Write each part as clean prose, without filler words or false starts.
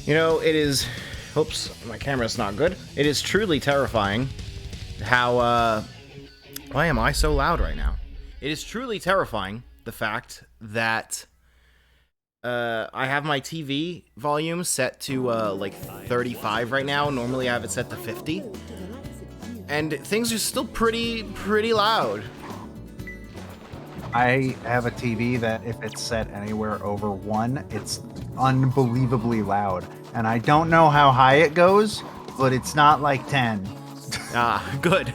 You know, it is... Oops, my camera's not good. It is truly terrifying how, why am I so loud right now? It is truly terrifying, the fact that, I have my TV volume set to, like, 35 right now. Normally I have it set to 50. And things are still pretty loud. I have a TV that if it's set anywhere over 1, it's unbelievably loud. And I don't know how high it goes, but it's not like 10. Ah, good.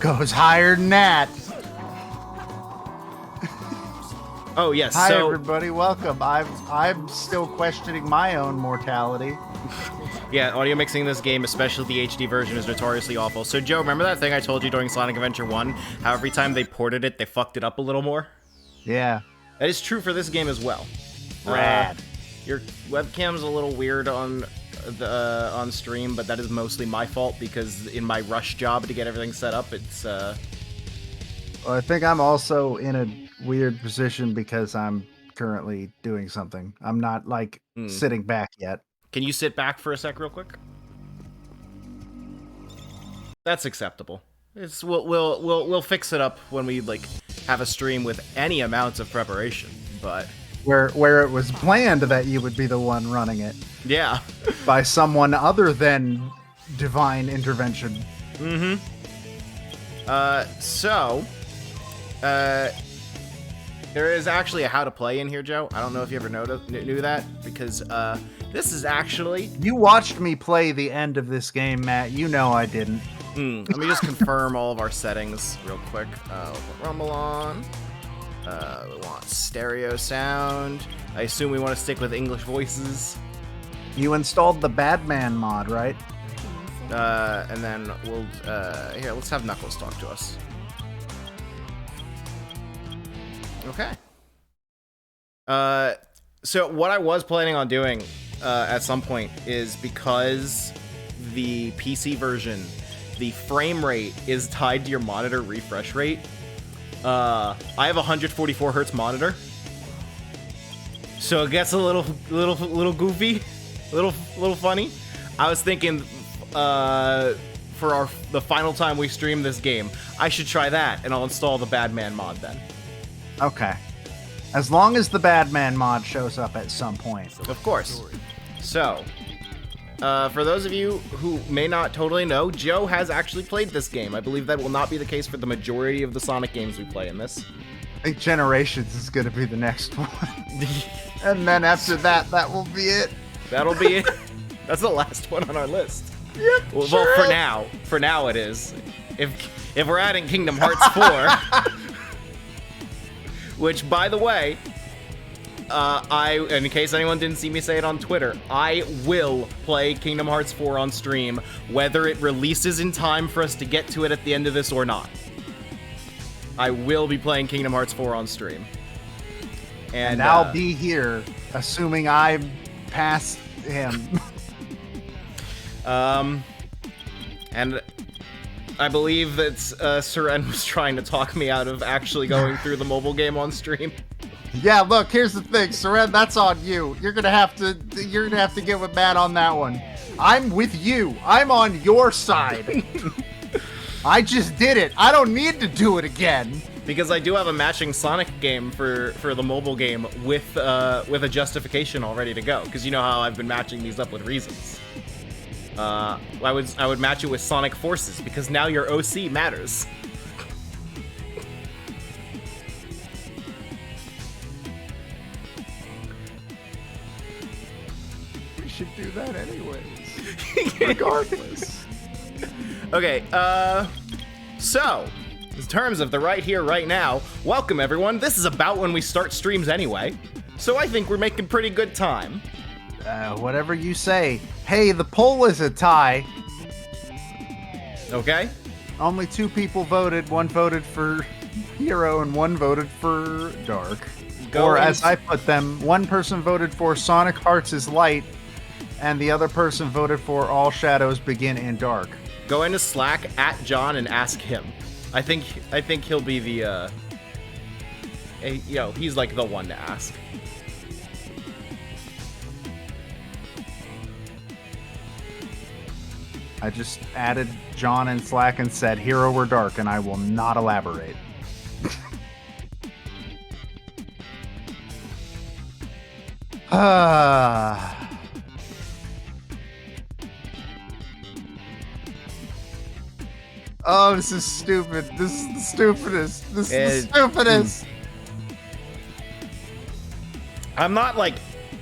goes higher than that. Oh, yes, Hi, so... everybody. Welcome. I'm still questioning my own mortality. Yeah, audio mixing in this game, especially the HD version, is notoriously awful. So, Joe, remember that thing I told you during Sonic Adventure 1? How every time they ported it, they fucked it up a little more? Yeah. That is true for this game as well. Rad. Your webcam's a little weird on stream, but that is mostly my fault because in my rush job to get everything set up, it's... Well, I think I'm also in a weird position because I'm currently doing something. I'm not, like, sitting back yet. Can you sit back for a sec real quick? That's acceptable. We'll fix it up when we, like, have a stream with any amounts of preparation, but... Where it was planned that you would be the one running it. Yeah. By someone other than divine intervention. Mm-hmm. There is actually a how to play in here, Joe. I don't know if you ever knew that, because, this is actually... You watched me play the end of this game, Matt. You know I didn't. Let me just confirm all of our settings real quick. We'll put Rumble on. We want stereo sound. I assume we want to stick with English voices. You installed the Badman mod, right? And then we'll, here, let's have Knuckles talk to us. Okay. So what I was planning on doing, at some point is because the PC version, the frame rate is tied to your monitor refresh rate. I have a 144 hertz monitor, so it gets a little goofy, little funny. I was thinking, for the final time we stream this game, I should try that, and I'll install the Badman mod then. Okay. As long as the Badman mod shows up at some point. Of course. So, for those of you who may not totally know, Joe has actually played this game. I believe that will not be the case for the majority of the Sonic games we play in this. I think Generations is going to be the next one. And then after that, that will be it. That'll be it. That's the last one on our list. Yep, Well, sure for is. now. For now it is. If we're adding Kingdom Hearts 4... Which, by the way, in case anyone didn't see me say it on Twitter, I will play Kingdom Hearts 4 on stream, whether it releases in time for us to get to it at the end of this or not. I will be playing Kingdom Hearts 4 on stream. And I'll be here, assuming I pass him. And I believe that Seren was trying to talk me out of actually going through the mobile game on stream. Yeah, look, here's the thing, Seren, that's on you. You're gonna have to get with Matt on that one. I'm with you. I'm on your side. I just did it. I don't need to do it again. Because I do have a matching Sonic game for the mobile game with a justification all ready to go. Because you know how I've been matching these up with reasons. I would match it with Sonic Forces because now your OC matters. We should do that anyways. Regardless. Okay, so, in terms of the right here, right now, welcome everyone. This is about when we start streams anyway, so I think we're making pretty good time. Whatever you say. Hey, the poll is a tie. Okay? Only 2 people voted. 1 voted for Hero and 1 voted for Dark. Or as I put them, 1 person voted for Sonic Hearts is Light, and the other person voted for All Shadows Begin in Dark. Go into Slack at John and ask him. I think he'll be the he's like the one to ask. I just added John in Slack and said hero or dark, and I will not elaborate. Oh, this is stupid. This is the stupidest. This is the stupidest. I'm not, like,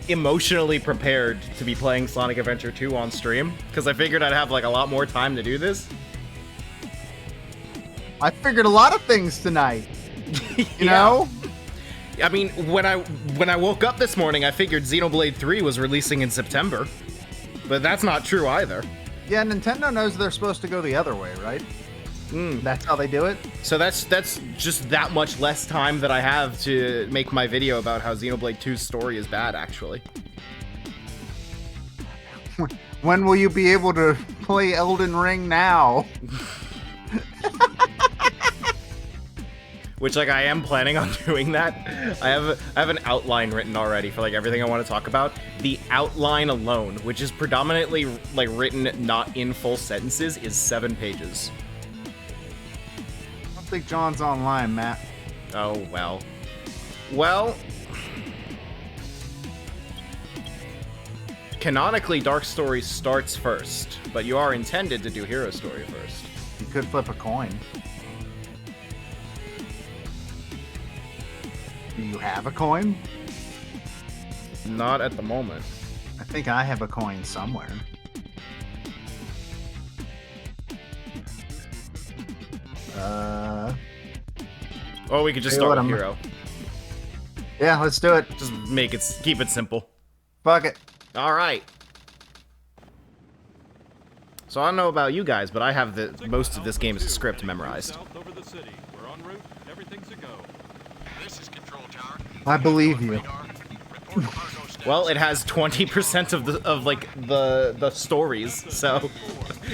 emotionally prepared to be playing Sonic Adventure 2 on stream, because I figured I'd have, like, a lot more time to do this. I figured a lot of things tonight. You know? I mean, when I woke up this morning, I figured Xenoblade 3 was releasing in September. But that's not true either. Yeah, Nintendo knows they're supposed to go the other way, right? That's how they do it? So that's just that much less time that I have to make my video about how Xenoblade 2's story is bad, actually. When will you be able to play Elden Ring now? Which, like, I am planning on doing that. I have an outline written already for, like, everything I want to talk about. The outline alone, which is predominantly, like, written not in full sentences, is 7 pages. I don't think John's online, Matt. Oh, well. Well... Canonically, Dark Story starts first, but you are intended to do Hero Story first. You could flip a coin. Do you have a coin? Not at the moment. I think I have a coin somewhere. Or we could just start with Hero. Yeah, let's do it. Just keep it simple. Fuck it. All right. So I don't know about you guys, but I have most of this game's script memorized. I believe you. Well, it has 20% of the stories, so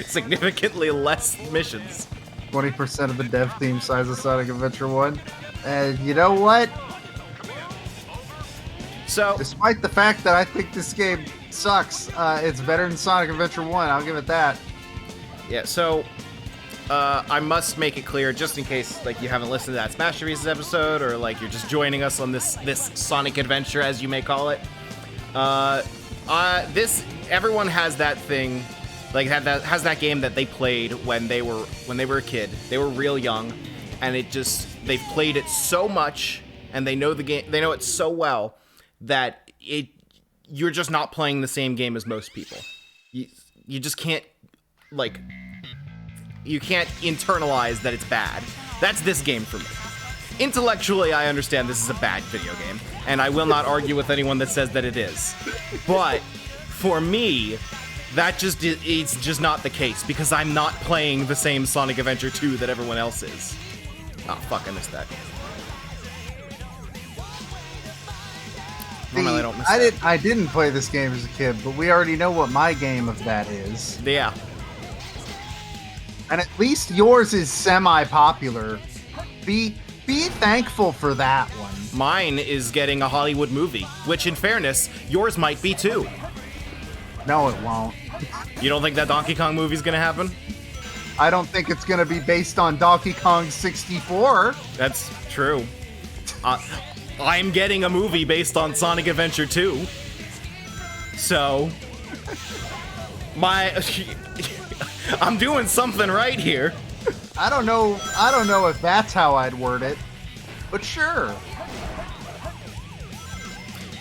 significantly less missions. 20% of the dev team size of Sonic Adventure 1. And you know what? So, despite the fact that I think this game sucks, it's better than Sonic Adventure 1. I'll give it that. Yeah, so I must make it clear, just in case like you haven't listened to that Smash Reese's episode, or like you're just joining us on this Sonic adventure, as you may call it. Everyone has that thing, like has that game that they played when they were a kid. They were real young, and they've played it so much, and they know the game, they know it so well that you're just not playing the same game as most people. You just can't, like, you can't internalize that it's bad. That's this game for me. Intellectually, I understand this is a bad video game, and I will not argue with anyone that says that it is. But for me, it's just not the case, because I'm not playing the same Sonic Adventure 2 that everyone else is. Oh, fuck, I missed that. I didn't play this game as a kid, but we already know what my game of that is. Yeah. And at least yours is semi-popular. Be thankful for that one. Mine is getting a Hollywood movie, which in fairness, yours might be too. No, it won't. You don't think that Donkey Kong movie's gonna happen? I don't think it's gonna be based on Donkey Kong 64. That's true. I'm getting a movie based on Sonic Adventure 2. So, I'm doing something right here. I don't know if that's how I'd word it, but sure.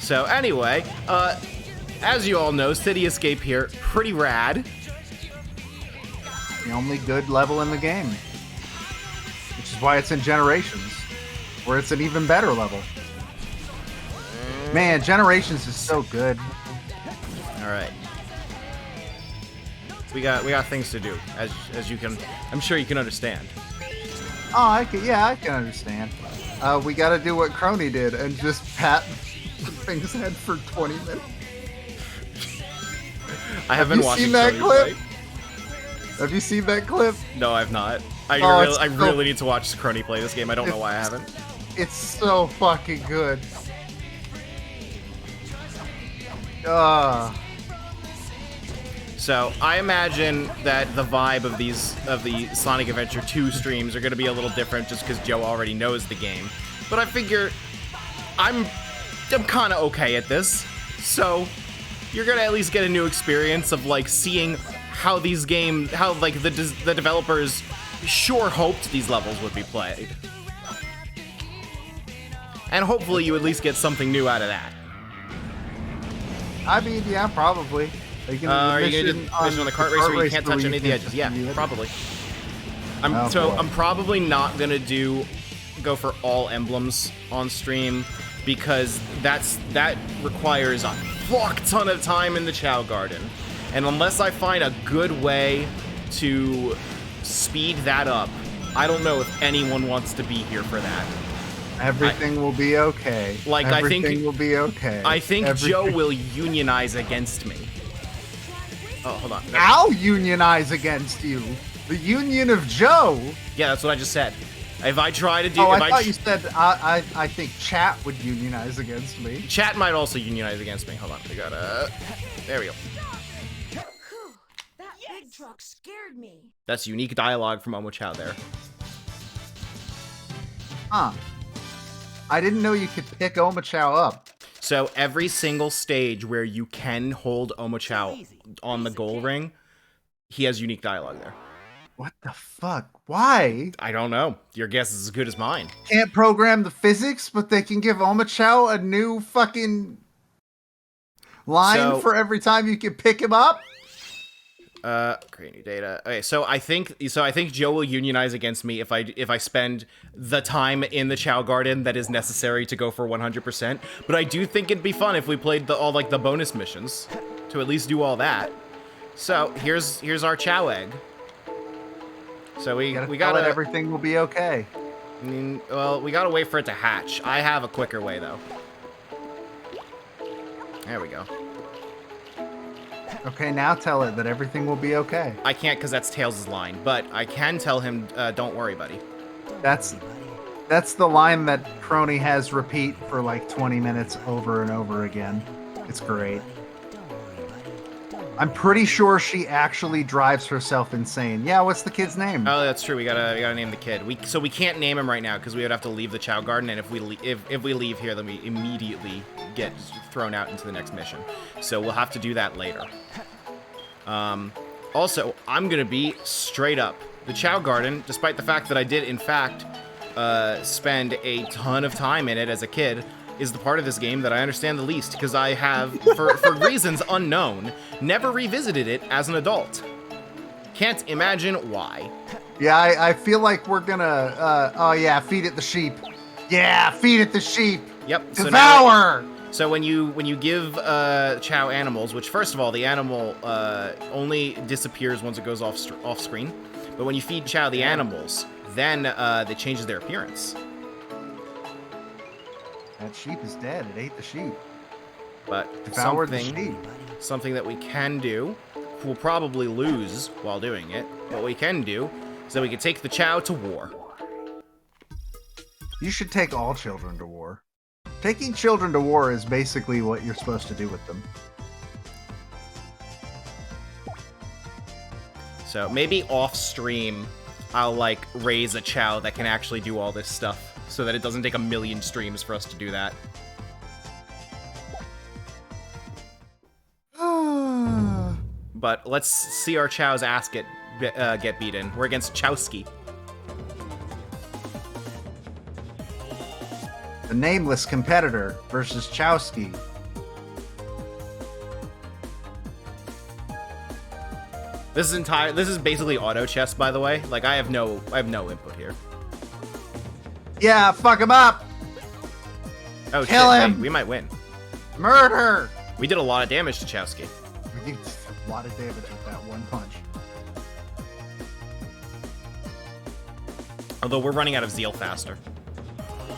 So anyway, as you all know, City Escape here, pretty rad. The only good level in the game, which is why it's in Generations, where it's an even better level. Man, Generations is so good. All right. We got things to do, as you can, I'm sure you can understand. Oh, I can understand. We got to do what Crony did and just pat things head for 20 minutes. I haven't watched that clip. Have you seen that clip? No, I've not. I really need to watch Crony play this game. I don't know why I haven't. It's so fucking good. So I imagine that the vibe of the Sonic Adventure 2 streams are going to be a little different just because Joe already knows the game. But I figure I'm kind of okay at this. So you're going to at least get a new experience of like seeing how these games, how like the developers sure hoped these levels would be played. And hopefully you at least get something new out of that. I mean, yeah, probably. Are you gonna do mission on the kart race where you can't touch any of the edges? Yeah, probably. I'm probably not gonna go for all emblems on stream because that requires a fuck ton of time in the Chao Garden, and unless I find a good way to speed that up, I don't know if anyone wants to be here for that. Everything will be okay. Like everything will be okay. I think Joe will unionize against me. Oh, hold on. No. I'll unionize against you. The Union of Joe. Yeah, that's what I just said. If I try to do, I thought you said I think chat would unionize against me. Chat might also unionize against me. Hold on, we gotta. There we go. That big truck scared me. That's unique dialogue from Omochao there. Huh. I didn't know you could pick Omochao up. So every single stage where you can hold Omochao on the goal ring, he has unique dialogue there. What the fuck? Why? I don't know. Your guess is as good as mine. Can't program the physics, but they can give Omochao a new fucking line for every time you can pick him up? Create new data. Okay, so I think Joe will unionize against me if I spend the time in the Chao Garden that is necessary to go for 100%. But I do think it'd be fun if we played all the bonus missions to at least do all that. So here's our Chao egg. So we gotta everything will be okay. Well, we gotta wait for it to hatch. I have a quicker way though. There we go. Okay, now tell it that everything will be okay. I can't because that's Tails' line, but I can tell him, don't worry, buddy. That's the line that Crony has repeat for like 20 minutes over and over again. It's great. I'm pretty sure she actually drives herself insane. Yeah, what's the kid's name? Oh, that's true. We gotta name the kid. So we can't name him right now because we would have to leave the Chao Garden, and if we leave here, then we immediately get thrown out into the next mission. So we'll have to do that later. Also, I'm gonna be straight up. The Chao Garden, despite the fact that I did in fact spend a ton of time in it as a kid, is the part of this game that I understand the least because I have, for reasons unknown, never revisited it as an adult. Can't imagine why. Yeah, I feel like we're gonna, oh yeah, feed it the sheep. Yeah, feed it the sheep. Yep. Devour! So when you give Chao animals, which first of all, the animal only disappears once it goes off screen, but when you feed Chao the animals, then it changes their appearance. That sheep is dead. It ate the sheep. But something that we can do, we'll probably lose while doing it, what we can do is that we can take the Chao to war. You should take all children to war. Taking children to war is basically what you're supposed to do with them. So maybe off stream, I'll like raise a Chao that can actually do all this stuff so that it doesn't take a million streams for us to do that. But let's see our Chao's ass get beaten. We're against Chowski. The nameless competitor versus Chowski. This is basically auto chess, by the way. Like I have no input here. Yeah, fuck him up. Oh, kill shit, him. Hey, we might win. Murder. We did a lot of damage to Chowski. We did a lot of damage with that one punch. Although we're running out of zeal faster.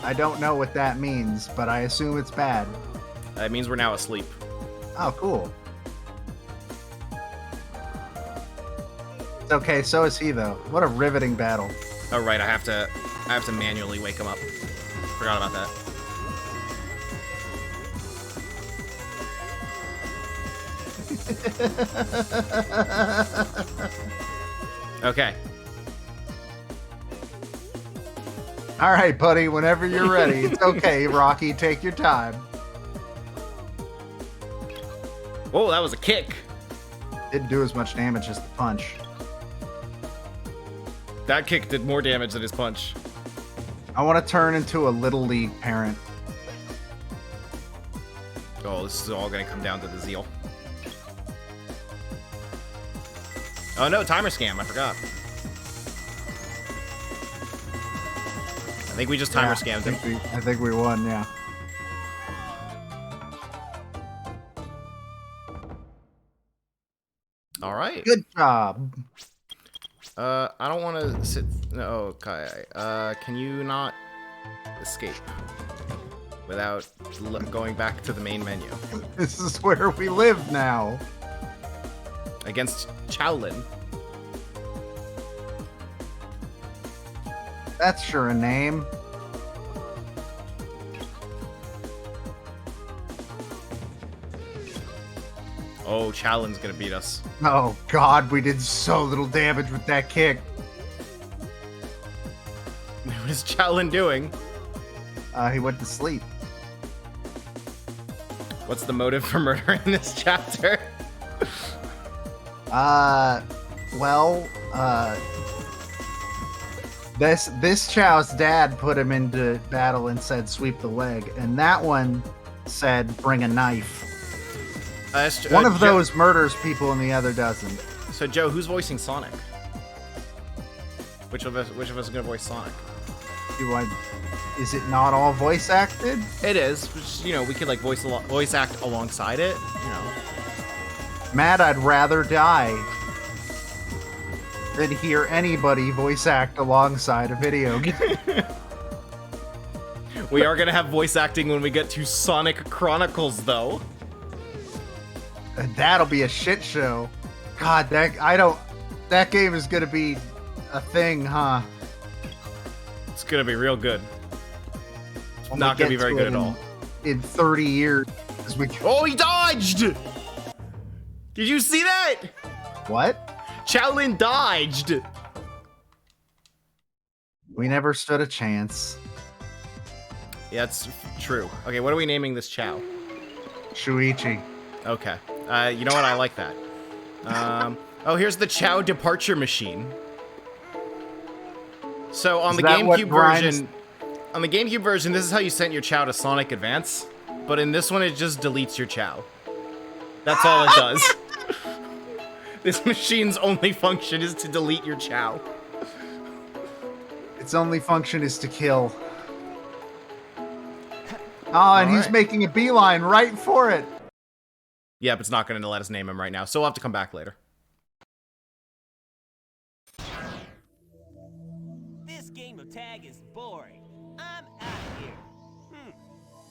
I don't know what that means, but I assume it's bad. That means we're now asleep. Oh, cool. It's okay, so is he though. What a riveting battle. Oh right, I have to manually wake him up. Forgot about that. Okay. All right, buddy. Whenever you're ready, it's okay. Rocky, take your time. Whoa, that was a kick. Didn't do as much damage as the punch. That kick did more damage than his punch. I want to turn into a Little League parent. Oh, this is all going to come down to the zeal. Oh no, timer scam. I forgot. I think we just timer scammed him. I think we won, yeah. All right. Good job. I don't want to sit. No, okay. Can you not escape without going back to the main menu? This is where we live now. Against Chowlin. That's sure a name. Oh, Chowlin's gonna beat us. Oh God, we did so little damage with that kick. What is Chowlin doing? He went to sleep. What's the motive for murder in this chapter? This Chow's dad put him into battle and said sweep the leg, and that one said bring a knife. One of those murders people and the other doesn't. So Joe, who's voicing Sonic? Which of us is gonna voice Sonic? Is it not all voice acted? It is. Which, you know, we could like voice act alongside it. You know. Matt, I'd rather die than hear anybody voice act alongside a video game. We are gonna have voice acting when we get to Sonic Chronicles, though. And that'll be a shit show. God, that game is gonna be a thing, huh? It's gonna be real good. It's not gonna be very good at all. In 30 years, as we. Oh, he dodged! Did you see that? What? Chowlin dodged. We never stood a chance. Yeah, that's true. Okay, what are we naming this Chow? Shuichi. Okay. You know what? I like that. Oh, here's the Chow departure machine. So on the GameCube version, this is how you sent your Chow to Sonic Advance. But in this one, it just deletes your Chow. That's all it does. This machine's only function is to delete your Chow. Its only function is to kill. Oh, and he's making a beeline right for it. Yep, it's not going to let us name him right now, so we'll have to come back later. This game of tag is boring. I'm out of here.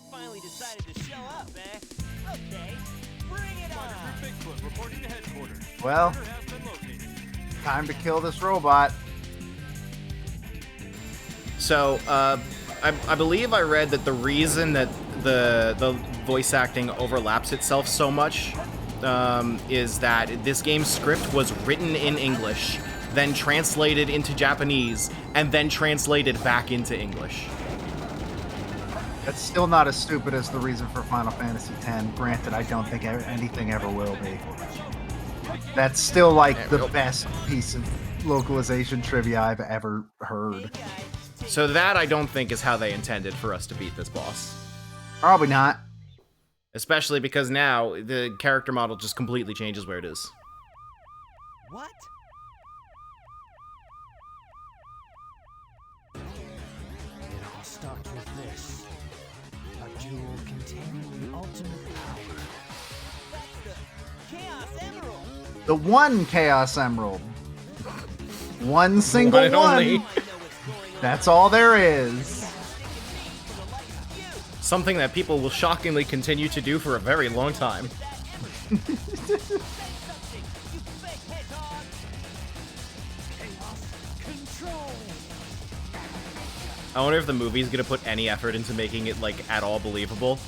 Finally decided to show up, eh? Okay, bring it on. Bigfoot reporting to headquarters. Well, time to kill this robot. So, I believe I read that the reason that the voice acting overlaps itself so much is that this game's script was written in English, then translated into Japanese, and then translated back into English. That's still not as stupid as the reason for Final Fantasy X. Granted, I don't think anything ever will be. That's still like the best piece of localization trivia I've ever heard. So that I don't think is how they intended for us to beat this boss. Probably not. Especially because now the character model just completely changes where it is. What? It all starts with this. A jewel containing the ultimate power. That's the Chaos Emerald. The one Chaos Emerald. One single One and only. That's all there is. Something that people will shockingly continue to do for a very long time. I wonder if the movie's gonna put any effort into making it, like, at all believable.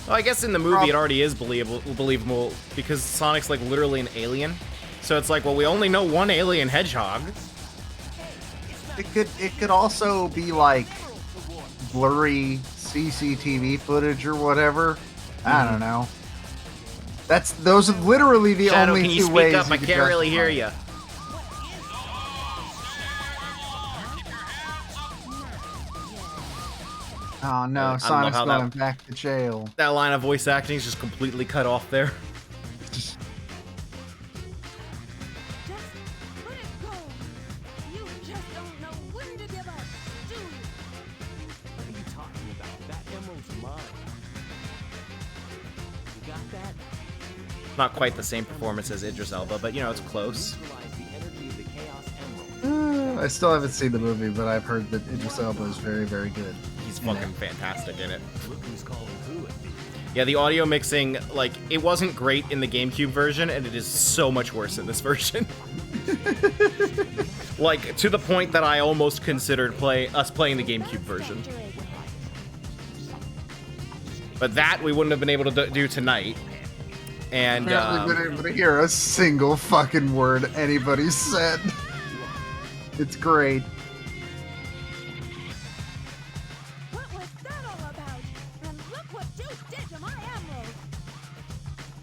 Well, I guess in the movie it already is believable because Sonic's like literally an alien. So it's like, well, we only know one alien hedgehog. It could also be like blurry CCTV footage or whatever. I don't know. Those are literally the Shadow, only can you two speak ways. up? I can't really hear you. Oh no, love Sonic's how going back to jail. That line of voice acting is just completely cut off there. Just let it go. You just don't know when to give up, do you? What are you talking about? That emerald's mine. You got that? Not quite the same performance as Idris Elba, but you know, it's close. Utilize the energy of the Chaos Emerald. I still haven't seen the movie, but I've heard that Idris Elba is very, very good. He's fucking fantastic in it. Look who's calling who it. Yeah, the audio mixing, like, it wasn't great in the GameCube version, and it is so much worse in this version. Like, to the point that I almost considered us playing the GameCube version. But that we wouldn't have been able to do tonight. And, I haven't been able to hear a single fucking word anybody said. It's great. What was that all about? And look what you did to my emerald.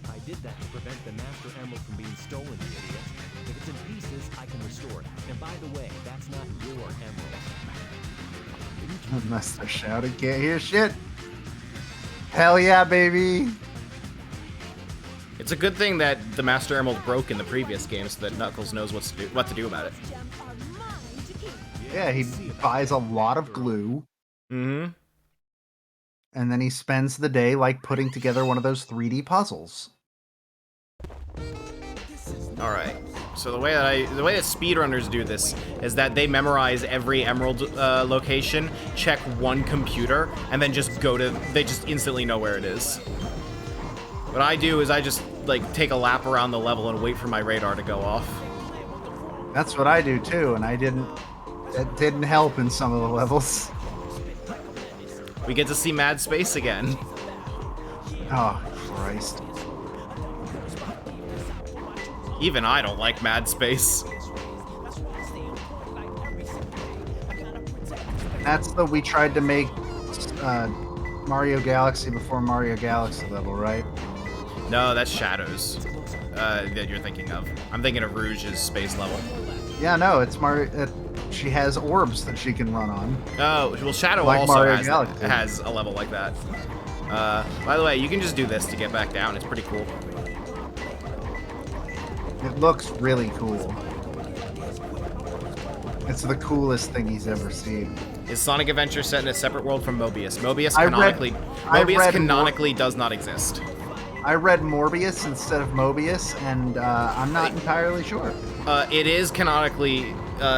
I did that to prevent the Master Emerald from being stolen, you idiot. If it's in pieces, I can restore it. And by the way, that's not your emerald. Unless they're shouting, can't hear shit. Hell yeah, baby. it's a good thing that the Master Emerald broke in the previous game so that Knuckles knows what to do about it. Gems are mine to keep. Yeah, he buys a lot of glue, Mm-hmm. and then he spends the day like putting together one of those 3D puzzles. All right. So the way that speedrunners do this is that they memorize every emerald location, check one computer, and then they just instantly know where it is. What I do is I just like take a lap around the level and wait for my radar to go off. That's what I do too, and it didn't help in some of the levels. We get to see Mad Space again. Oh, Christ. Even I don't like Mad Space. That's the we tried to make Mario Galaxy before Mario Galaxy level, right? No, that's Shadows that you're thinking of. I'm thinking of Rouge's space level. Yeah, no, it's Mario. She has orbs that she can run on. Oh, well, Shadow Like also Mario Galaxy. has a level like that. By the way, you can just do this to get back down. It's pretty cool. It looks really cool. It's the coolest thing he's ever seen. Is Sonic Adventure set in a separate world from Mobius? Mobius I read canonically does not exist. I read Morbius instead of Mobius, and I'm not entirely sure. It is canonically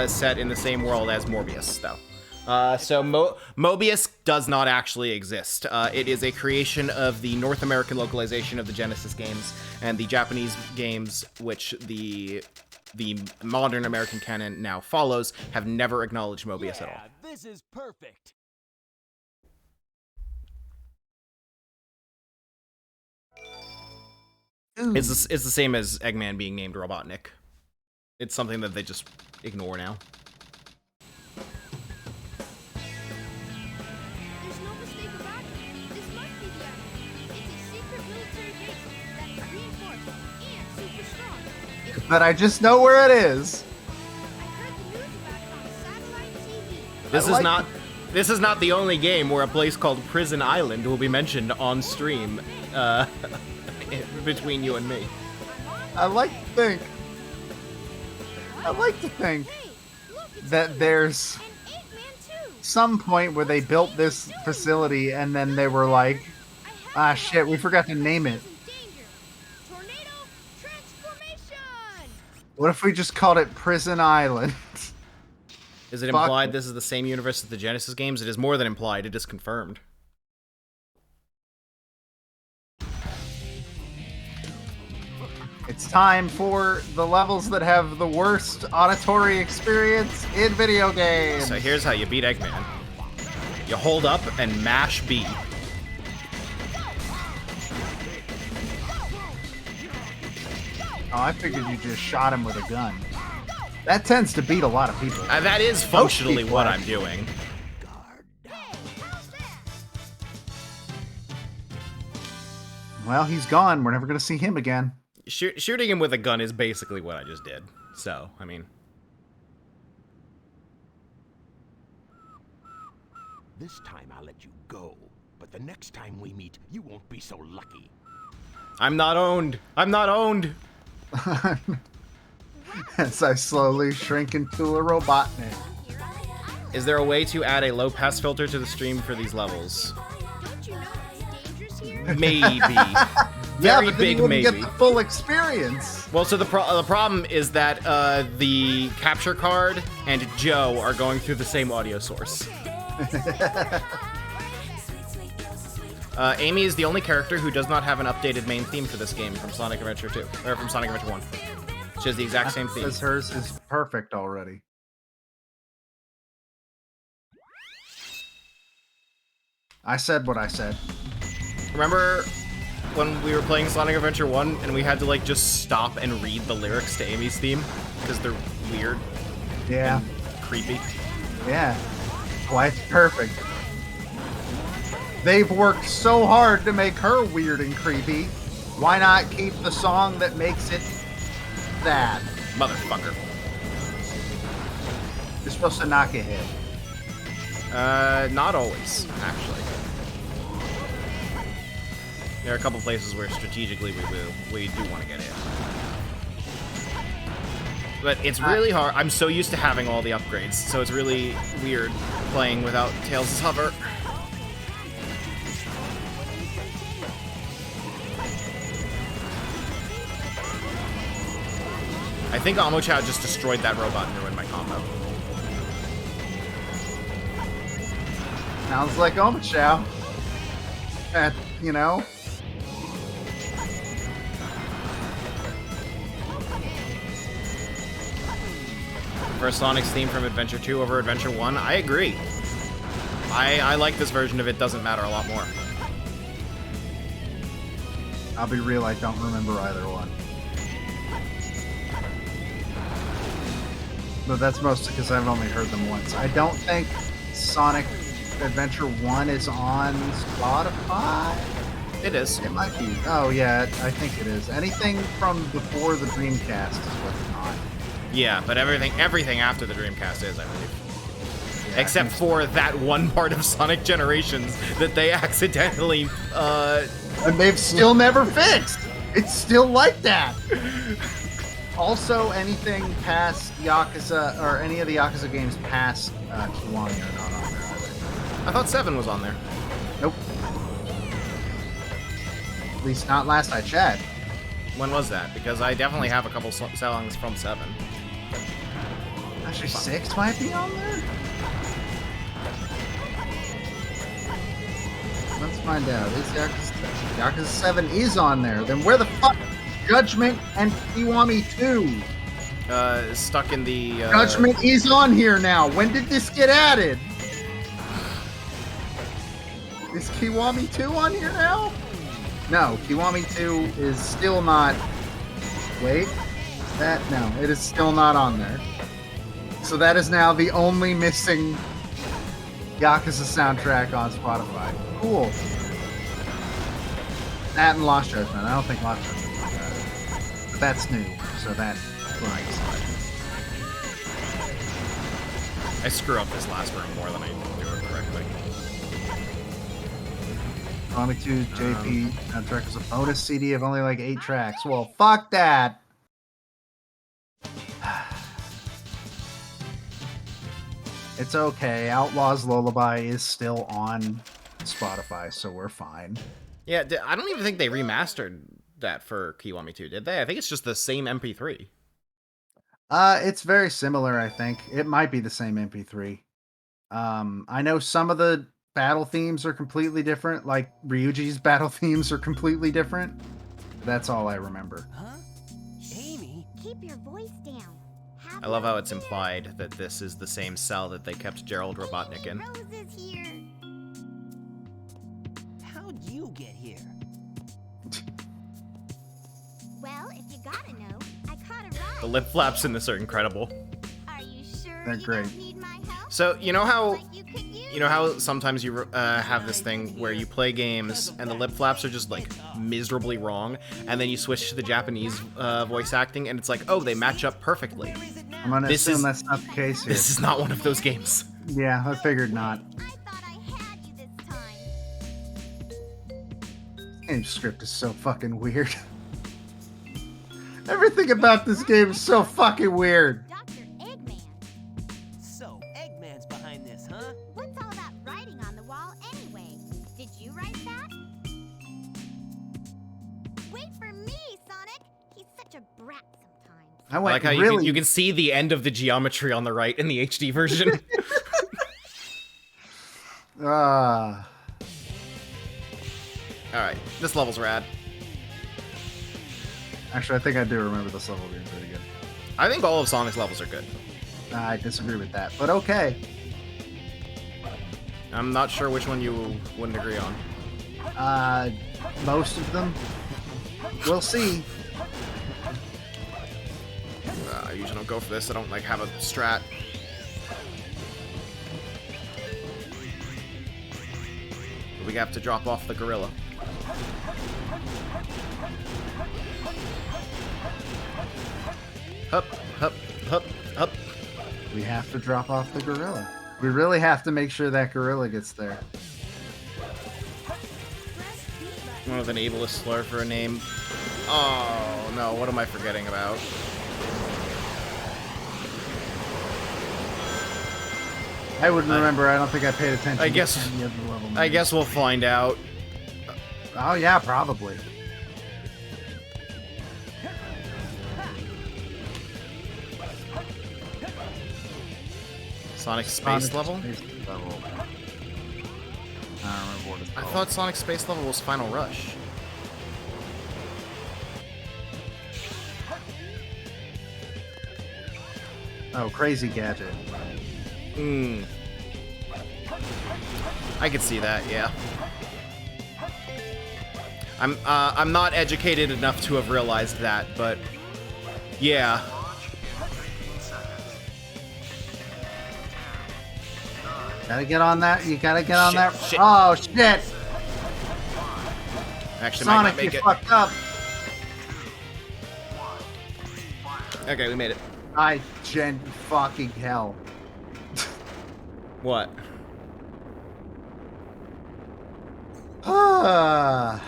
set in the same world as Morbius, though. So Mobius does not actually exist. It is a creation of the North American localization of the Genesis games, and the Japanese games, which the modern American canon now follows, have never acknowledged Mobius at all. This is perfect. It's the same as Eggman being named Robotnik. It's something that they just ignore now. There's no mistake about it. This must be the emerald. It's a secret military base that is reinforced and super strong. But I just know where it is. I heard the news about it on satellite TV. This is not the only game where a place called Prison Island will be mentioned on stream between you and me. I like to think Hey, look, it's that there's an Eggman too. some point where they built this facility and then they were like, ah shit, we forgot to name it. In danger. Tornado transformation. What if we just called it Prison Island? Is it Fuck. implied this is the same universe as the Genesis games? It is more than implied, it is confirmed. It's time for the levels that have the worst auditory experience in video games. So here's how you beat Eggman. You hold up and mash B. Oh, I figured you just shot him with a gun. That tends to beat a lot of people. That is functionally people what are- I'm doing. Well, he's gone. We're never going to see him again. Shooting him with a gun is basically what I just did. So, I mean... This time I'll let you go, but the next time we meet, you won't be so lucky. I'm not owned! I'm not owned! As I slowly shrink into a Robotnik. Is there a way to add a low pass filter to the stream for these levels? Don't you know it's dangerous here? Maybe. Yeah, Very but then big you wouldn't maybe. get the full experience. Well, so the problem is that the capture card and Joe are going through the same audio source. Amy is the only character who does not have an updated main theme for this game from Sonic Adventure 2, or from Sonic Adventure 1. She has the exact same theme. Because hers is perfect already. I said what I said. Remember when we were playing Sonic Adventure 1 and we had to like just stop and read the lyrics to Amy's theme? Because they're weird, Yeah. creepy. Yeah. Why it's perfect. They've worked so hard to make her weird and creepy. Why not keep the song that makes it that? Motherfucker. You're supposed to knock it hit. Not always, actually. There are a couple places where strategically we do want to get hit. But it's really hard. I'm so used to having all the upgrades, so it's really weird playing without Tails' hover. I think Omochao just destroyed that robot and ruined my combo. Sounds like Omochao. You know? For Sonic's theme from Adventure 2 over Adventure 1, I agree. I like this version of It Doesn't Matter a lot more. I'll be real, I don't remember either one. But that's mostly because I've only heard them once. I don't think Sonic Adventure 1 is on Spotify. It is. It might be. Oh, yeah, I think it is. Anything from before the Dreamcast is what's not. Yeah, but everything after the Dreamcast is, I believe. Yeah, Except for that one part of Sonic Generations that they accidentally, And they've still never fixed. It's still like that. Also, anything past Yakuza, or any of the Yakuza games past Kiwami are not on there either. I thought 7 was on there. Nope. At least not last I checked. When was that? Because I definitely have a couple songs from 7. Actually, 6 might be on there? Let's find out. Is Yakuza 7 is on there. Then where the fuck Judgment and Kiwami 2? Stuck in the, Judgment is on here now. When did this get added? Is Kiwami 2 on here now? No, Kiwami 2 is still not... Wait. No, it is still not on there. So that is now the only missing Yakuza soundtrack on Spotify. Cool. That and Lost Judgment. I don't think Lost Judgment is that. But that's new, so that blanks. I screw up this last room more than I do it correctly. Kiwami 2 JP soundtrack is a bonus CD of only like 8 tracks. Well, fuck that. It's okay. Outlaw's Lullaby is still on Spotify, so we're fine. Yeah, I don't even think they remastered that for Kiwami 2, did they? I think it's just the same MP3. It's very similar, I think. It might be the same MP3. I know some of the battle themes are completely different, like Ryuji's battle themes are completely different. That's all I remember. Huh? Amy? Keep your voice down. I love how it's implied that this is the same cell that they kept Gerald Robotnik in. Roses here. How'd you get here? Well, if you gotta know, the lip flaps in this are incredible. Are you sure They're you great. don't need my help? So you know how Like you could use you know how sometimes you have this thing where you play games and the lip flaps are just like miserably wrong, and then you switch to the Japanese voice acting and it's like, oh, they match up perfectly. I'm gonna This assume is- that's not the case here. This is not one of those games. Yeah, I figured not. I thought I had you this time. Game script is so fucking weird. Everything about this game is so fucking weird. Dr. Eggman, So, Eggman's behind this, huh? what's all that writing on the wall anyway? Did you write that? Wait for me, Sonic! He's such a brat sometimes. I I went like how really. you can see the end of the geometry on the right in the HD version. Ah. Alright, this level's rad. Actually, I think I do remember this level being pretty good. I think all of Sonic's levels are good. I disagree with that, but okay. I'm not sure which one you wouldn't agree on. Most of them. We'll see. I usually don't go for this. I don't like have a strat. We have to drop off the gorilla. Hup, hup, hup, hup. We have to drop off the gorilla. We really have to make sure that gorilla gets there. One with an ableist slur for a name. Oh no, what am I forgetting about? I wouldn't remember. I don't think I paid attention. I guess- to any of the level I names. guess we'll find out. Oh yeah, probably. Sonic Space Sonic level? Space level. I don't remember what it's I called. thought Sonic Space level was Final Rush. Oh, Crazy Gadget. Hmm. I could see that, yeah. I'm not educated enough to have realized that, but yeah. Gotta get on that. You gotta get on Shit, that. shit. Oh shit! Actually, might Sonic, not you make it. fucked up. Okay, we made it. I gen fucking hell. What? Ah.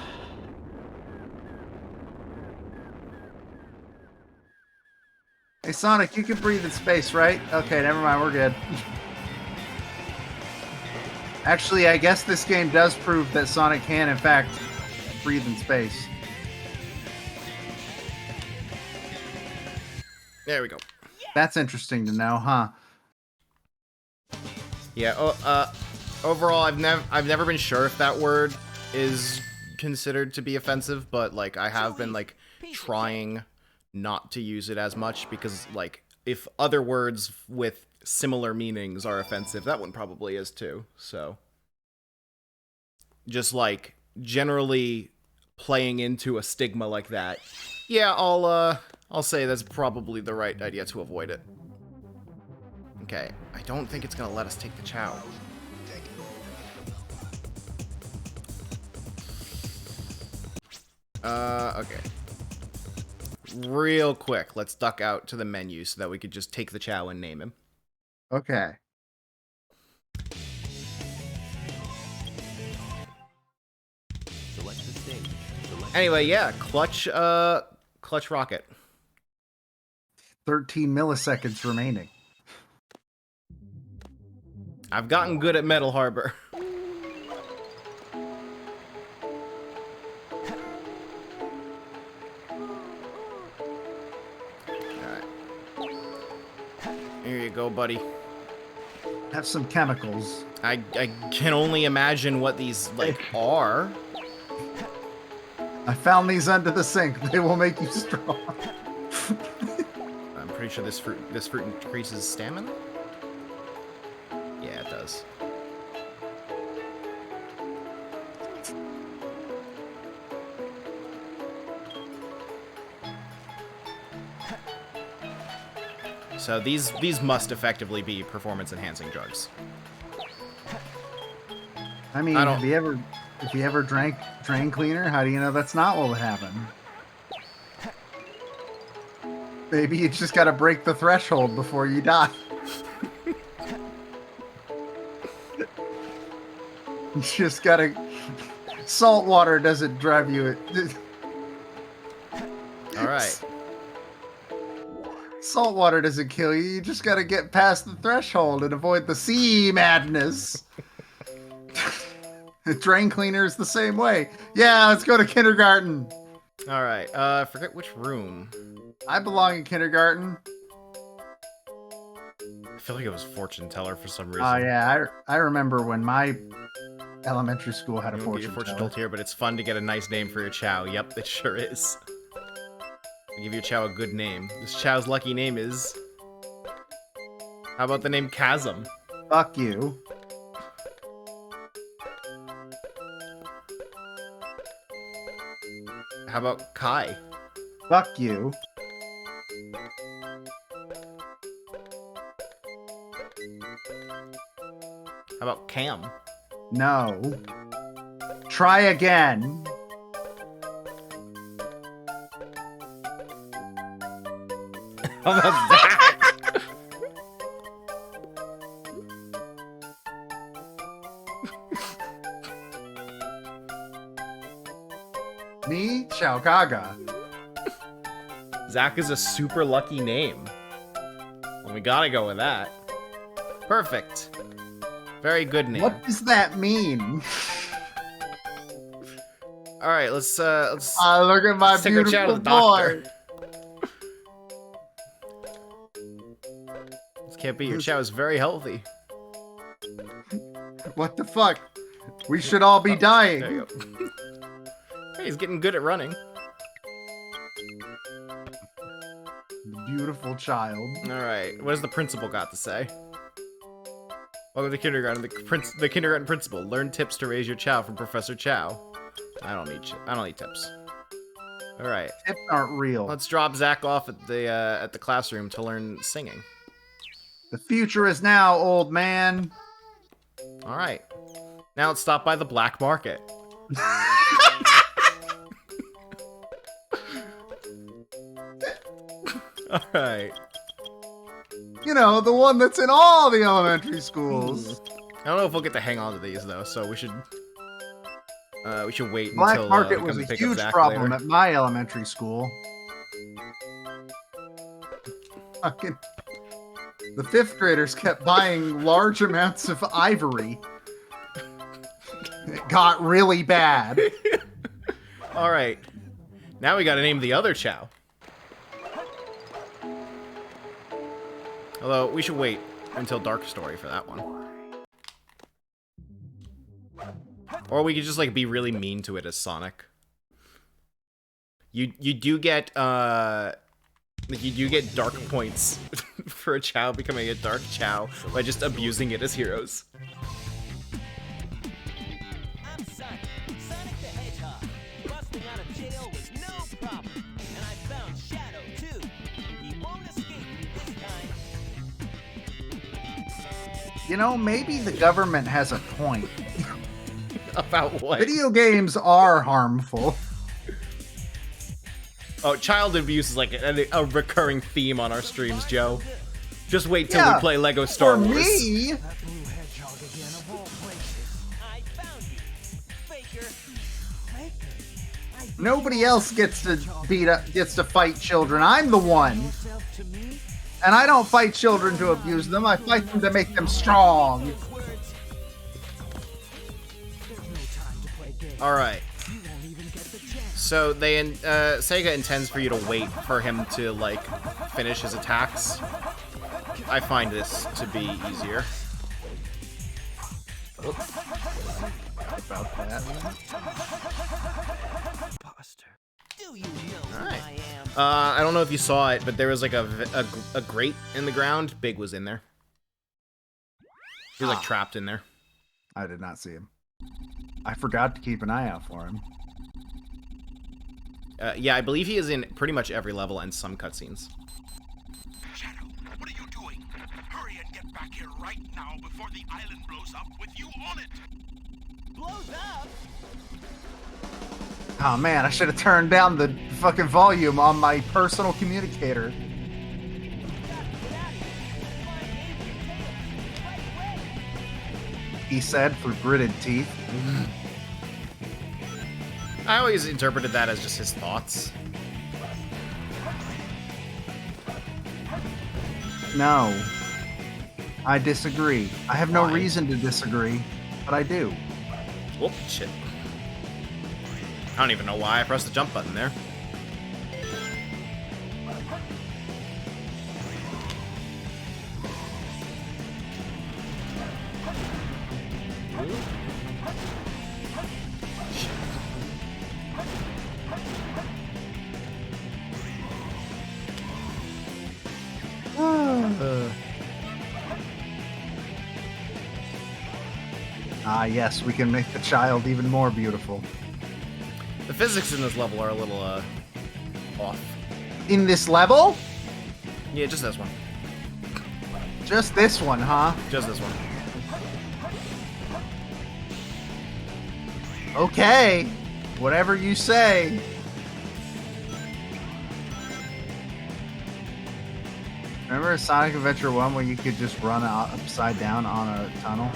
Hey Sonic, you can breathe in space, right? Okay, never mind, we're good. Actually, I guess this game does prove that Sonic can, in fact, breathe in space. There we go. That's interesting to know, huh? Yeah. Overall, I've never been sure if that word is considered to be offensive, but like I have been like trying not to use it as much because like if other words with similar meanings are offensive, that one probably is too. So just like generally playing into a stigma like that, yeah, I'll say that's probably the right idea to avoid it. Okay, I don't think it's gonna let us take the Chow. Okay. Real quick, let's duck out to the menu so that we could just take the Chow and name him. Okay. Select the stage. Select Anyway, yeah, Clutch Rocket. 13 milliseconds remaining. I've gotten good at Metal Harbor. Alright. Here you go, buddy. Have some chemicals. I can only imagine what these, like, are. I found these under the sink. They will make you strong. I'm pretty sure this fruit increases stamina? Yeah, it does. So these must effectively be performance-enhancing drugs. I mean, I don't- if you ever drank drain cleaner, how do you know that's not what would happen? Maybe you just gotta break the threshold before you die. You just gotta... Salt water doesn't drive you... Alright. Salt water doesn't kill you. You just gotta get past the threshold and avoid the sea madness. The drain cleaner is the same way. Yeah, let's go to kindergarten. Alright, forget which room. I belong in kindergarten. I feel like it was fortune teller for some reason. Oh yeah, I remember when my elementary school had a You won't get your fortune fortune teller. told here, but it's fun to get a nice name for your Chow. Yep, it sure is. Give your Chow a good name. This Chow's lucky name is... How about the name Chasm? Fuck you. How about Kai? Fuck you. How about Cam? No. Try again. How about that? Me, Shao Gaga. Zach is a super lucky name. Well, we gotta go with that. Perfect. Very good name. What does that mean? All right, let's Look at my let's take our Chow to beautiful the doctor. boy. This can't be. Your Chow is very healthy. What the fuck? We should all be dying. There you go. Hey, he's getting good at running. Beautiful child. All right, what has the principal got to say? Welcome to kindergarten. The kindergarten principal. Learn tips to raise your Chow from Professor Chow. I don't need tips. All right, Tips aren't real. let's drop Zach off at the classroom to learn singing. The future is now, old man. All right, now let's stop by the black market. All right. You know, the one that's in all the elementary schools. I don't know if we'll get to hang on to these though, so we should wait Black until market we was come a pick up huge Zach problem later. at my elementary school. Fucking, the fifth graders kept buying large amounts of ivory. It got really bad. All right, now we got to name the other Chow. Although we should wait until Dark Story for that one. Or we could just like be really mean to it as Sonic. You do get you do get dark points for a Chow becoming a Dark Chow by just abusing it as heroes. I'm Sonic, Sonic the Hedgehog. Busting out of jail was no problem. And I found Shadow, too. He won't escape this time. You know, maybe the government has a point. About what? Video games are harmful. Oh, child abuse is like a recurring theme on our streams, Joe. Just wait till Yeah, we play Lego Star For Wars. me, That blue hedgehog again, of all places. I found you, Faker. nobody else gets to gets to fight children. I'm the one. Yourself to me? And I don't fight children to abuse them. I fight them to make them strong. There's no time to play games. All right. You won't even get the chance. So Sega intends for you to wait for him to like finish his attacks. I find this to be easier. About that. Imposter. Do you know All right. who I am? I don't know if you saw it, but there was like a grate in the ground. Big was in there. He was like trapped in there. I did not see him. I forgot to keep an eye out for him. Yeah, I believe he is in pretty much every level and some cutscenes. Shadow, what are you and get back here right now before the island blows up with you on it. Blows up? Oh man, I should have turned down the fucking volume on my personal communicator. He said for gritted teeth. I always interpreted that as just his thoughts. No. I disagree. I have no Why? reason to disagree, but I do. Whoop, shit. I don't even know why I pressed the jump button there. Ah, yes, we can make the child even more beautiful. The physics in this level are a little, off. In this level? Yeah, just this one. Just this one, huh? Just this one. Okay. Whatever you say. Remember Sonic Adventure 1 where you could just run upside down on a tunnel?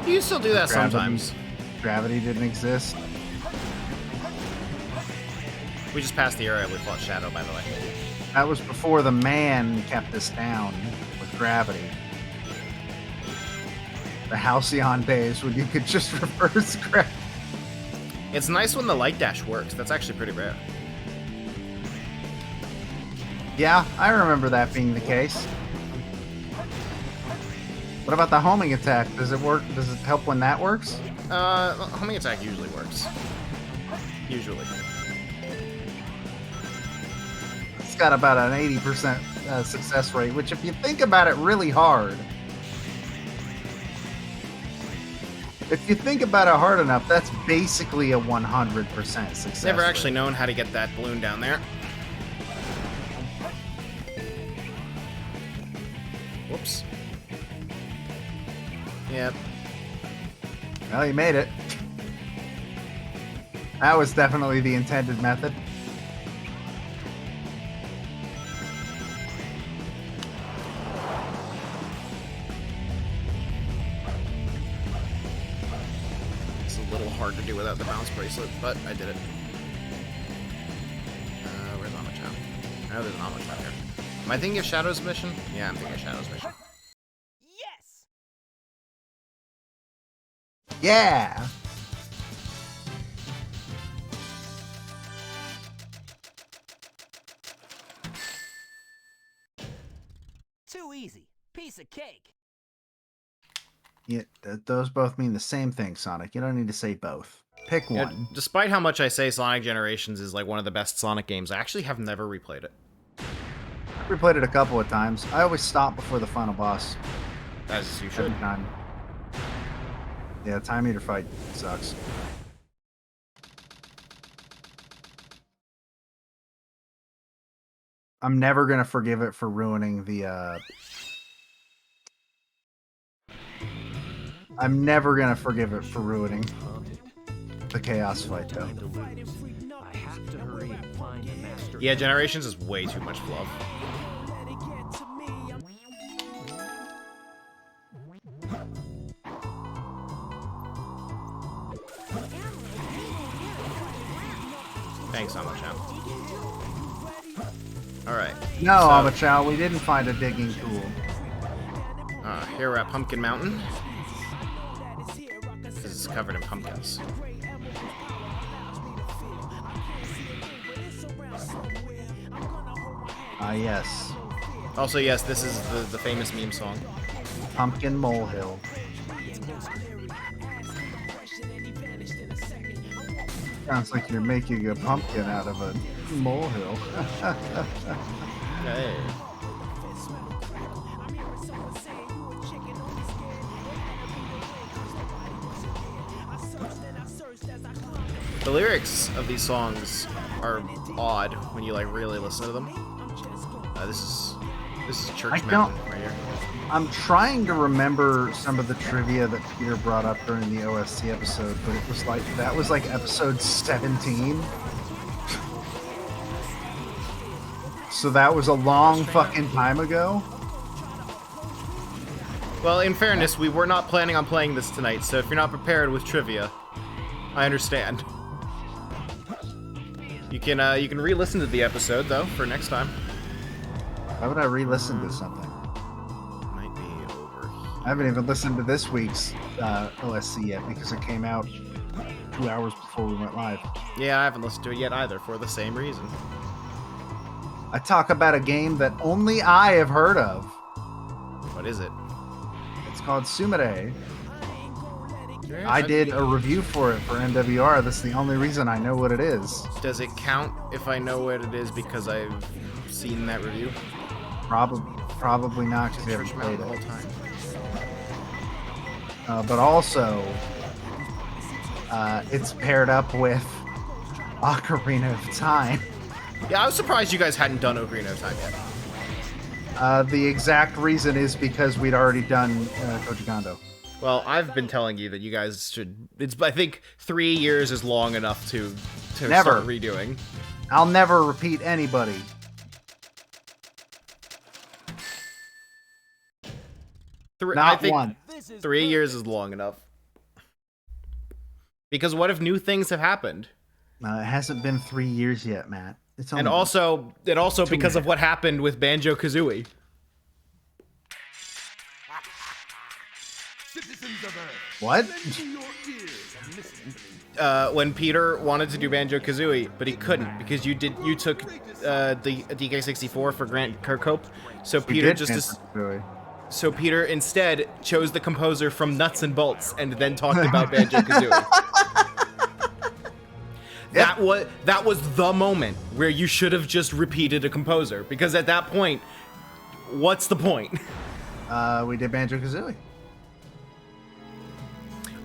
You still do that Gravity. sometimes. Gravity didn't exist. We just passed the area we fought Shadow, by the way. That was before the man kept us down with gravity. The Halcyon days when you could just reverse gravity. It's nice when the light dash works. That's actually pretty rare. Yeah, I remember that being the case. What about the homing attack? Does it work? Does it help when that works? Homing attack usually works. Usually. It's got about an 80% success rate, which if you think about it really hard, if you think about it hard enough, that's basically a 100% success Never rate. actually known how to get that balloon down there. Whoops. Yep. Well, you made it. That was definitely the intended method. It's a little hard to do without the bounce bracelet, but I did it. Where's Amachan? I know there's an Amachan here. Am I thinking of Shadow's mission? Yeah, I'm thinking of Shadow's mission. Yes! Yeah! Too easy. Piece of cake. Yeah, those both mean the same thing, Sonic. You don't need to say both. Pick Yeah, one. despite how much I say Sonic Generations is like one of the best Sonic games, I actually have never replayed it. We played it a couple of times. I always stop before the final boss. As you should. Every time. Yeah, Time Eater fight sucks. I'm never gonna forgive it for ruining the I'm never gonna forgive it for ruining the Chaos fight though. I have to hurry and find the master. Yeah, Generations is way too much fluff. Thanks so much, Am. Alright. No, so, Amachao, we didn't find a digging tool. Here we're at Pumpkin Mountain. This is covered in pumpkins. Ah, yes. Also, yes, this is the famous meme song. Pumpkin Molehill. Sounds like you're making a pumpkin out of a molehill. Hey. The lyrics of these songs are odd when you like really listen to them. This This is Church I Mountain don't- right here. I'm trying to remember some of the trivia that Peter brought up during the OSC episode, but it was like that was like episode 17. So that was a long fucking time ago. Well, in fairness, we were not planning on playing this tonight, so if you're not prepared with trivia, I understand. You can re-listen to the episode though for next time. Why would I re-listen to something? Might be over. I haven't even listened to this week's OSC yet because it came out 2 hours before we went live. Yeah, I haven't listened to it yet either for the same reason. I talk about a game that only I have heard of. What is it? It's called Sumire. I did a review for it for MWR. That's the only reason I know what it is. Does it count if I know what it is because I've seen that review? Probably not because we Church haven't Mountain played the whole it. time. But also, it's paired up with Ocarina of Time. Yeah, I was surprised you guys hadn't done Ocarina of Time yet. The exact reason is because we'd already done Koji Kondo. Well, I've been telling you that you guys should. I think 3 years is long enough to Never. start redoing. I'll never repeat anybody. I Not think one. This is 3 years perfect. is long enough. Because what if new things have happened? It hasn't been 3 years yet, Matt. It's only And also because of what happened with Banjo-Kazooie. Citizens of Earth, what? lend your ears and listen to me. When Peter wanted to do Banjo-Kazooie, but he couldn't because you took the DK64 for Grant Kirkhope. So We Peter did Banjo-Kazooie. So Peter instead chose the composer from Nuts and Bolts and then talked about Banjo-Kazooie. That was the moment where you should have just repeated a composer, because at that point, what's the point? We did Banjo-Kazooie.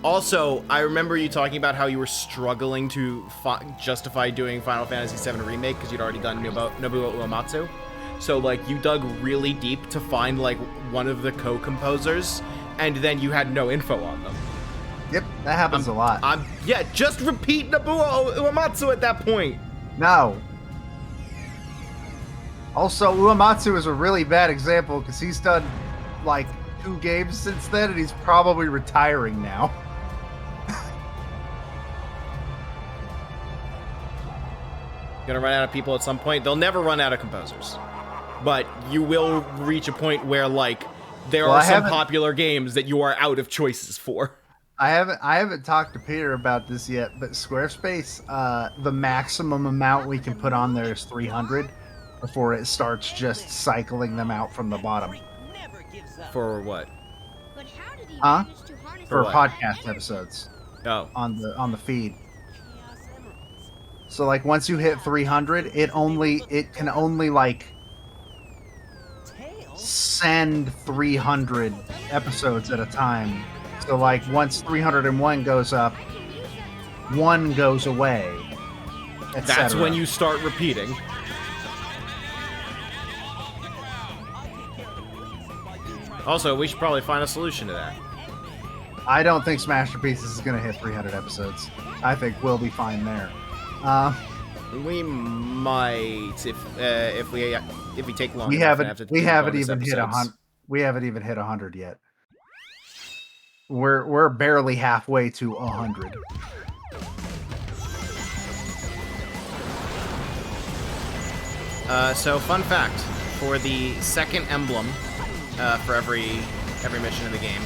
Also, I remember you talking about how you were struggling to justify doing Final Fantasy VII Remake because you'd already done Nobuo Uematsu. So, like, you dug really deep to find, like, one of the co-composers, and then you had no info on them. Yep, that happens a lot. Yeah, just repeat Nobuo Uematsu at that point. No. Also, Uematsu is a really bad example because he's done like 2 games since then, and he's probably retiring now. Gonna run out of people at some point. They'll never run out of composers. But you will reach a point where, like, there are some popular games that you are out of choices for. I haven't talked to Peter about this yet, but Squarespace, the maximum amount we can put on there is 300 before it starts just cycling them out from the bottom. Never gives up. For what? But how did he Huh? manage to harness For what? podcast episodes Oh. on the feed. Chaos Emeralds. So like once you hit 300, it can only like Tails? send 300 episodes at a time. So like once 301 goes up, one goes away. That's when you start repeating. Also, we should probably find a solution to that. I don't think Smasherpieces is going to hit 300 episodes. I think we'll be fine there. We might if we take long. We enough and haven't have to we do haven't bonus even hit episodes. 100. We haven't even hit 100 yet. We're barely halfway to 100. So, fun fact: for the second emblem, for every mission in the game,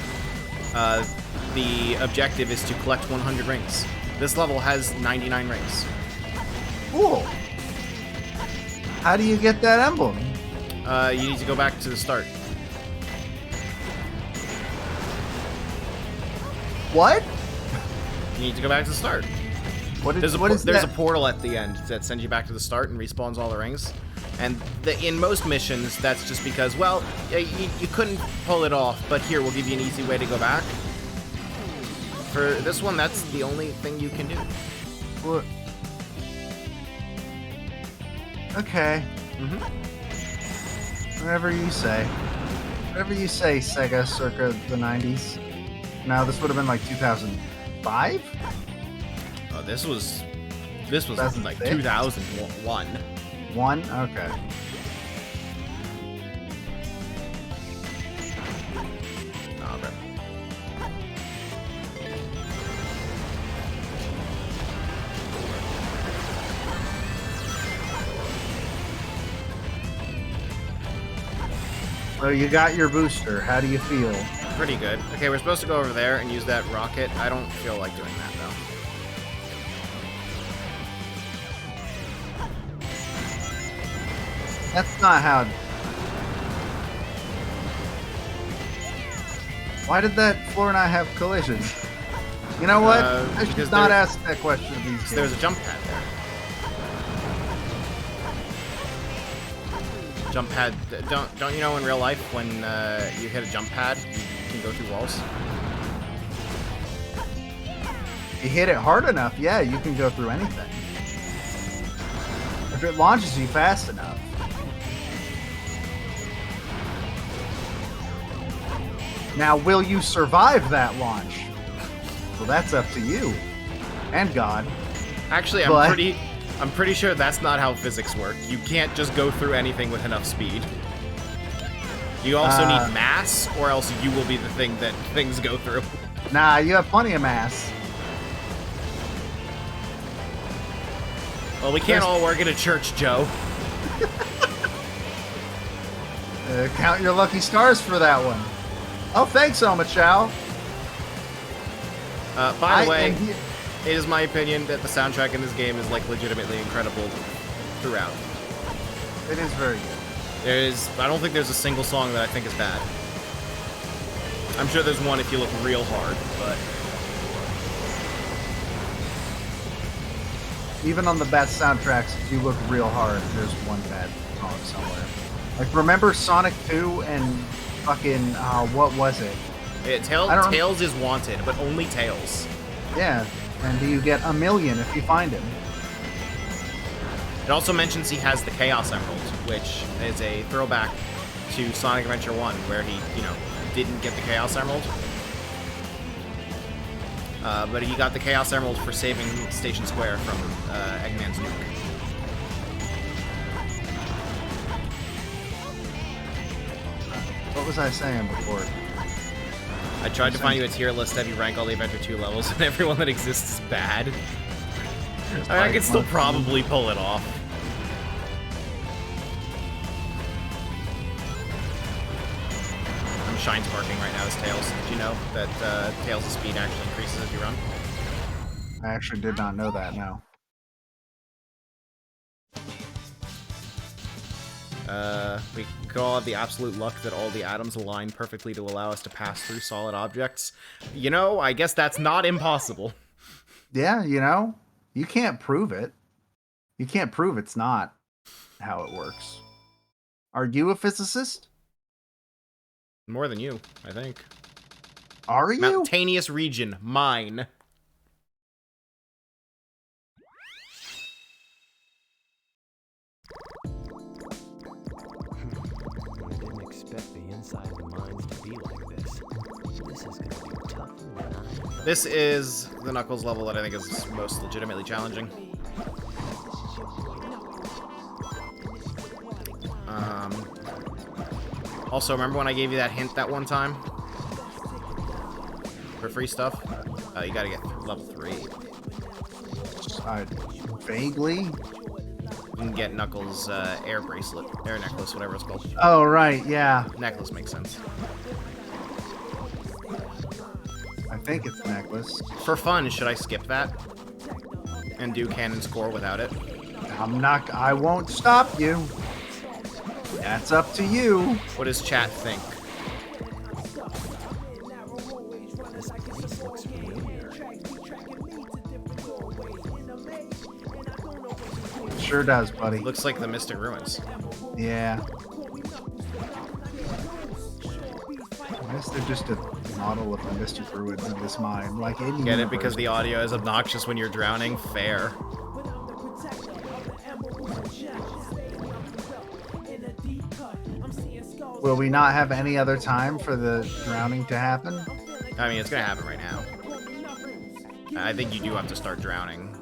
the objective is to collect 100 rings. This level has 99 rings. Cool. How do you get that emblem? You need to go back to the start. What? You need to go back to the start. What is There's a what is there's that? a portal at the end that sends you back to the start and respawns all the rings. And in most missions, that's just because, well, you couldn't pull it off, but here, we'll give you an easy way to go back. For this one, that's the only thing you can do. What? Okay. Whatever you say. Whatever you say, Sega circa the 90s. No, this would have been like 2005? Oh, this was like 2006? 2001. One? Okay. Oh, okay. So you got your booster. How do you feel? Pretty good. Okay, we're supposed to go over there and use that rocket. I don't feel like doing that, though. That's not how... Why did that floor not have collision? You know what? I because should not there- ask that question of these So there's games. a jump pad there. Jump pad. Don't you know in real life when you hit a jump pad, you can go through walls? You hit it hard enough, yeah, you can go through anything. If it launches you fast enough. Now, will you survive that launch? Well, that's up to you. And God. Actually, But- I'm pretty sure that's not how physics work. You can't just go through anything with enough speed. You also need mass, or else you will be the thing that things go through. Nah, you have plenty of mass. Well, we can't all work in a church, Joe. Count your lucky stars for that one. Oh, thanks, Oma Chow. By the way, and he- it is my opinion that the soundtrack in this game is like legitimately incredible throughout. It is very good. I don't think there's a single song that I think is bad. I'm sure there's one if you look real hard, but Even on the best soundtracks, if you look real hard, there's one bad song somewhere. Like, remember Sonic 2 and fucking, what was it? I don't- Tails is wanted, but only Tails. Yeah, and you get a million if you find him. It also mentions he has the Chaos Emerald, which is a throwback to Sonic Adventure 1, where he, didn't get the Chaos Emerald. But he got the Chaos Emerald for saving Station Square from Eggman's nuke. What was I saying before? I tried to find you a tier list that you rank all the Adventure 2 levels, and everyone that exists is bad. I could still probably pull it off. I'm shine sparking right now as Tails. Did you know that Tails' speed actually increases as you run? I actually did not know that, no. We could all have the absolute luck that all the atoms align perfectly to allow us to pass through solid objects. I guess that's not impossible. Yeah, you can't prove it. You can't prove it's not how it works. Are you a physicist? More than you, I think. Are you? Mountainous region, mine. I didn't expect the inside of the mines to be like this. This is gonna be tougher than I thought. This is the Knuckles level that I think is most legitimately challenging. Also, remember when I gave you that hint that one time? For free stuff? You gotta get level 3. Vaguely. You can get Knuckles' air bracelet, air necklace, whatever it's called. Oh, right, yeah. Necklace makes sense. I think it's necklace. For fun, should I skip that? And do Cannon Score without it? I won't stop you. That's up to you. What does chat think? This place looks familiar. Sure does, buddy. Looks like the Mystic Ruins. Yeah. I guess they're just a model of the Mystic Ruins in this mine. Like any Get it? universe. Because the audio is obnoxious when you're drowning? Fair. Will we not have any other time for the drowning to happen? I mean, it's gonna happen right now. I think you do have to start drowning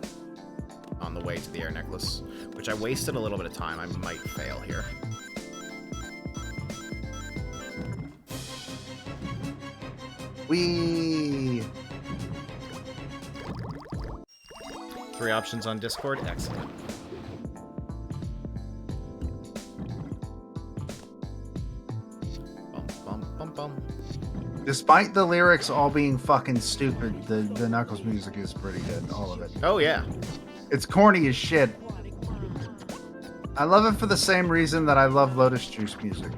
on the way to the air necklace, which I wasted a little bit of time. I might fail here. We 3 options on Discord. Excellent. Bum, bum, bum, bum. Despite the lyrics all being fucking stupid, the Knuckles music is pretty good. All of it. Oh, yeah. It's corny as shit. I love it for the same reason that I love Lotus Juice music.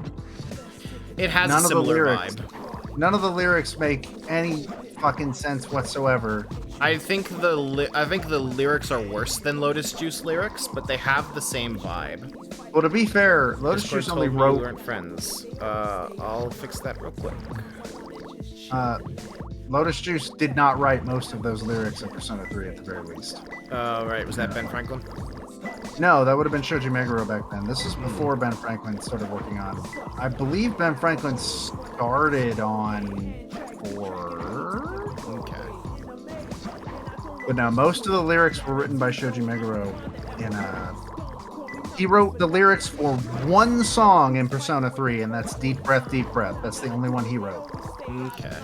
It has None a of the similar lyrics- vibe. None of the lyrics make any fucking sense whatsoever. I think the lyrics are worse than Lotus Juice lyrics, but they have the same vibe. Well, to be fair, Lotus Discord Juice only told me we wrote weren't friends. I'll fix that real quick. Lotus Juice did not write most of those lyrics in Persona 3 at the very least. Right, was that Ben Franklin? No, that would have been Shoji Meguro back then. This is before Ben Franklin started working on. I believe Ben Franklin started on 4. Okay. But no, most of the lyrics were written by Shoji Meguro. He wrote the lyrics for one song in Persona 3, and that's Deep Breath, Deep Breath. That's the only one he wrote. Okay.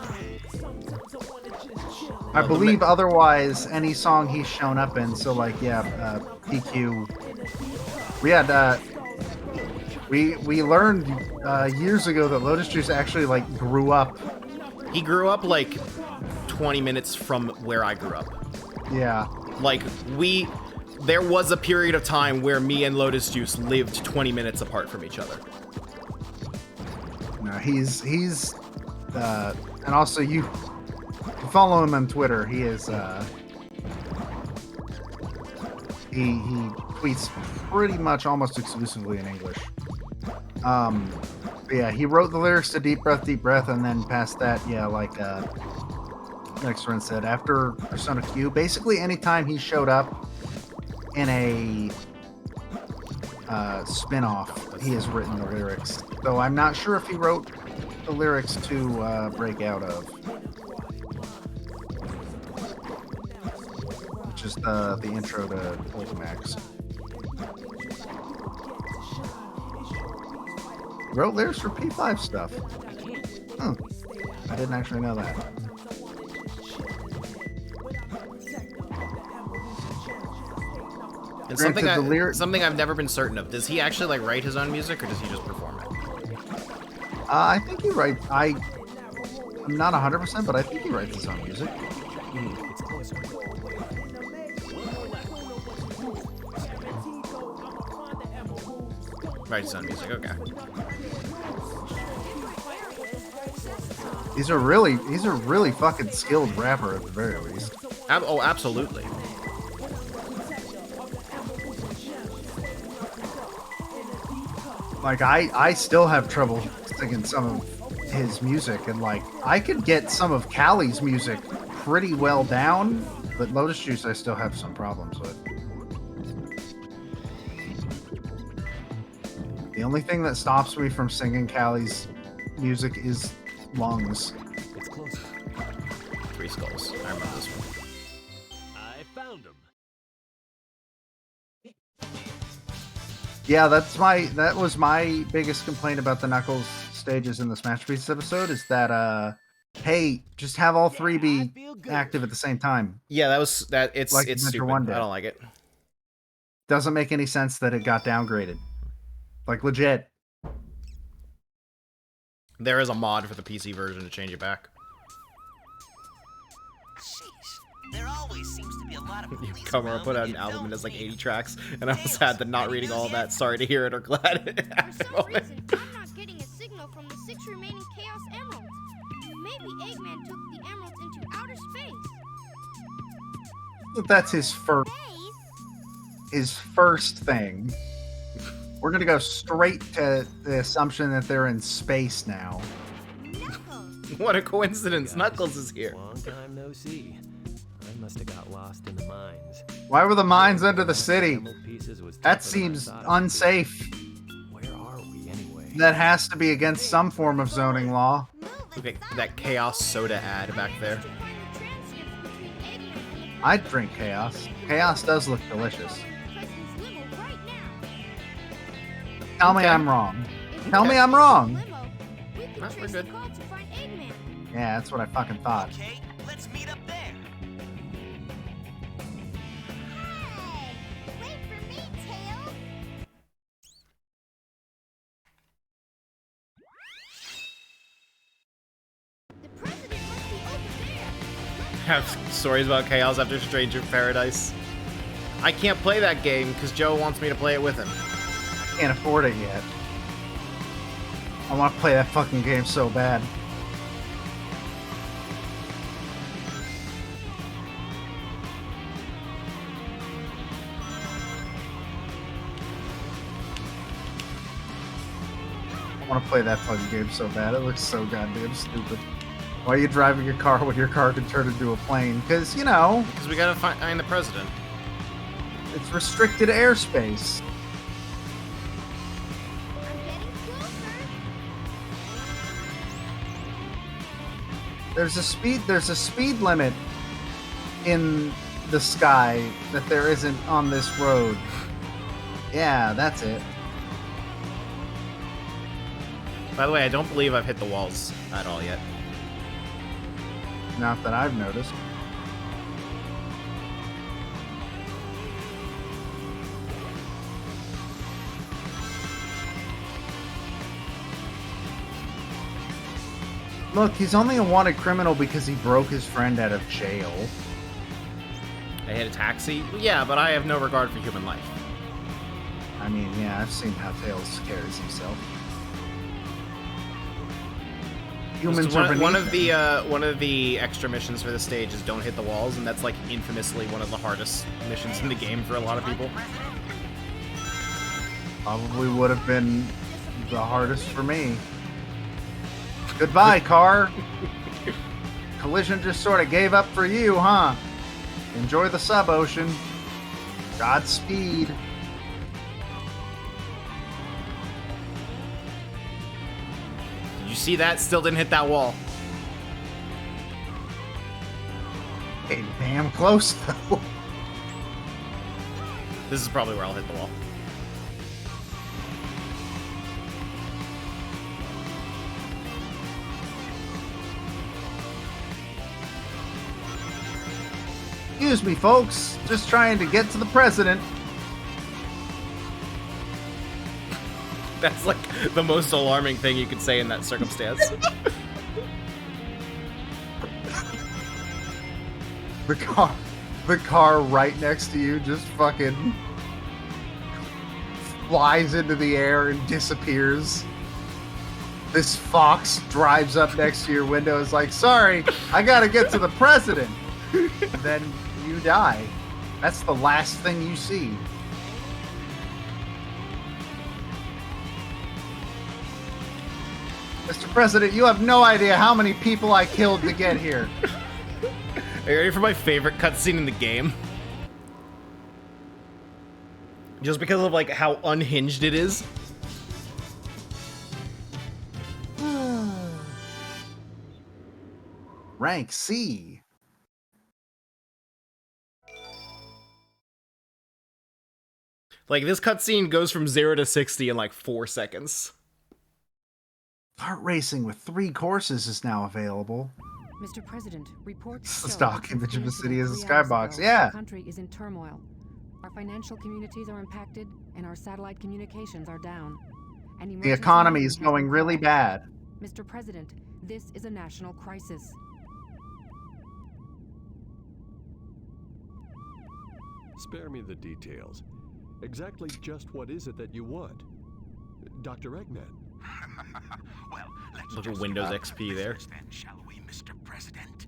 I believe otherwise, any song he's shown up in, so like, yeah, PQ. We had, we learned years ago that Lotus Juice actually, like, grew up. He grew up, like, 20 minutes from where I grew up. Yeah. Like, there was a period of time where me and Lotus Juice lived 20 minutes apart from each other. No, he's and also you follow him on Twitter. He is, he tweets pretty much almost exclusively in English. But yeah, he wrote the lyrics to Deep Breath, and then past that, yeah, like, next friend said, after Persona Q, basically anytime he showed up in a spin-off, he has written the lyrics. Though I'm not sure if he wrote the lyrics to Break Out of, which is the intro to Ultimax. He wrote lyrics for P5 stuff. I didn't actually know that. And Granted, something I've never been certain of. Does he actually, like, write his own music, or does he just perform it? I think he writes. I'm not 100%, but I think he writes his own music. It's closer. Writes his own music, okay. He's a really fucking skilled rapper at the very least. Oh, absolutely. Like, I still have trouble singing some of his music, and like, I could get some of Callie's music pretty well down, but Lotus Juice I still have some problems with. The only thing that stops me from singing Callie's music is lungs. It's closer. 3 skulls. I remember this one. I found him. Yeah, that was my biggest complaint about the Knuckles stages in the Smash Pieces episode, is that hey, just have all 3 be active at the same time. Yeah, it's Like it's Adventure stupid. 1 did. I don't like it. Doesn't make any sense that it got downgraded. Like, legit. There is a mod for the PC version to change it back. Sheesh. There always seems to be a lot of You police come or around put when out you an album don't and has like need 80 tracks, and I was sad that not reading all that. Sorry to hear it or glad it For happened. some reason, I'm not getting a signal from the 6 remaining Chaos Emeralds. Maybe Eggman took the emeralds into outer space. That's his first thing. We're gonna go straight to the assumption that they're in space now. Knuckles. What a coincidence! Knuckles is here. Long time no see. I must have got lost in the mines. Why were the mines under the city? Emerald pieces was That tougher than I seems thought it would be. unsafe. Where are we anyway? That has to be against some form of zoning law. Look at that Chaos Soda ad back there. I'd drink Chaos. Chaos does look delicious. Tell me I'm wrong. Tell me I'm wrong. We're good. Yeah, that's what I fucking thought. Okay, let's meet up there. Hey, wait for me, Tails. The president must be over there. Have stories about Chaos after Stranger Paradise. I can't play that game because Joe wants me to play it with him. Can't afford it yet. I want to play that fucking game so bad. I want to play that fucking game so bad. It looks so goddamn stupid. Why are you driving a car when your car can turn into a plane? Because, you know, Because we gotta find the president. it's restricted airspace. I'm getting closer. There's a speed limit in the sky that there isn't on this road. Yeah, that's it. By the way, I don't believe I've hit the walls at all yet. Not that I've noticed. Look, he's only a wanted criminal because he broke his friend out of jail. I hit a taxi? Well, yeah, but I have no regard for human life. I mean, yeah, I've seen how Tails carries himself. Humans are One beneath of him. one of the extra missions for the stage is don't hit the walls, and that's like infamously one of the hardest missions in the game for a lot of people. Probably would have been the hardest for me. Goodbye, car. Collision just sort of gave up for you, huh? Enjoy the sub-ocean. Godspeed. Did you see that? Still didn't hit that wall. Hey, damn close, though. This is probably where I'll hit the wall. Excuse me, folks. Just trying to get to the president. That's like the most alarming thing you could say in that circumstance. The car right next to you just fucking flies into the air and disappears. This fox drives up next to your window, is like, sorry, I gotta get to the president. And then you die. That's the last thing you see. Mr. President, you have no idea how many people I killed to get here. Are you ready for my favorite cutscene in the game? Just because of like how unhinged it is. Rank C. Like this cutscene goes from 0 to 60 in like 4 seconds. Kart racing with 3 courses is now available. Mr. President, reports It's the show stock that image of the since city as a incident 3 hours skybox. ago, Yeah. The country is in turmoil. Our financial communities are impacted, and our satellite communications are down. An The emergency economy meeting is has going been really called. bad. Mr. President, this is a national crisis. Spare me the details. Exactly just what is it that you want? Dr. Eggman. Well, let's Little just Windows get XP there. business then, shall we, Mr. President?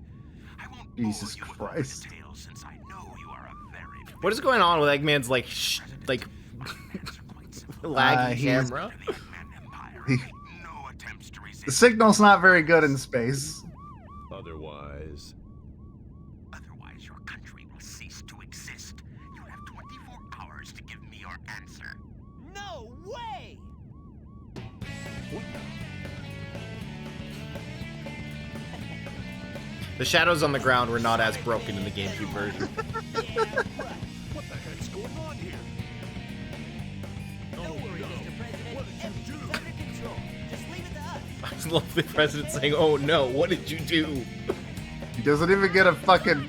I won't Jesus bore you with Christ. all the details, since I know you are a very What is going on with Eggman's like laggy he's- camera? no attempts to resist. The signal's not very good in space. Otherwise, Otherwise, your country will cease to exist. You have 24 hours to give me your answer. No way! The shadows on the ground were not as broken in the GameCube version. What the heck's going on here? Don't worry, Mr. President. Everything's under control. Just leave it to us. I love the president saying, "Oh no, what did you do?" He doesn't even get a fucking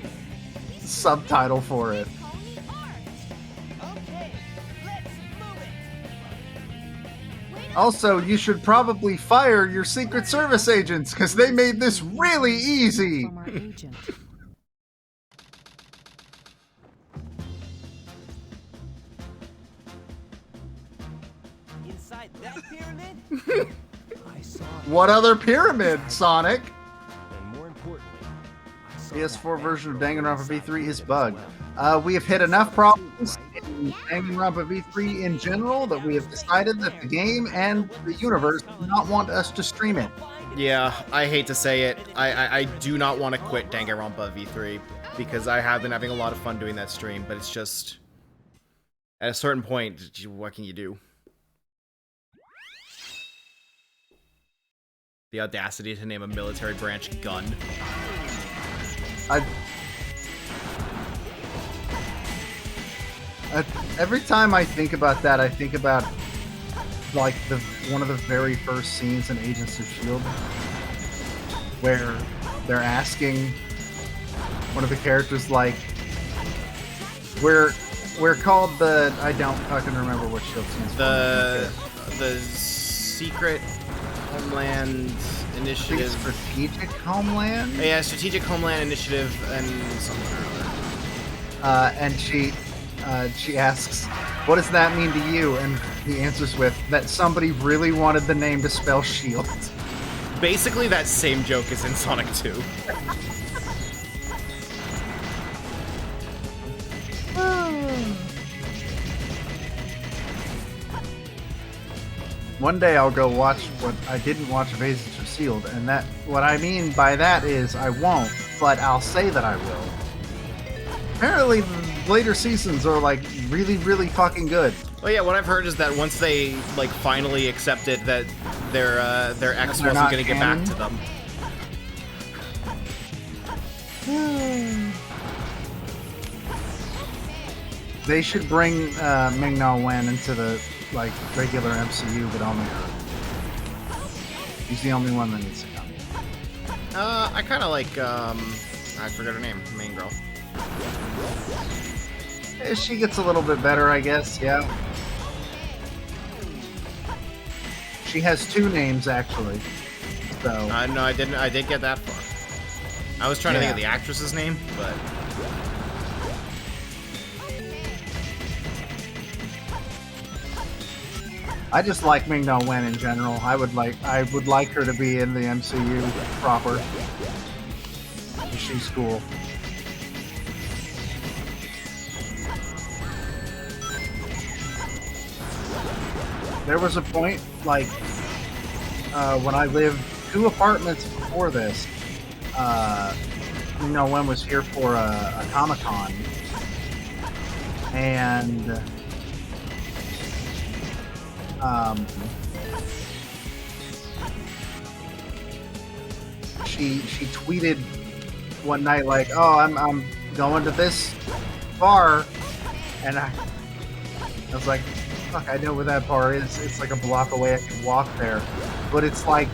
subtitle for it. Colony ours. Okay, let's move it. Also, you should probably fire your Secret Service agents because they made this really easy. From our agent. Inside that pyramid? I saw What other pyramid, Sonic? and more importantly, I saw PS4 that version of back Danganronpa inside V3 is it as bugged. well. We have hit enough problems in Danganronpa V3 in general that we have decided that the game and the universe do not want us to stream it. Yeah, I hate to say it. I do not want to quit Danganronpa V3 because I have been having a lot of fun doing that stream, but it's just at a certain point, what can you do? The audacity to name a military branch gun. Every time I think about that, I think about like one of the very first scenes in Agents of S.H.I.E.L.D. where they're asking one of the characters like, we're called the, I don't fucking remember what S.H.I.E.L.D. stands for. The Secret Homeland Initiative. Strategic Homeland? Yeah, Strategic Homeland Initiative and something or other. And she asks, what does that mean to you? And he answers with, that somebody really wanted the name to spell shield. Basically, that same joke is in Sonic 2. One day I'll go watch what I didn't watch of Agents of S.H.I.E.L.D. And that, what I mean by that is I won't, but I'll say that I will. Apparently, the later seasons are like really, really fucking good. Well, yeah, what I've heard is that once they like finally accepted that their ex they're wasn't not going to get back to them. They should bring Ming-Na Wen into the like regular MCU, but only her. He's the only one that needs to come. I kind of like I forgot her name, main girl. She gets a little bit better, I guess. Yeah. She has two names actually. So. No, I didn't. I did get that far. I was trying to think of the actress's name, but. I just like Ming-Na Wen in general. I would like her to be in the MCU proper. She's cool. There was a point, like, when I lived 2 apartments before this, Ming-Na Wen was here for a Comic-Con, and she tweeted one night like, "Oh, I'm going to this bar," and I was like, "Fuck, I know where that bar is. It's like a block away. I can walk there, but it's like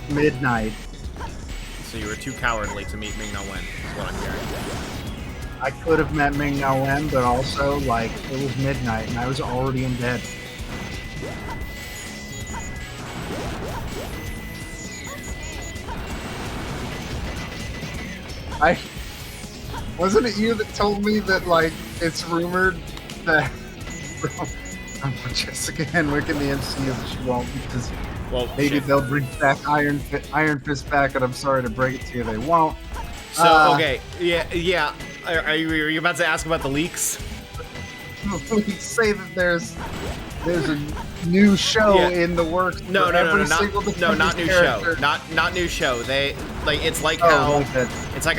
midnight." So you were too cowardly to meet Ming-Na Wen, is what I'm hearing. I could have met Ming-Na Wen, but also like it was midnight and I was already in bed. Wasn't it you that told me that like it's rumored that Jessica Henwick in the MCU that she won't because maybe they'll bring back Iron Fist back, and I'm sorry to break it to you, they won't. So okay, yeah. Are you about to ask about the leaks? We say that there's a new show in the works. No, not new show. Not new show. They like it's like how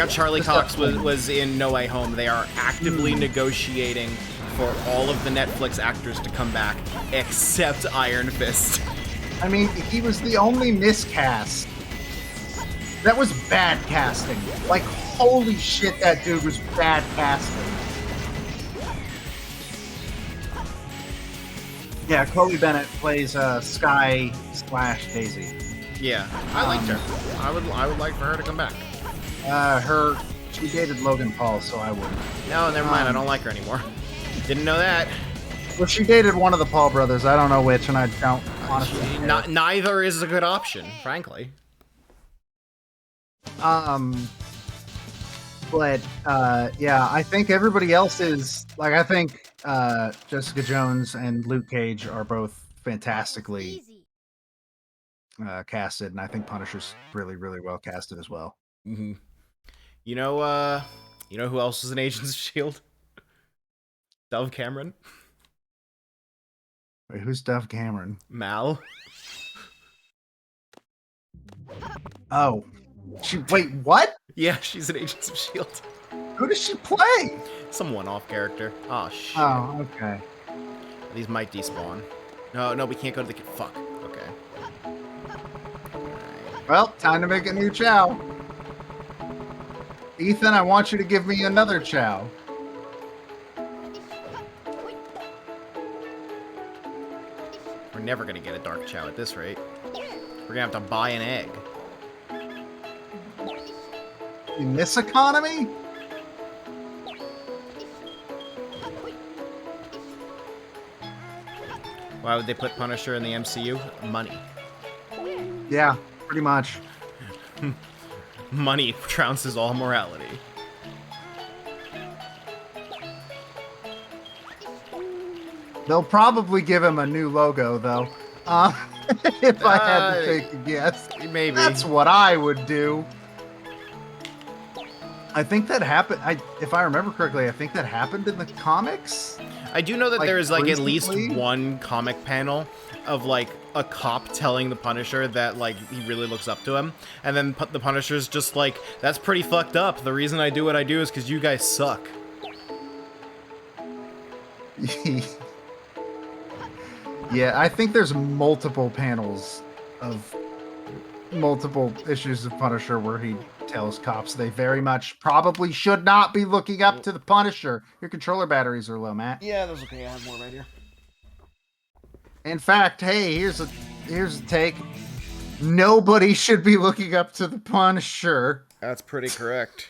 Charlie Cox was in No Way Home. They are actively negotiating for all of the Netflix actors to come back except Iron Fist. I mean, he was the only miscast. That was bad casting. Like, holy shit, that dude was bad casting. Yeah, Chloe Bennett plays Sky / Daisy. Yeah, I liked her. I would like for her to come back. She dated Logan Paul, so I wouldn't. No, never mind. I don't like her anymore. Didn't know that. Well, she dated one of the Paul brothers. I don't know which, and I don't honestly. Neither is a good option, frankly. But yeah, I think everybody else is like. I think Jessica Jones and Luke Cage are both fantastically Easy. casted, and I think Punisher's really, really well casted as well. Mm-hmm. You know who else is an Agents of S.H.I.E.L.D.? Dove Cameron. Wait, who's Dove Cameron? Mal. Oh, wait, what? Yeah, she's an Agents of S.H.I.E.L.D. Who does she play? Some one-off character. Oh, shit. Oh, okay. These might despawn. No, we can't go to the... Fuck. Okay. Well, time to make a new Chow. Ethan, I want you to give me another Chow. We're never gonna get a Dark Chow at this rate. We're gonna have to buy an egg. In this economy? Why would they put Punisher in the MCU? Money. Yeah, pretty much. Money trounces all morality. They'll probably give him a new logo, though. If I had to take a guess. Maybe. That's what I would do. I think that happened. If I remember correctly, I think that happened in the comics. I do know that Like, there's like at least recently? one comic panel of like a cop telling the Punisher that like he really looks up to him, and then the Punisher's just like, "That's pretty fucked up. The reason I do what I do is because you guys suck." Yeah, I think there's multiple panels of multiple issues of Punisher where he tells cops they very much probably should not be looking up to the Punisher. Your controller batteries are low, Matt. Yeah, that's okay. I have more right here. In fact, hey, here's a take. Nobody should be looking up to the Punisher. That's pretty correct.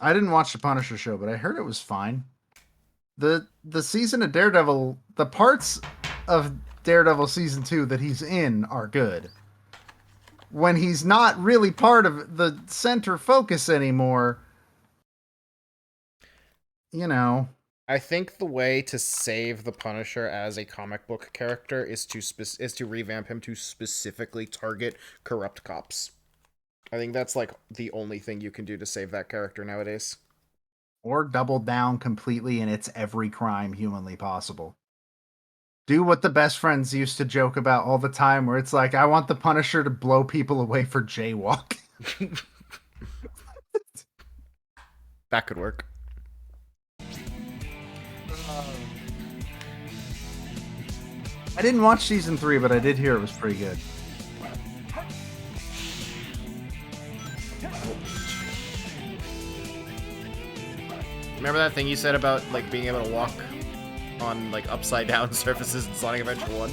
I didn't watch the Punisher show, but I heard it was fine. The season of Daredevil, the parts of Daredevil season 2 that he's in are good. When he's not really part of the center focus anymore, you know. I think the way to save the Punisher as a comic book character is to revamp him to specifically target corrupt cops. I think that's like the only thing you can do to save that character nowadays. Or double down completely in its every crime humanly possible. Do what the best friends used to joke about all the time, where it's like, I want the Punisher to blow people away for jaywalk. That could work. I didn't watch season 3, but I did hear it was pretty good. Remember that thing you said about like being able to walk on like upside down surfaces in Sonic Adventure 1?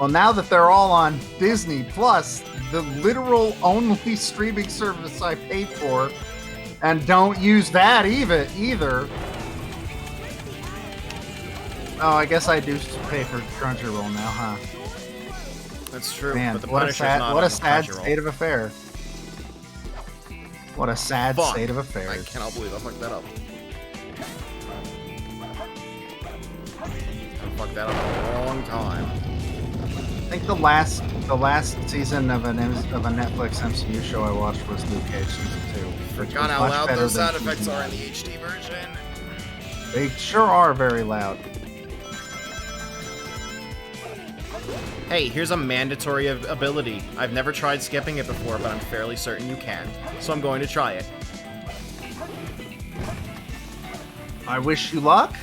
Well, now that they're all on Disney Plus, the literal only streaming service I paid for, and don't use that either. Oh, I guess I do pay for Crunchyroll now, huh? That's true. Man, but the what a Punisher's sad, not what on a the sad Crunchyroll. state of affairs. What a sad Fuck. state of I affairs. cannot believe I fucked that up. I fucked that up a long time. I think the last season of a Netflix MCU show I watched was Luke Cage season 2. which Forgot was how much loud better those than sound effects season are in the HD version. 1. They sure are very loud. Hey, here's a mandatory ability. I've never tried skipping it before, but I'm fairly certain you can. So I'm going to try it. I wish you luck.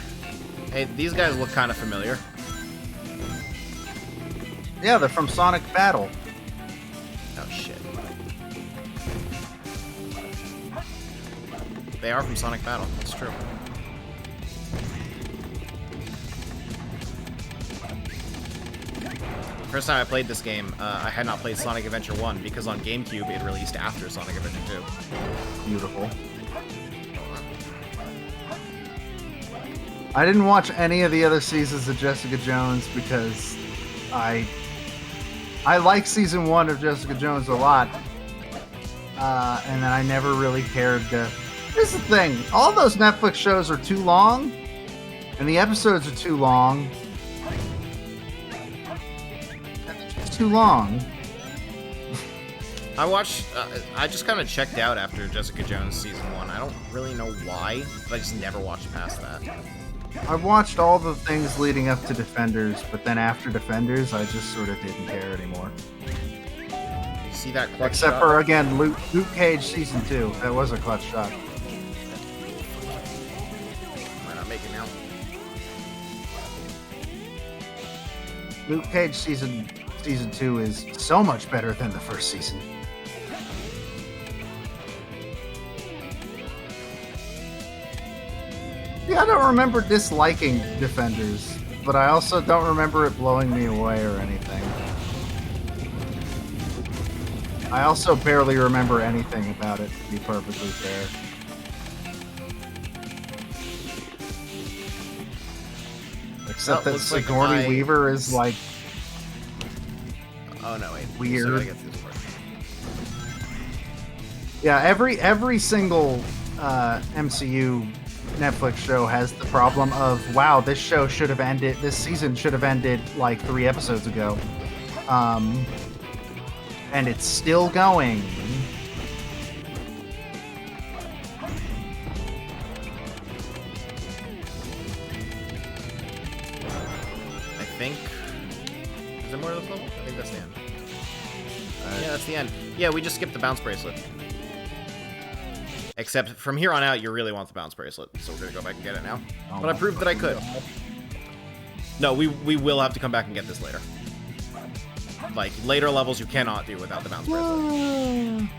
Hey, these guys look kind of familiar. Yeah, they're from Sonic Battle. Oh, shit. They are from Sonic Battle. That's true. First time I played this game, I had not played Sonic Adventure 1 because on GameCube it released after Sonic Adventure 2. Beautiful. I didn't watch any of the other seasons of Jessica Jones because I like season 1 of Jessica Jones a lot, and then I never really cared to. Here's the thing: all those Netflix shows are too long, and the episodes are too long. Too long. I watched. I just kind of checked out after Jessica Jones season 1. I don't really know why, but I just never watched past that. I watched all the things leading up to Defenders, but then after Defenders, I just sort of didn't care anymore. You see that clutch Except shot? for, again, Luke Cage season 2. That was a clutch shot. Might not make it now. Luke Cage season 2 is so much better than the first season. Yeah, I don't remember disliking Defenders, but I also don't remember it blowing me away or anything. I also barely remember anything about it, to be perfectly fair. Except that looks like Sigourney Weaver is like Oh no, wait. Weird. So I gotta get through this part. Yeah, every single MCU Netflix show has the problem of, wow, this show should have ended, this season should have ended like 3 episodes ago. And it's still going. I think. Is there more to this level? I think that's the end. Yeah, that's the end. Yeah, we just skipped the bounce bracelet. Except from here on out, you really want the bounce bracelet, so we're gonna go back and get it now. Oh, But I proved that I could. No, we will have to come back and get this later. Like, later levels you cannot do without the bounce bracelet.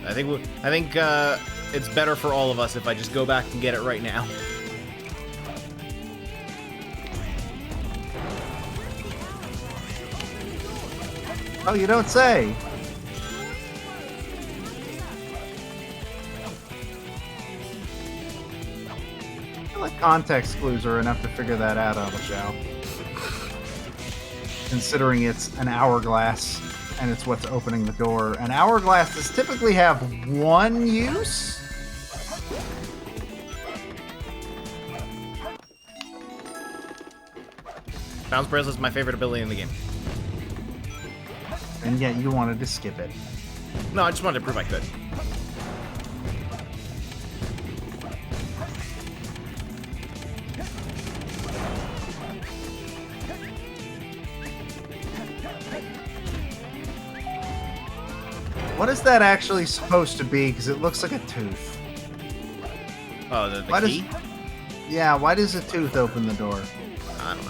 I think it's better for all of us if I just go back and get it right now. Oh, you don't say. I feel like context clues are enough to figure that out on the show. Considering it's an hourglass and it's what's opening the door. And hourglasses typically have one use? Bounce bracelet is my favorite ability in the game. And yet you wanted to skip it. No, I just wanted to prove I could. What is that actually supposed to be? Because it looks like a tooth. Oh, the Why key? Yeah, why does a tooth open the door? I don't know.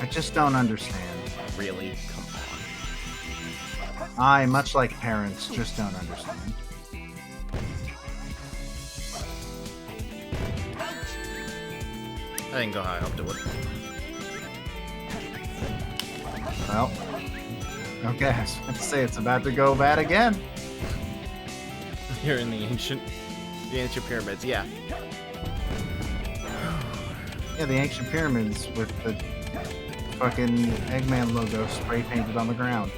I just don't understand. Really? Come on. I, much like parents, just don't understand. I didn't go how I hoped it would. Well, okay, I was about to say it's about to go bad again. Here in the ancient pyramids, yeah. Yeah, the ancient pyramids with the fucking Eggman logo spray painted on the ground.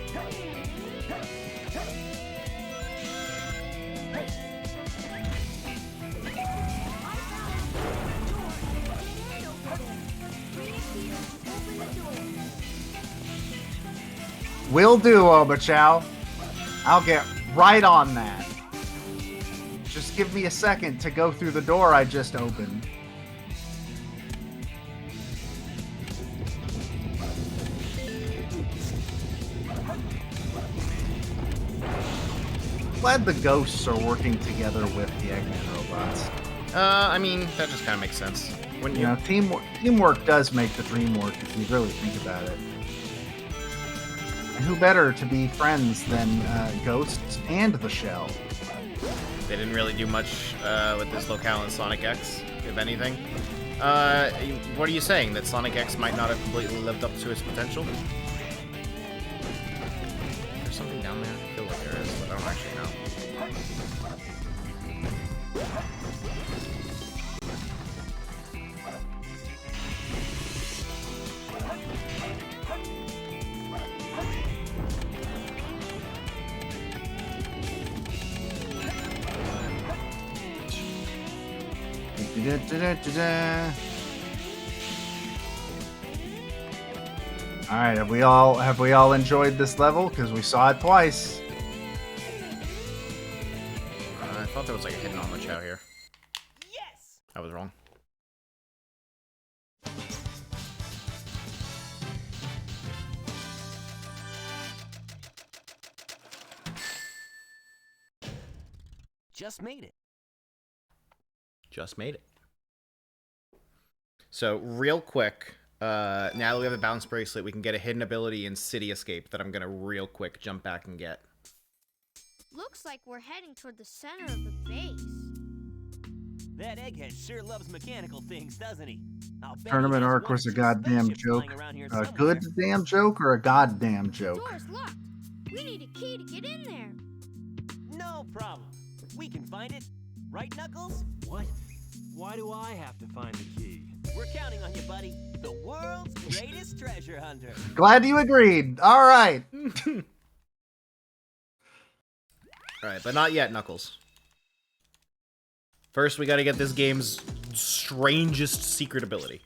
Will do, Obachow. I'll get right on that. Just give me a second to go through the door I just opened. Glad the ghosts are working together with the Eggman robots. I mean, that just kind of makes sense. Wouldn't You you? know, teamwork does make the dream work if you really think about it. And who better to be friends than Ghosts and the Shell? They didn't really do much with this locale in Sonic X, if anything. What are you saying? That Sonic X might not have completely lived up to its potential? There's something down there? I feel like there is, but I don't actually know. All right, have we all enjoyed this level? Because we saw it twice. I thought there was like a hidden armor chow here. Yes! I was wrong. Just made it. Just made it. So, real quick, now that we have a bounce bracelet, we can get a hidden ability in City Escape that I'm gonna real quick jump back and get. Looks like we're heading toward the center of the base. That egghead sure loves mechanical things, doesn't he? I'll bet he Tournament has arc one or was a two goddamn spaceships joke. flying around here A somewhere. good damn joke or a goddamn joke? Door's locked. We need a key to get in there. No problem. We can find it. Right, Knuckles? What? Why do I have to find the key? We're counting on you, buddy. The world's greatest treasure hunter. Glad you agreed. All right. Alright, but not yet, Knuckles. First, we gotta get this game's strangest secret ability.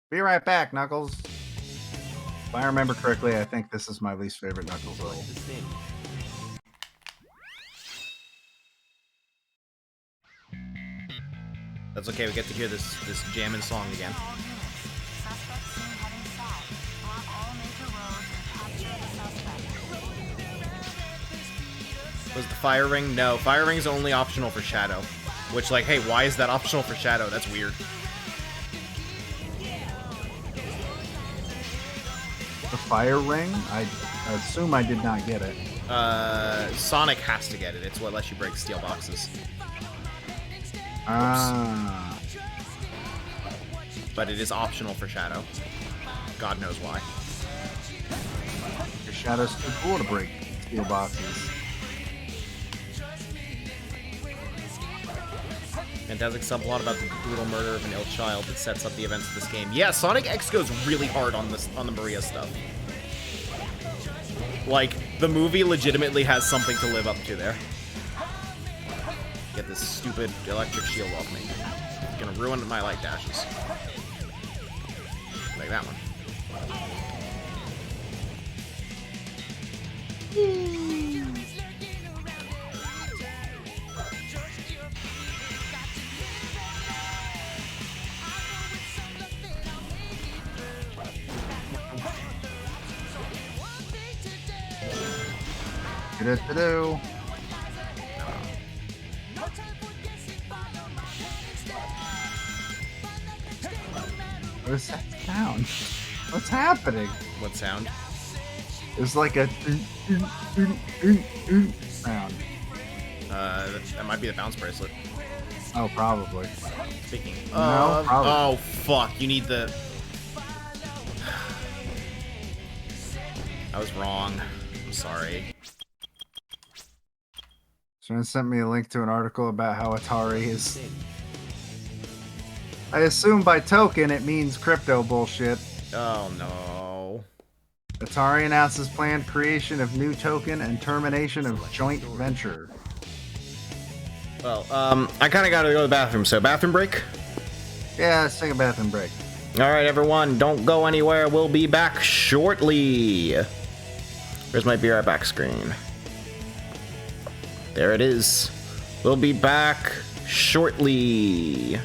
Be right back, Knuckles. If I remember correctly, I think this is my least favorite Knuckles level. That's okay, we get to hear this jamming song again. Was the fire ring? No, fire ring's only optional for Shadow. Which, like, hey, why is that optional for Shadow? That's weird. The fire ring? I assume I did not get it. Sonic has to get it. It's what lets you break steel boxes. Ah. But it is optional for Shadow. God knows why. Your Shadow's too cool to break steel boxes. Fantastic subplot about the brutal murder of an ill child that sets up the events of this game. Yeah, Sonic X goes really hard on the Maria stuff. Like, the movie legitimately has something to live up to there. Get this stupid electric shield off me. It's gonna ruin my light dashes. Like that one. Do-do-do-do. What is that sound? What's happening? What sound? It's like a sound. That might be the bounce bracelet. Oh, probably. Speaking. No, probably. Oh, fuck. You need the... I was wrong. I'm sorry. Someone sent me a link to an article about how Atari is... I assume by token it means crypto bullshit. Oh, no. Atari announces planned creation of new token and termination of joint venture. Well, I kind of gotta go to the bathroom, so bathroom break? Yeah, let's take a bathroom break. Alright, everyone, don't go anywhere. We'll be back shortly. Where's my Be Right Back screen? There it is. We'll be back shortly.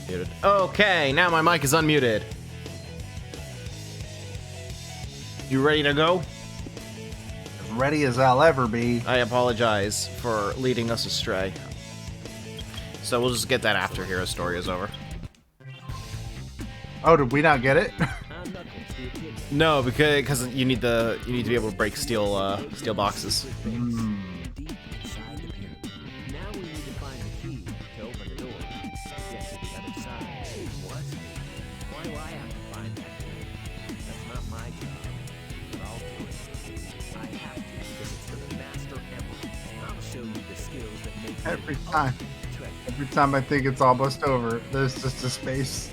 Muted. Okay, now my mic is unmuted. You ready to go? As ready as I'll ever be. I apologize for leading us astray. So we'll just get that after Hero's story is over. Oh, did we not get it? No, because you need to be able to break steel boxes. Deep inside the pyramid. Now we need to find the key to open the door. Get to the other side. What? Why do I have to find that key? That's not my job. But I'll do it. I have to because it's for the Master Emerald. I'll show you the skills that make you Every an time. ultimate treasure. Every time I think it's almost over, there's just a space.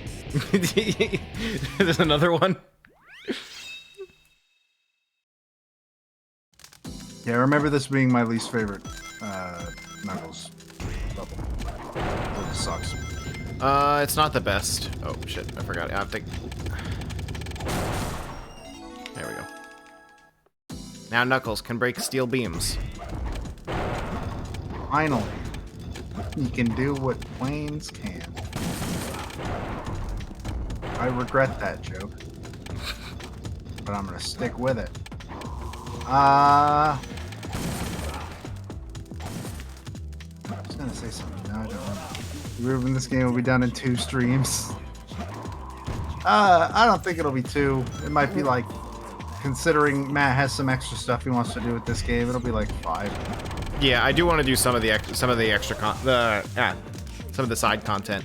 There's another one. Yeah, I remember this being my least favorite Knuckles level. It sucks. It's not the best. Oh shit, I forgot. I have to. There we go. Now Knuckles can break steel beams. Finally, you can do what planes can. I regret that joke, but I'm gonna stick with it. I was gonna say something. No, I don't remember. Ruben, this game will be done in 2 streams. I don't think it'll be 2. It might be like, considering Matt has some extra stuff he wants to do with this game, it'll be like 5. Yeah, I do want to do some of the side content.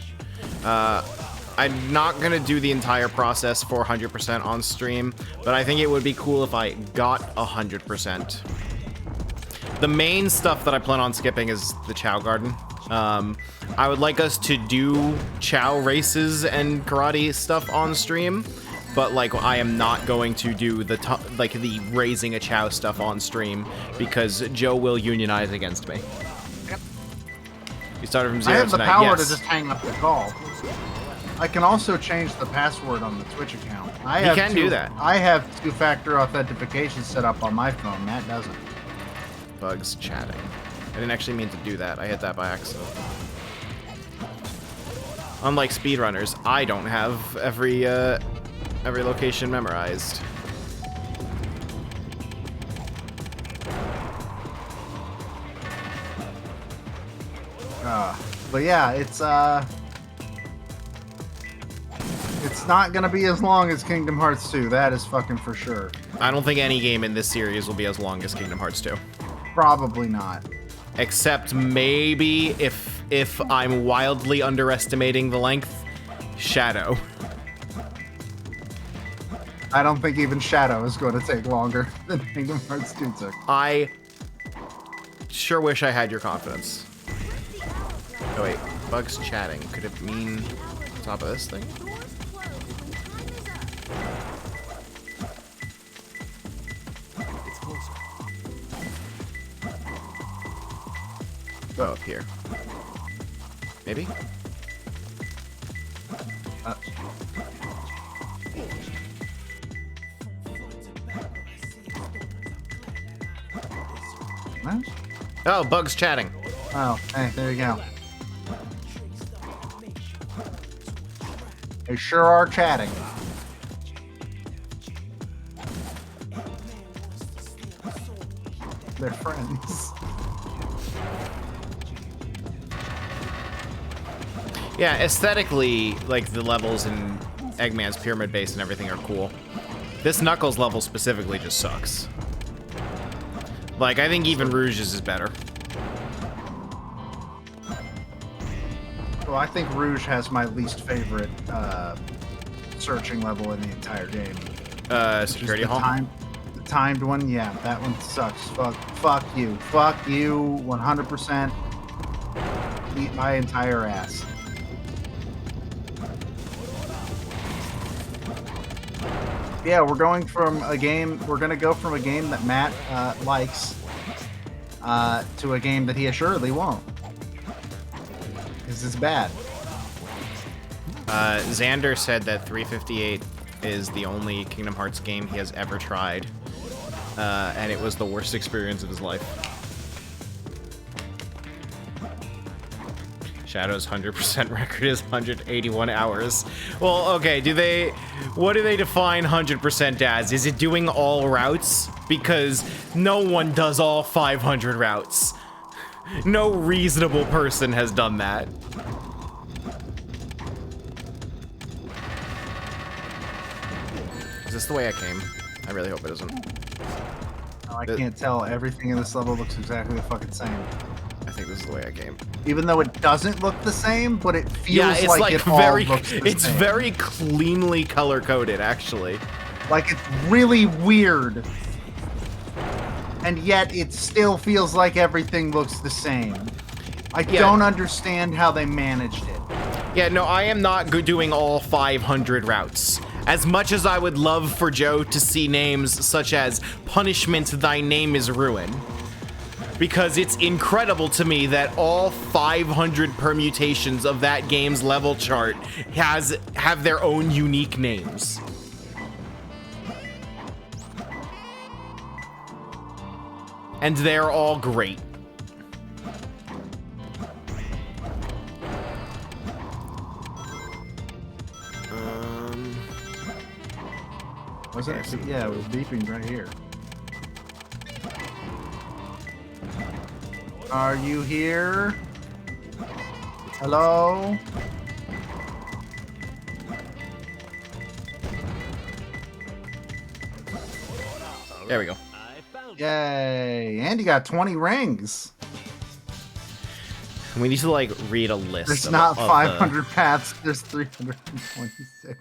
I'm not gonna do the entire process for 100% on stream, but I think it would be cool if I got 100%. The main stuff that I plan on skipping is the Chow Garden. I would like us to do Chow races and karate stuff on stream, but like I am not going to do the raising a Chow stuff on stream because Joe will unionize against me. Yep. You started from I 0 have the tonight. power Yes. to just hang up the call. I can also change the password on the Twitch account. You can do that. I have 2-factor authentication set up on my phone. Matt doesn't. Bugs chatting. I didn't actually mean to do that. I hit that by accident. Unlike speedrunners, I don't have every location memorized. But yeah, it's not gonna be as long as Kingdom Hearts 2. That is fucking for sure. I don't think any game in this series will be as long as Kingdom Hearts 2. Probably not. Except maybe if I'm wildly underestimating the length, Shadow. I don't think even Shadow is going to take longer than Kingdom Hearts 2 took. I sure wish I had your confidence. Oh wait, Bugs chatting. Could it mean top of this thing? It's closer. Oh, up here. Maybe? What? Oh, Bugs chatting. Oh, hey, there you go. They sure are chatting. They're friends. Yeah, aesthetically, like the levels in Eggman's Pyramid Base and everything are cool. This Knuckles level specifically just sucks. Like, I think even Rouge's is better. Well, I think Rouge has my least favorite searching level in the entire game. Security The Hall? The timed one, yeah, that one sucks. Fuck you. Fuck you, 100%. Eat my entire ass. Yeah, we're going from a game. We're gonna go from a game that Matt likes to a game that he assuredly won't, because it's bad. Xander said that 358 is the only Kingdom Hearts game he has ever tried, and it was the worst experience of his life. Shadow's 100% record is 181 hours. Well, okay, what do they define 100% as? Is it doing all routes? Because no one does all 500 routes. No reasonable person has done that. Is this the way I came? I really hope it isn't. No, I can't tell. Everything in this level looks exactly the fucking same. I think this is the way I came. Even though it doesn't look the same, but it feels Yeah, it's like it very, all looks the it's same. very cleanly color-coded, actually. Like, it's really weird. And yet, it still feels like everything looks the same. I don't understand how they managed it. Yeah, no, I am not doing all 500 routes. As much as I would love for Joe to see names such as Punishment, Thy Name is Ruin. Because it's incredible to me that all 500 permutations of that game's level chart have their own unique names. And they're all great. Was it? Yeah, it was beeping right here. Are you here? Hello? There we go. Yay! And you got 20 rings. We need to like read a list. There's of, not of 500 paths. There's 326.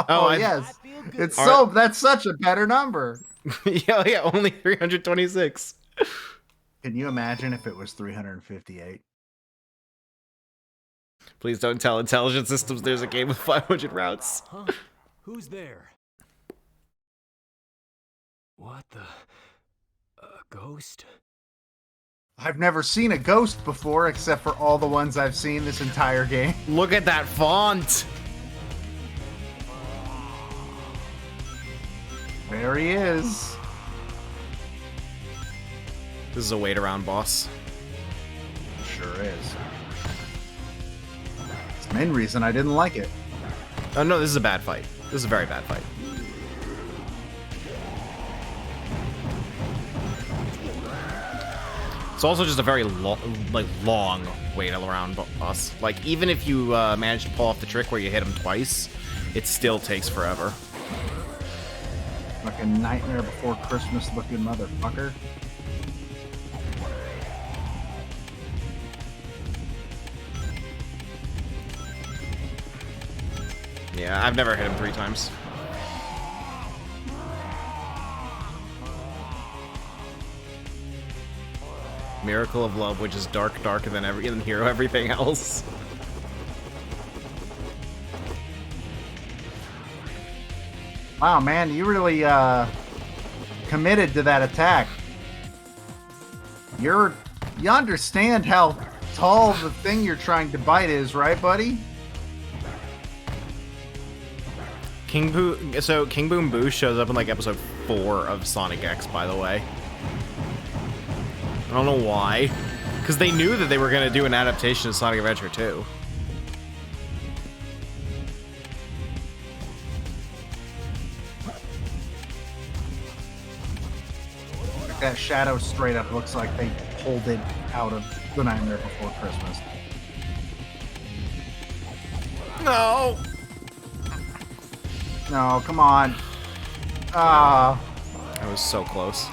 Yes. It's so. That's such a better number. Yeah, only 326. Can you imagine if it was 358? Please don't tell Intelligent Systems there's a game with 500 routes. Huh? Who's there? What the? A ghost? I've never seen a ghost before, except for all the ones I've seen this entire game. Look at that font. There he is. This is a wait around boss. Sure is. It's the main reason I didn't like it. Oh no, this is a bad fight. This is a very bad fight. It's also just a very long wait around boss. Like, even if you manage to pull off the trick where you hit him twice, it still takes forever. Like a Nightmare Before Christmas looking motherfucker. Yeah, I've never hit him 3 times. Miracle of Love, which is darker than Hero everything else. Wow, man, you really committed to that attack. You understand how tall the thing you're trying to bite is, right, buddy? King Boom Boo shows up in like episode 4 of Sonic X, by the way. I don't know why. Because they knew that they were going to do an adaptation of Sonic Adventure 2. That shadow straight up looks like they pulled it out of The Nightmare Before Christmas. No! No, come on. Ah. That was so close.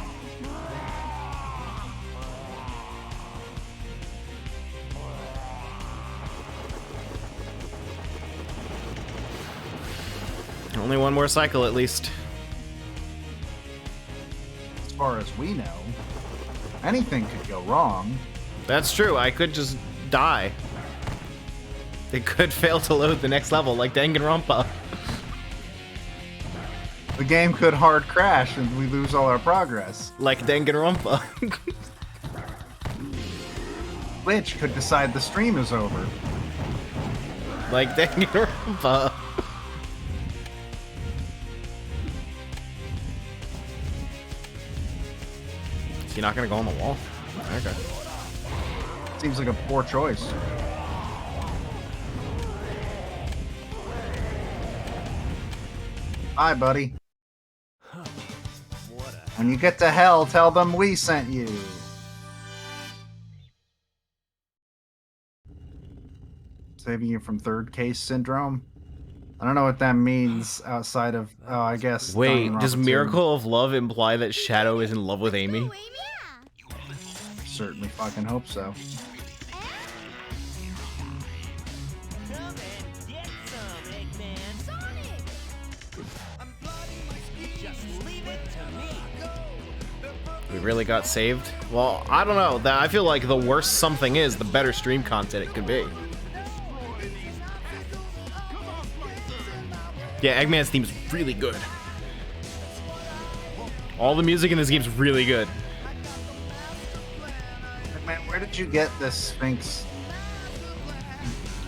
Only one more cycle, at least. As far as we know, anything could go wrong. That's true. I could just die. They could fail to load the next level, like Danganronpa. The game could hard crash and we lose all our progress. Like Danganronpa. Twitch could decide the stream is over. Like Danganronpa. Is he not gonna go on the wall? Okay. Seems like a poor choice. Bye, buddy. What a When you get to hell, tell them we sent you. Saving you from third case syndrome? I don't know what that means outside of, oh, I guess. Wait, Don does Robertson. Miracle of Love imply that Shadow is in love with Amy? Oh, Amy? Certainly fucking hope so. come and get some, Eggman. Sonic! Just leave it to me. We really got saved? Well, I don't know. I feel like the worse something is, the better stream content it could be. Yeah, Eggman's theme's really good. All the music in this game's really good. Man, where did you get this Sphinx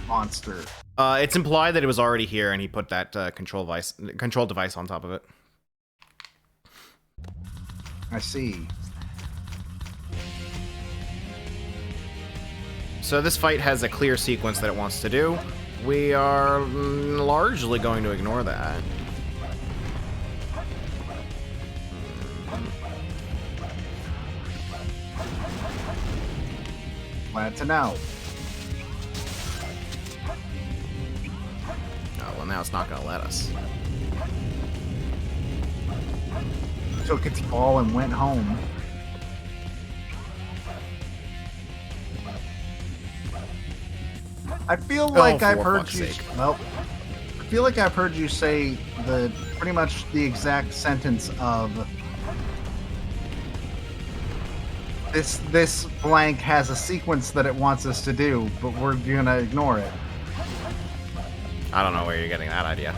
monster? It's implied that it was already here, and he put that control device on top of it. I see. So this fight has a clear sequence that it wants to do. We are largely going to ignore that. Glad to know. Oh, well, now it's not going to let us. Took its ball and went home. I feel like for I've heard fuck's you. sake. Well, I feel like I've heard you say pretty much the exact sentence of this blank has a sequence that it wants us to do, but we're gonna ignore it. I don't know where you're getting that idea.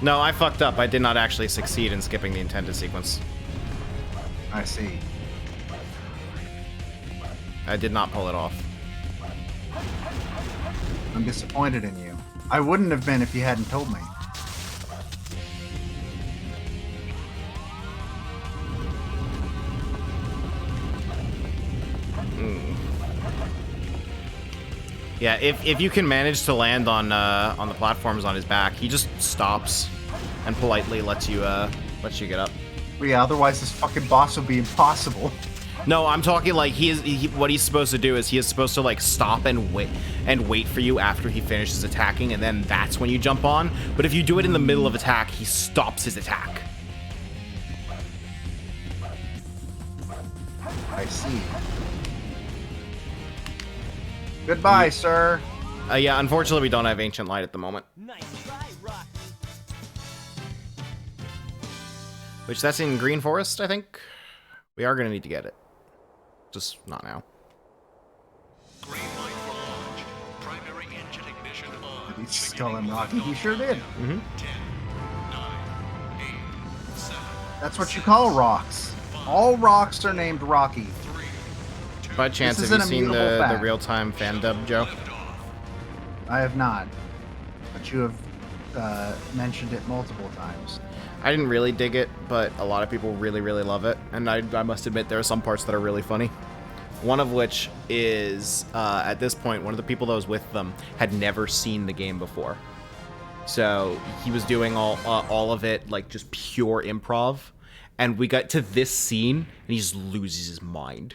No, I fucked up. I did not actually succeed in skipping the intended sequence. I see. I did not pull it off. I'm disappointed in you. I wouldn't have been if you hadn't told me. Yeah, if you can manage to land on the platforms on his back, he just stops and politely lets you get up. Yeah, otherwise this fucking boss would be impossible. No, I'm talking like what he's supposed to do is he is supposed to like stop and wait for you after he finishes attacking, and then that's when you jump on. But if you do it in the middle of attack, he stops his attack. I see. Goodbye, sir. Yeah, unfortunately we don't have Ancient Light at the moment. Nice try, Rocky. Which that's in Green Forest, I think. We are gonna need to get it. Just not now. Green light for launch. Primary engine ignition on. He's still in Rocky. He sure did. 10, 9, 8, 7. That's what you call rocks. All rocks are named Rocky. By chance, This have is you an seen immutable the fact. real-time fan dub, Joe? I have not, but you have mentioned it multiple times. I didn't really dig it, but a lot of people really, really love it. And I must admit, there are some parts that are really funny. One of which is, at this point, one of the people that was with them had never seen the game before. So he was doing all of it, like, just pure improv. And we got to this scene, and he just loses his mind.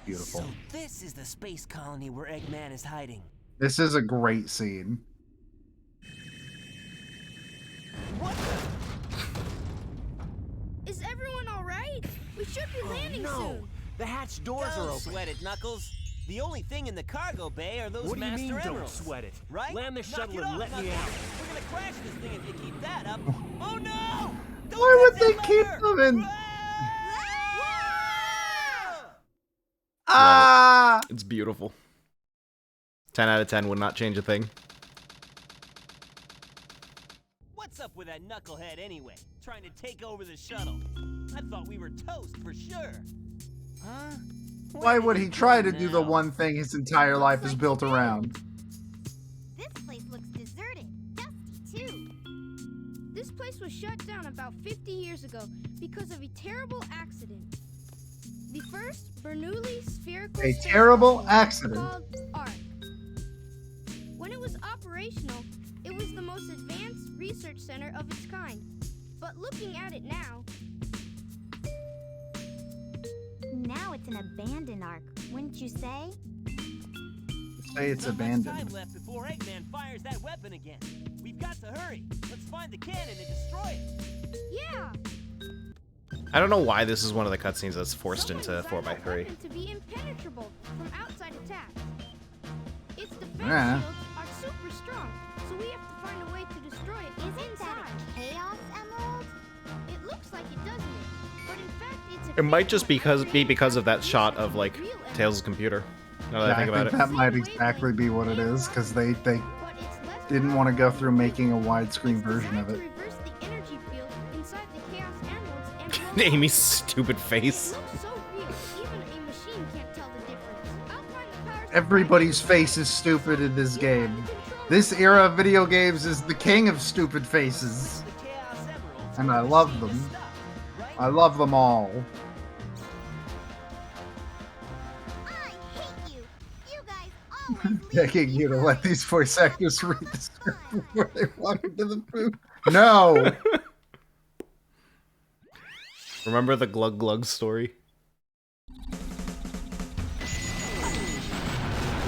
Beautiful. So this is the space colony where Eggman is hiding. This is a great scene. What the? Is everyone alright? We should be landing soon. The hatch doors are Don't open. sweat it, Knuckles. The only thing in the cargo bay are those What do you Master mean, don't Emeralds. sweat it? Right? Land the Knock shuttle it and off, let me Knuckles. out. We're gonna crash this thing if you keep that up. Oh no! Don't Why would touch they that keep lever! them in? Whoa! Ah! It's beautiful. 10 out of 10 would not change a thing. What's up with that knucklehead anyway? Trying to take over the shuttle. I thought we were toast for sure. Huh? Why would he try to do the Now. one thing his entire life is built around? This place looks deserted. Dusty, too. This place was shut down about 50 years ago because of a terrible accident. The first Bernoulli spherical A space terrible station accident. called ARC. When it was operational, it was the most advanced research center of its kind. But looking at it now, Now it's an abandoned ark, wouldn't you say? Say it's Not much abandoned. time left before Eggman fires that weapon again. We've got to hurry. Let's find the cannon and destroy it. yeah. I don't know why this is one of the cutscenes that's forced Someone into designed that 4x3. weapon to be impenetrable from outside attacks. Its defense Yeah. shields are super strong, so we have to find a way to destroy it Isn't that inside. a Chaos Emerald? It looks like it, doesn't it? But in fact, it's a It might fake just one. be because of that shot of like Tails' computer. Now that I think about it. that might exactly be what it is, because they But it's less didn't want to go through making a widescreen version of it. to reverse the energy field inside the Chaos Emeralds and blow them Amy's up. stupid It face. looks so real, even a machine can't tell the difference. I'll find the power supply. Everybody's face is stupid in this game. This era of video games is the king of stupid faces. The Chaos Emeralds And are I the love machine them. stuff, right? I love them all. I hate you! You guys always leave Begging me you to behind. let these voice actors read the script before they walk into the booth. No! Remember the Glug Glug story?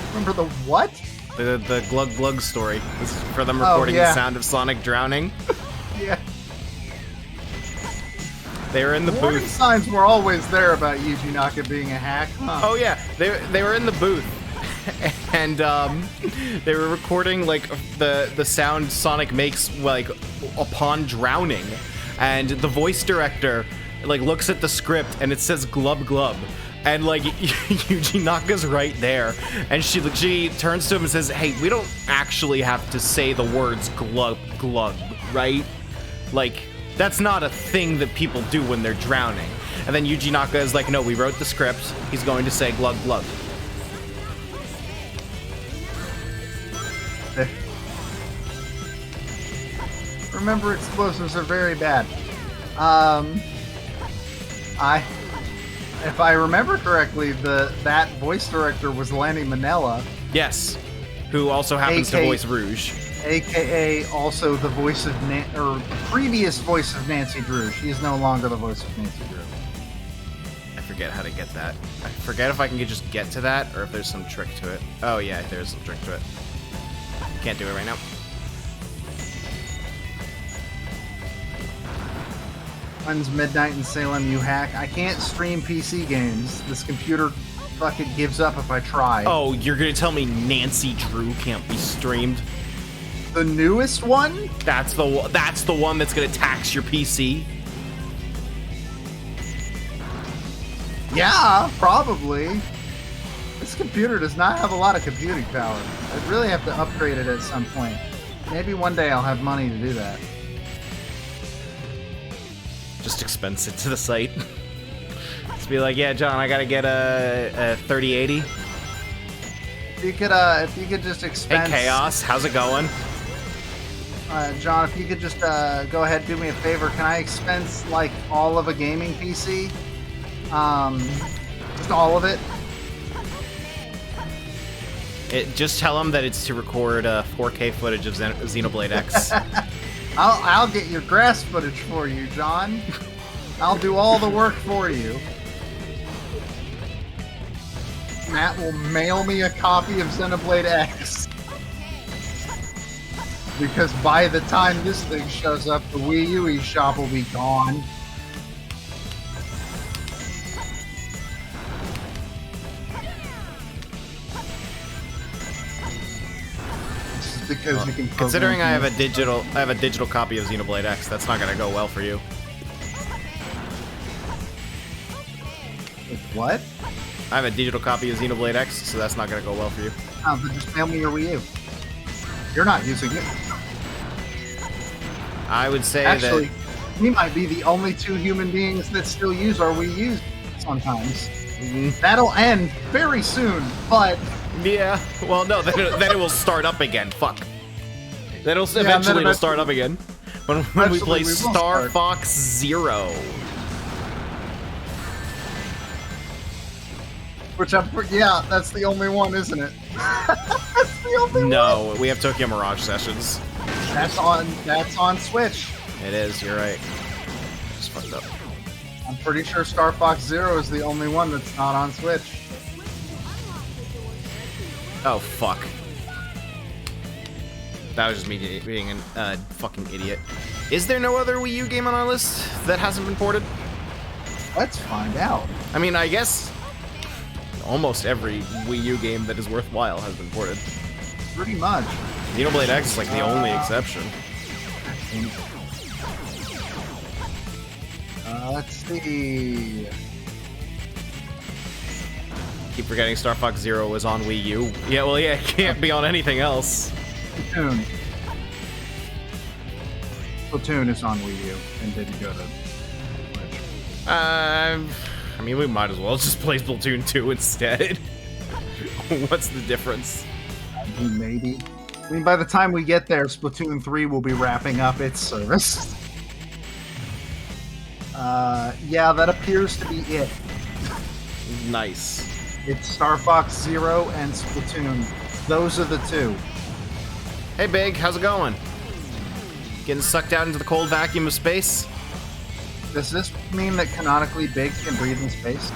Remember the what? The Glug Glug story. This is for them Oh, recording yeah. the sound of Sonic drowning. Yeah. They were in the Warning booth. signs were always there about Yuji Naka being a hack. Huh. Oh yeah, they were in the booth, and they were recording like the sound Sonic makes like upon drowning, and the voice director like looks at the script and it says glub glub, and like Yuji Naka's right there, and she turns to him and says, "Hey, we don't actually have to say the words glub glub, right? Like." That's not a thing that people do when they're drowning." And then Yuji Naka is like, "No, we wrote the script. He's going to say glug glug." Remember, explosives are very bad. If I remember correctly, that voice director was Lanny Minella, Yes. Who also happens to AK voice Rouge. aka also the voice of previous voice of Nancy Drew. She is no longer the voice of Nancy Drew. I forget how to get that. I forget if I can just get to that or if there's some trick to it. Oh yeah, there's some trick to it. Can't do it right now. When's Midnight in Salem, you hack? I can't stream PC games. This computer fucking gives up if I try. Oh, you're gonna tell me Nancy Drew can't be streamed? The newest one? That's the one that's gonna tax your PC? Yeah, probably. This computer does not have a lot of computing power. I'd really have to upgrade it at some point. Maybe one day I'll have money to do that. Just expense it to the site. Just be like, yeah, John, I gotta get a 3080. If you could just Hey, expense. Chaos, how's it going? John, if you could just go ahead, do me a favor. Can I expense like all of a gaming PC? Just all of it. Just tell him that it's to record 4K footage of Xenoblade X. I'll get your grass footage for you, John. I'll do all the work for you. Matt will mail me a copy of Xenoblade X. Because by the time this thing shows up, the Wii U eShop will be gone. This is because you can. Considering I program have a digital copy of Xenoblade X, that's not gonna go well for you. What? I have a digital copy of Xenoblade X, so that's not gonna go well for you. Oh, then just mail me your Wii U. You're not using it. I would say Actually, that we might be the only two human beings that still use our Wii U sometimes. Mm-hmm. That'll end very soon, but yeah. Well, no, then it will start up again. Fuck. Then it'll then eventually it'll eventually- start up again. When we Absolutely, play we will Star start. Fox Zero. Which yeah, that's the only one, isn't it? That's the only one. No, we have Tokyo Mirage Sessions. That's on Switch. It is, you're right. Just fucked up. I'm pretty sure Star Fox Zero is the only one that's not on Switch. Oh, fuck. That was just me being a fucking idiot. Is there no other Wii U game on our list that hasn't been ported? Let's find out. I mean, I guess almost every Wii U game that is worthwhile has been ported. Pretty much. Xenoblade X is like the only exception. Let's see. Keep forgetting Star Fox Zero was on Wii U. Yeah, well, yeah, it can't be on anything else. Splatoon. Splatoon is on Wii U and didn't go to Switch. I mean, we might as well just play Splatoon 2 instead. What's the difference? Maybe. I mean, by the time we get there, Splatoon 3 will be wrapping up its service. Yeah, that appears to be it. Nice. It's Star Fox Zero and Splatoon. Those are the two. Hey, Big, how's it going? Getting sucked out into the cold vacuum of space? Does this mean that canonically Big can breathe in space?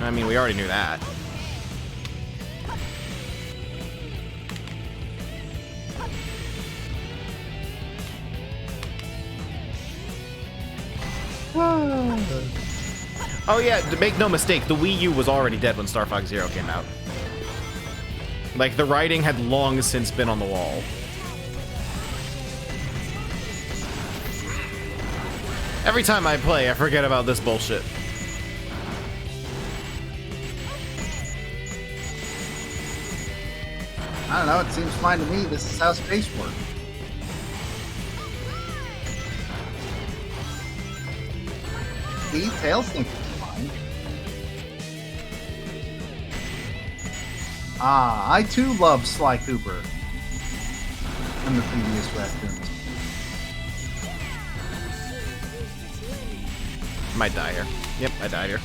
I mean, we already knew that. Oh yeah, make no mistake, the Wii U was already dead when Star Fox Zero came out. Like, the writing had long since been on the wall. Every time I play, I forget about this bullshit. I don't know, it seems fine to me. This is how space works. See, Tails thinks it's fine. Ah, I too love Sly Cooper. And the previous raccoons. Might die here. Yep, I died here.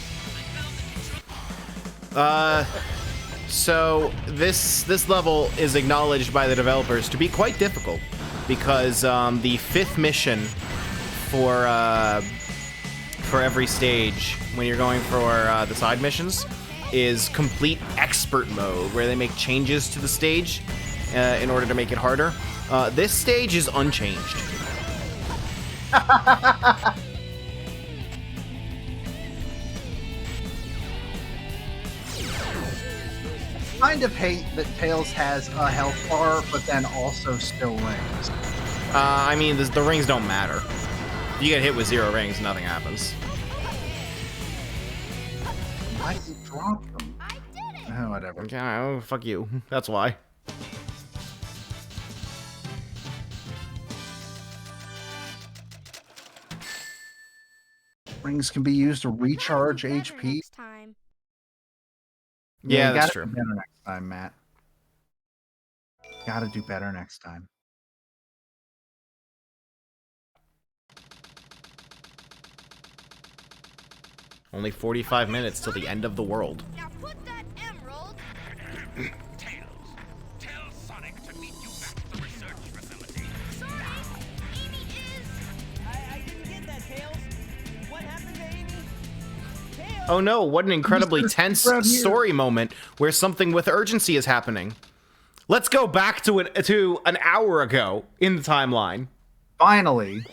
So this level is acknowledged by the developers to be quite difficult because the fifth mission for every stage when you're going for the side missions is complete expert mode, where they make changes to the stage in order to make it harder. This stage is unchanged. Kind of hate that Tails has a health bar, but then also still rings. I mean, the rings don't matter. If you get hit with 0 rings, nothing happens. Why did you drop them? I did it! Oh, whatever. Okay, oh, fuck you. That's why. Rings can be used to recharge Better HP. next time. Yeah, you that's gotta true. do better next time, Matt. Gotta do better next time. Only 45 minutes till the end of the world. Now put that emerald. Tails, tell Sonic to meet you back at the research facility. Sorry, Amy is. I didn't get that, Tails. What happened to Amy? Tails! Oh no, what an incredibly tense around here. story moment where something with urgency is happening. Let's go back to an hour ago in the timeline. Finally.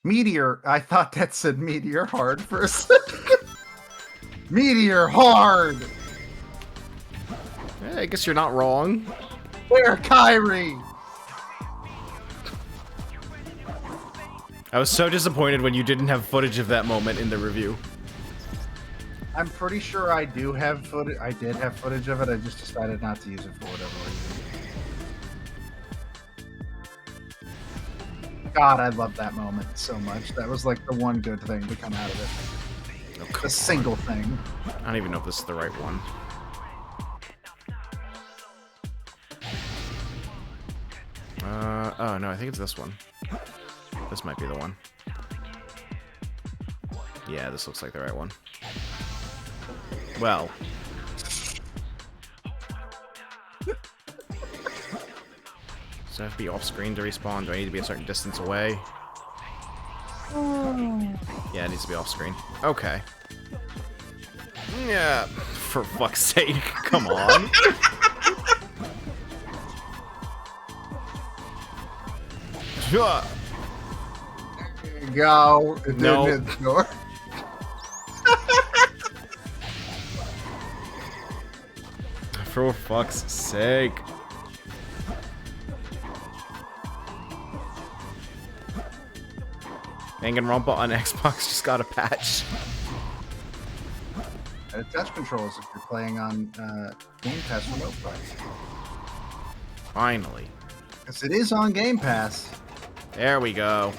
Meteor. I thought that said Meteor Hard for a second. Meteor Hard! I guess you're not wrong. Where, Kyrie? I was so disappointed when you didn't have footage of that moment in the review. I'm pretty sure I do have footage. I did have footage of it. I just decided not to use it for whatever reason. God, I love that moment so much. That was like the one good thing to come out of it. A single thing. I don't even know if this is the right one. Oh no, I think it's this one. This might be the one. Yeah, this looks like the right one. Well. Does it have to be off screen to respawn? Do I need to be a certain distance away? Yeah, it needs to be off screen. Okay. Yeah, for fuck's sake, come on. Go. It No. didn't hit the door. For fuck's sake. Danganronpa on Xbox just got a patch. Touch controls if you're playing on Game Pass Remote Play. Finally. Because it is on Game Pass. There we go.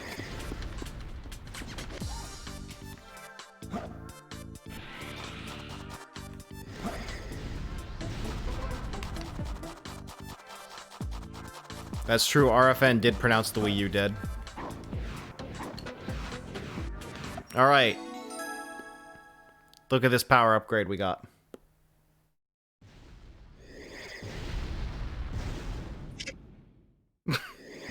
That's true, RFN did pronounce the Wii U dead. Alright. Look at this power upgrade we got.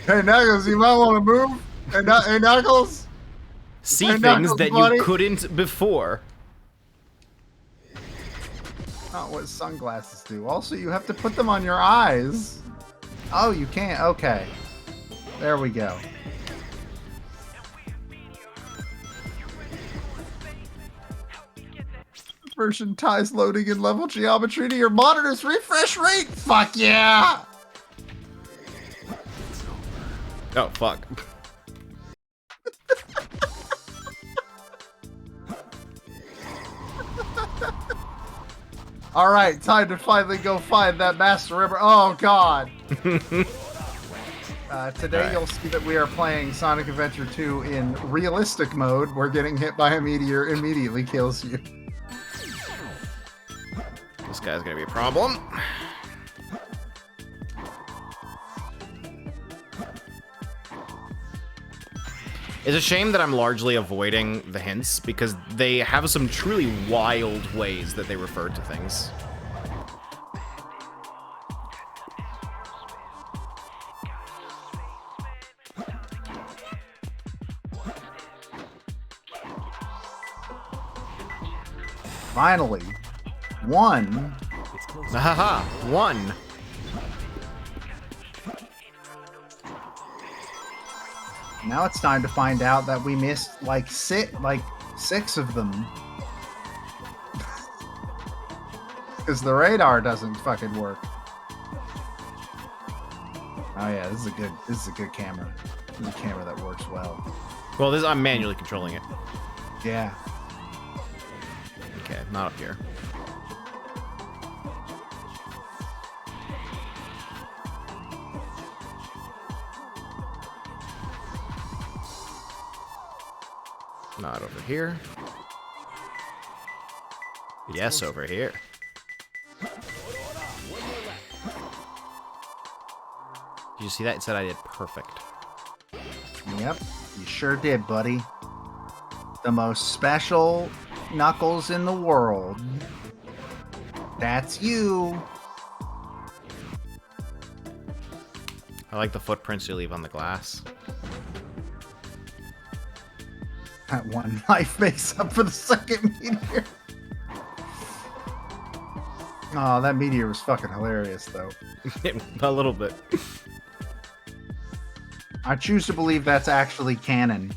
Hey, Knuckles, you might want to move. Hey, Knuckles. See Hey, things Knuckles, that buddy. you couldn't before. Not what sunglasses do. Also, you have to put them on your eyes. Oh, you can't. Okay. There we go. Version ties loading and level geometry to your monitor's refresh rate. Fuck yeah! Oh, fuck. All right, time to finally go find that Master River. Oh God! Today Right. you'll see that we are playing Sonic Adventure 2 in realistic mode, where getting hit by a meteor immediately kills you. This guy's gonna be a problem. It's a shame that I'm largely avoiding the hints, because they have some truly wild ways that they refer to things. Finally, one. Haha, one. Now it's time to find out that we missed like six of them. Because the radar doesn't fucking work. Oh yeah, this is a good camera. This is a camera that works well. Well, this I'm manually controlling it. Yeah. Okay, not up here. Not over here. Yes, over here. Did you see that? It said I did perfect. Yep, you sure did, buddy. The most special Knuckles in the world. That's you. I like the footprints you leave on the glass. That one life makes up for the second meteor. Oh, that meteor was fucking hilarious, though. A little bit. I choose to believe that's actually canon.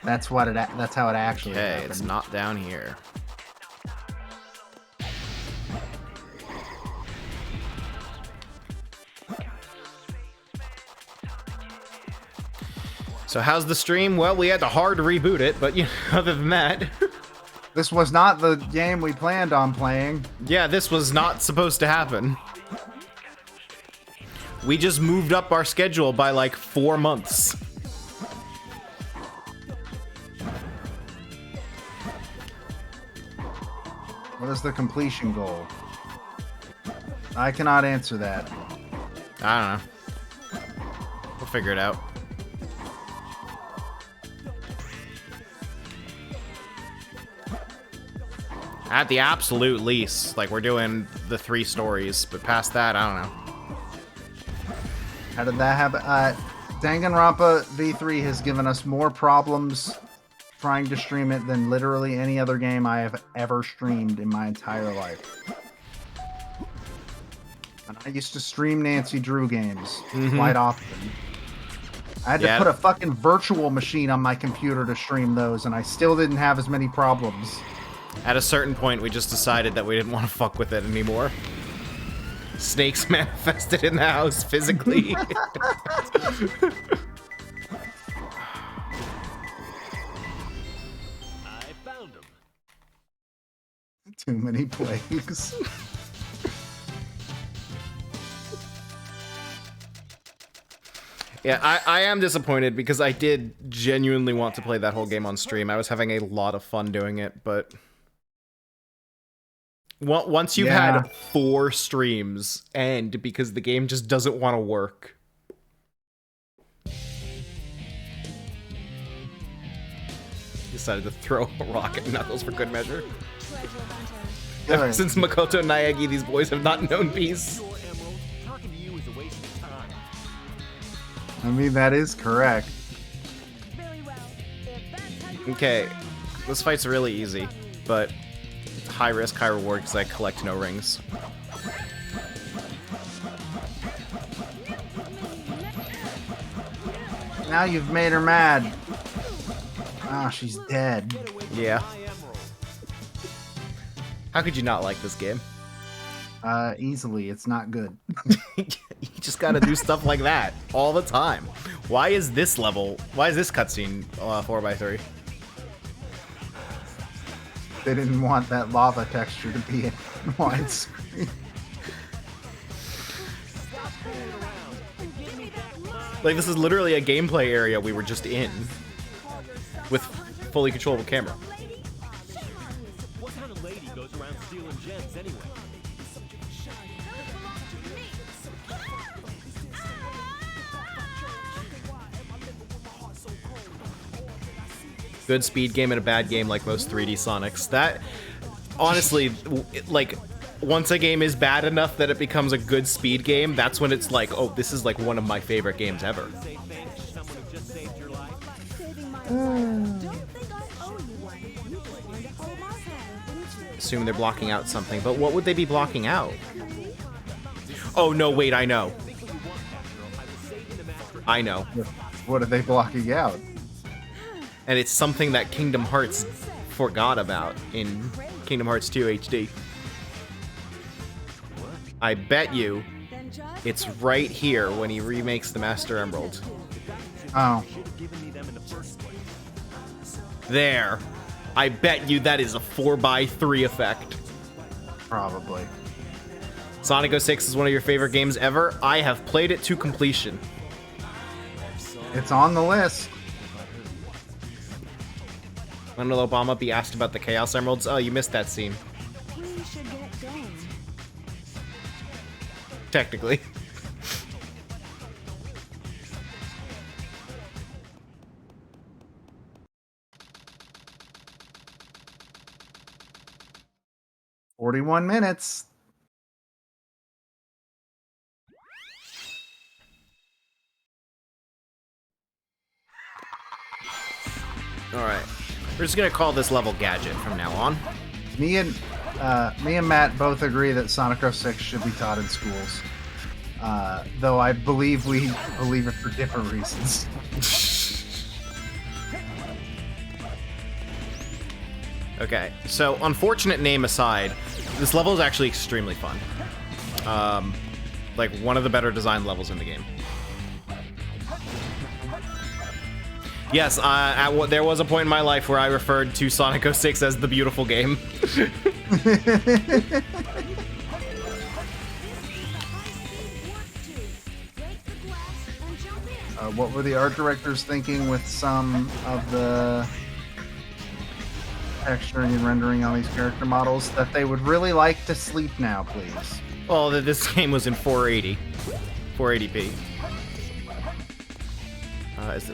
That's what it. That's how it actually Okay, happened. it's not down here. So how's the stream? Well, we had to hard reboot it, but you know, other than that, This was not the game we planned on playing. yeah, this was not supposed to happen. We just moved up our schedule by like 4 months. What is the completion goal? I cannot answer that. I don't know. We'll figure it out. At the absolute least, like, we're doing the 3 stories, but past that, I don't know. How did that happen? Danganronpa V3 has given us more problems trying to stream it than literally any other game I have ever streamed in my entire life. And I used to stream Nancy Drew games quite often. I had to put a fucking virtual machine on my computer to stream those, and I still didn't have as many problems. At a certain point, we just decided that we didn't want to fuck with it anymore. Snakes manifested in the house physically. I found him. Too many plagues. Yeah, I am disappointed because I did genuinely want to play that whole game on stream. I was having a lot of fun doing it, but once you've had 4 streams end because the game just doesn't want to work. Decided to throw a rock at Knuckles for good measure. Ever since Makoto and Naegi, these boys have not known peace. I mean, that is correct. Okay, this fight's really easy, but high risk, high reward because I collect no rings. Now you've made her mad. Ah, she's dead. Yeah. How could you not like this game? Easily. It's not good. You just gotta do stuff like that all the time. Why is this cutscene 4x3? They didn't want that lava texture to be in widescreen. Like, this is literally a gameplay area we were just in with fully controllable camera. What kind of lady goes around stealing gems anyway? Good speed game and a bad game like most 3D Sonics. That, honestly, like, once a game is bad enough that it becomes a good speed game, that's when it's like, oh, this is like one of my favorite games ever. Assume they're blocking out something, but what would they be blocking out? Oh, no, wait, I know. I know. What are they blocking out? And it's something that Kingdom Hearts forgot about in Kingdom Hearts 2 HD. I bet you it's right here when he remakes the Master Emerald. Oh. There. I bet you that is a 4x3 effect. Probably. Sonic 06 is one of your favorite games ever. I have played it to completion. It's on the list. When will Obama be asked about the Chaos Emeralds? Oh, you missed that scene. We should get going. Technically. "41 minutes. Alright. We're just gonna call this level Gadget from now on. Me and Matt both agree that Sonic 06 should be taught in schools. Though I believe we believe it for different reasons. Okay, so unfortunate name aside, this level is actually extremely fun. Like one of the better designed levels in the game. Yes, there was a point in my life where I referred to Sonic 06 as the beautiful game. What were the art directors thinking with some of the texturing and rendering on these character models? That they would really like to sleep now, please. Well, this game was in 480. 480p.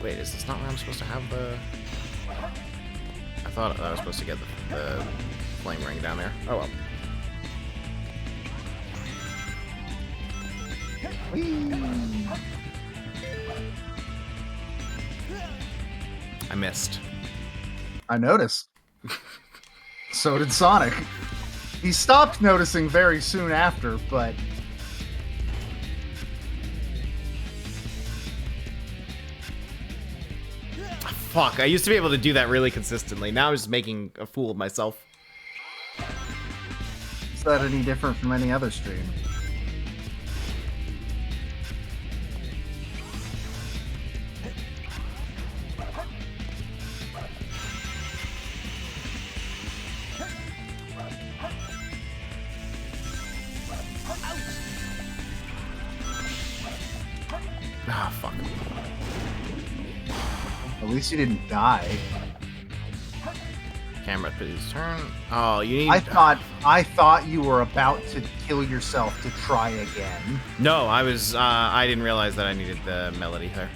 Wait, is this not where I'm supposed to have the... I thought I was supposed to get the flame ring down there. Oh well. I missed. I noticed. So did Sonic. He stopped noticing very soon after, but... Fuck, I used to be able to do that really consistently. Now I'm just making a fool of myself. Is that any different from any other stream? Ah, fuck. At least you didn't die. Camera, please turn. Oh, you need... I thought you were about to kill yourself to try again. No, I was, I didn't realize that I needed the melody there.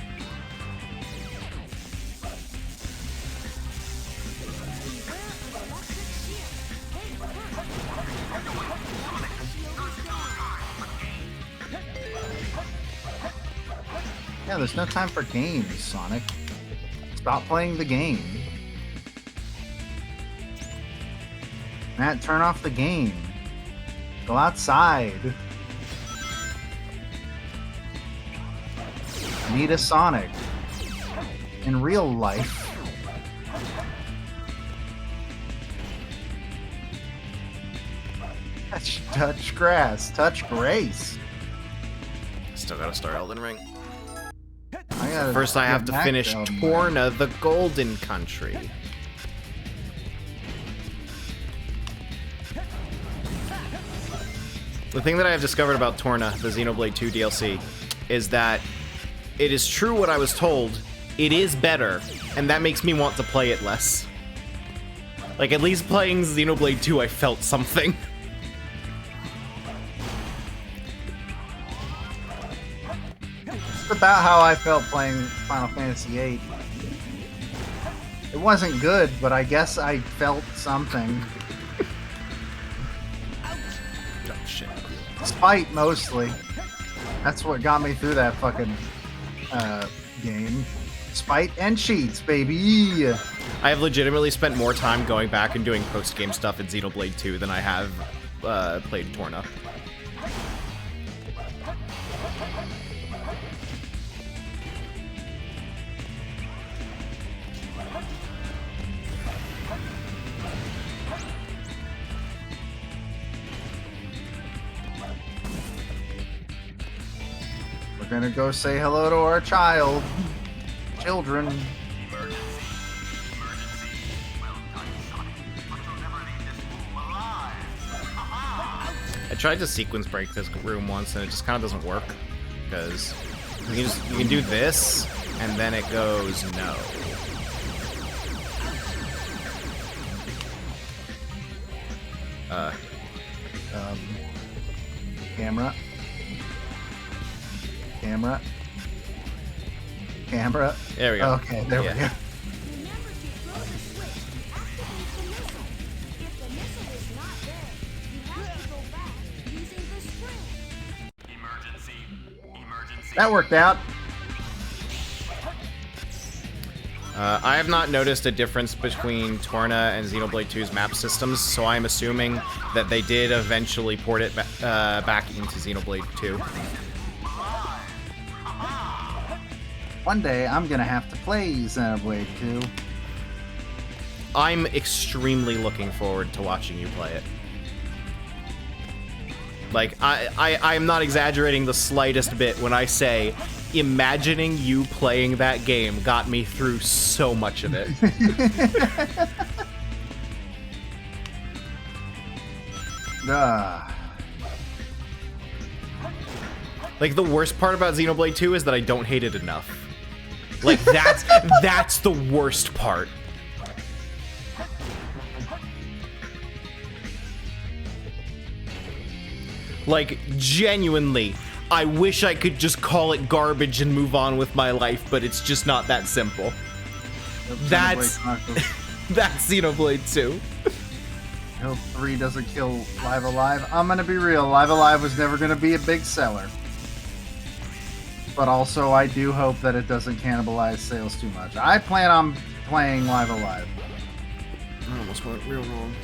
Yeah, there's no time for games, Sonic. Stop playing the game. Matt, turn off the game. Go outside. Need a Sonic. In real life. Touch grass. Touch grace. Still gotta start Elden Ring. I First I have to finish Torna, the Golden Country. The thing that I have discovered about Torna, the Xenoblade 2 DLC, is that it is true what I was told. It is better, and that makes me want to play it less. Like, at least playing Xenoblade 2, I felt something. It's about how I felt playing Final Fantasy VIII. It wasn't good, but I guess I felt something. Oh, shit. Spite, mostly. That's what got me through that fucking game. Spite and cheats, baby! I have legitimately spent more time going back and doing post-game stuff in Xenoblade 2 than I have played Torna. We're gonna go say hello to our children. I tried to sequence break this room once and it just kind of doesn't work because you can do this and then it goes no. Camera. There we go. Okay, there we go. Remember to throw the switch activate the missile. If the missile is not there, you have to go back using the spring. That worked out. I have not noticed a difference between Torna and Xenoblade 2's map systems, so I'm assuming that they did eventually port it back into Xenoblade 2. One day, I'm gonna have to play Xenoblade 2. I'm extremely looking forward to watching you play it. Like, I'm not exaggerating the slightest bit when I say imagining you playing that game got me through so much of it. Like, the worst part about Xenoblade 2 is that I don't hate it enough. Like, that's the worst part. Like, genuinely, I wish I could just call it garbage and move on with my life, but it's just not that simple. That's Xenoblade 2. hope 3 doesn't kill Live Alive. I'm gonna be real, Live Alive was never gonna be a big seller. But also, I do hope that it doesn't cannibalize sales too much. I plan on playing Live Alive. I almost went real wrong.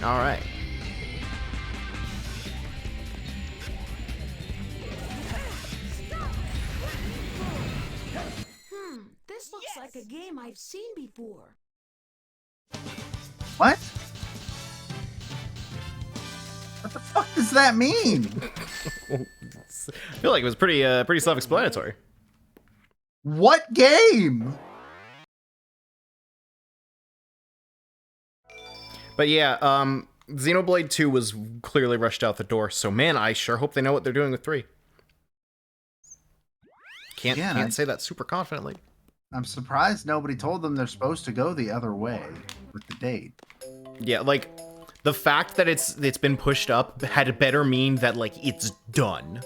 All right. This looks like a game I've seen before. What? What the fuck does that mean? I feel like it was pretty self-explanatory. What game? But yeah, Xenoblade 2 was clearly rushed out the door, so man, I sure hope they know what they're doing with 3. Can't say that super confidently. I'm surprised nobody told them they're supposed to go the other way with the date. Yeah, like, the fact that it's been pushed up had better mean that, like, it's done.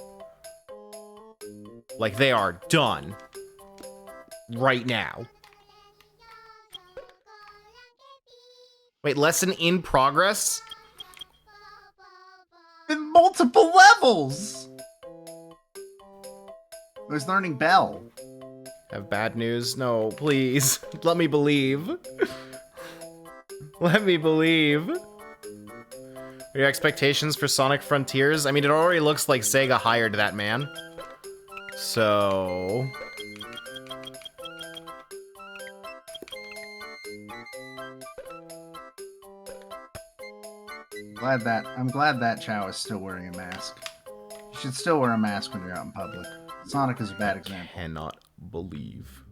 Like, they are done. Right now. Wait, lesson in progress? In multiple levels! I was learning Bell. Have bad news? No, please. Let me believe. Let me believe. Are your expectations for Sonic Frontiers? I mean, it already looks like Sega hired that man. So... I'm glad that Chao is still wearing a mask. You should still wear a mask when you're out in public. Sonic is a bad example. Cannot believe.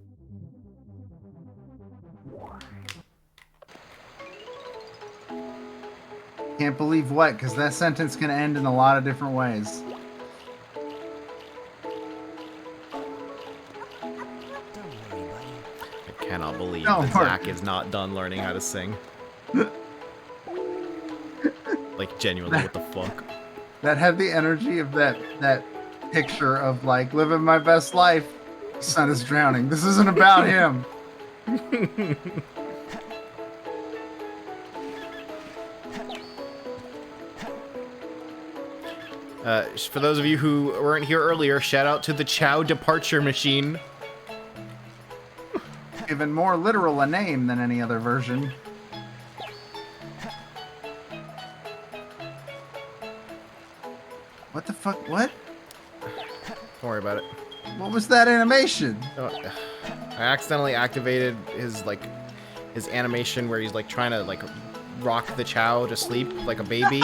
Can't believe what? Because that sentence can end in a lot of different ways. I cannot believe that Zach is not done learning how to sing. Like, genuinely, what the fuck? That had the energy of that picture of, like, living my best life. Son is drowning. This isn't about him. For those of you who weren't here earlier, shout out to the Chao Departure Machine. Given more literal a name than any other version. What the fuck? What? Don't worry about it. What was that animation? I accidentally activated his animation where he's like trying to like rock the Chao to sleep like a baby.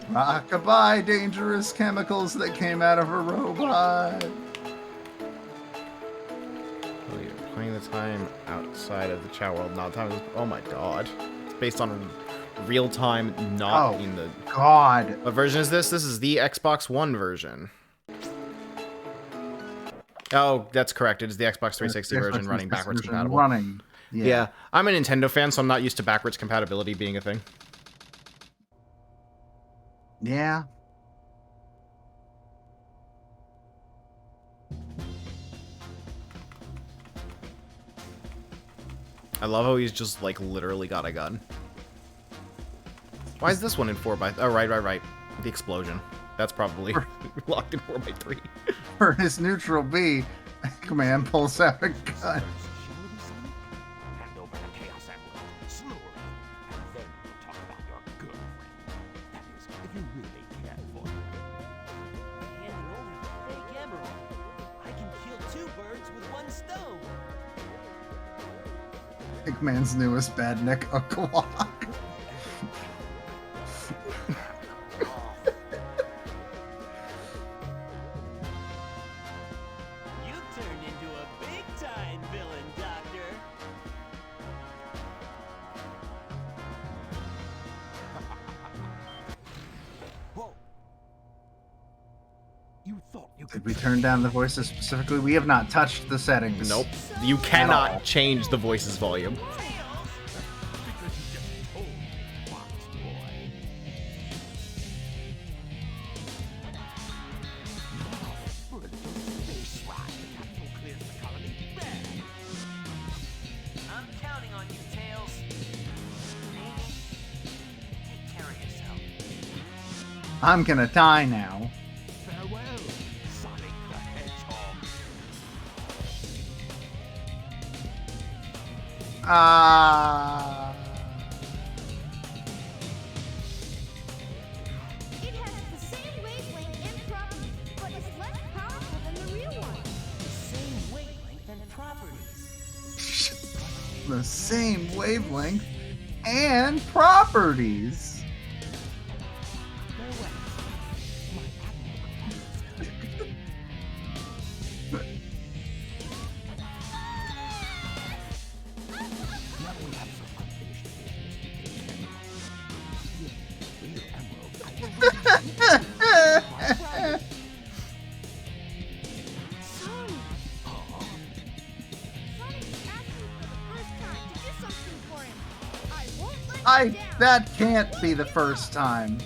Rockabye, dangerous chemicals that came out of a robot. Oh, you're playing the time outside of the Chao world. Not time. Oh my god. It's based on real time, not in the. God. What version is this? This is the Xbox One version. Oh, that's correct. It is the Xbox 360 version running backwards compatible. Yeah. I'm a Nintendo fan, so I'm not used to backwards compatibility being a thing. Yeah. I love how he's just like literally got a gun. Why is this one in 4x? Oh, right. The explosion. That's probably locked in 4x3. For his neutral B, Command pulls out a gun. Hand over the Chaos Emerald, slowly, and then we'll talk about your girlfriend. That is, if you really care for her. Handing over the fake emerald. I can kill 2 birds with 1 stone. Hickman's newest badnik, a Glock. You turned into a big-time villain, Doctor. Whoa. You thought you Did we turn down the voices specifically? We have not touched the settings. Nope. You cannot change the voice's volume. I'm gonna die now. Farewell, Sonic the Hedgehog. It has the same wavelength and properties, but is less powerful than the real one. Same wavelength and properties. The same wavelength and properties. Sonic! Sonic asked me for the first time to do something for him. I won't let him down. That can't be the first time.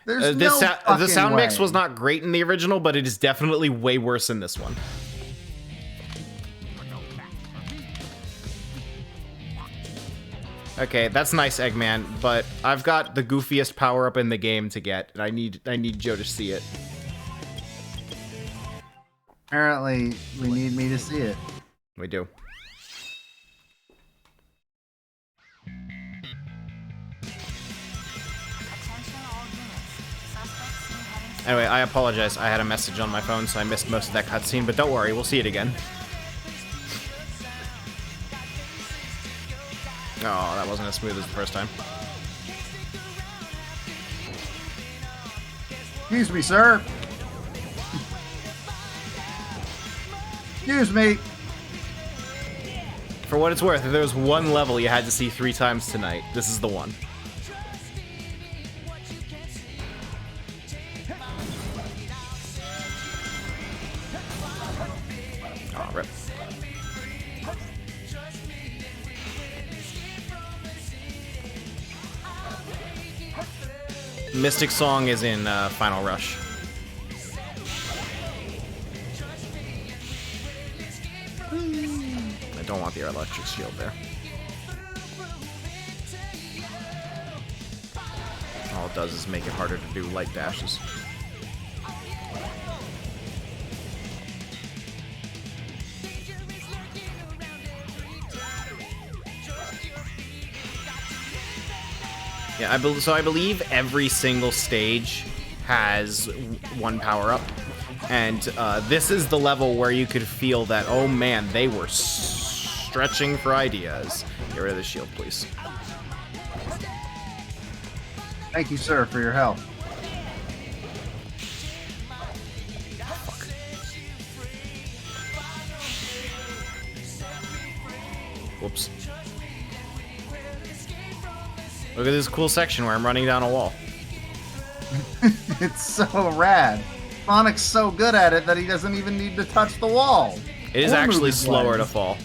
There's no The fucking sound mix way. was not great in the original, but it is definitely way worse in this one. Okay, that's nice, Eggman, but I've got the goofiest power-up in the game to get, and I need Joe to see it. Apparently, we need me to see it. We do. Anyway, I apologize. I had a message on my phone, so I missed most of that cutscene, but don't worry, we'll see it again. Oh, that wasn't as smooth as the first time. Excuse me, sir. Excuse me. For what it's worth, if there was one level you had to see 3 times tonight, this is the one. Oh, rip. Mystic Song is in Final Rush. I don't want the electric shield there. All it does is make it harder to do light dashes. Yeah, I believe every single stage has one power-up, and this is the level where you could feel that, oh man, they were stretching for ideas. Get rid of the shield, please. Thank you, sir, for your help. Whoops. Look at this cool section where I'm running down a wall. It's so rad. Sonic's so good at it that he doesn't even need to touch the wall. It is Or actually move his slower to legs. fall.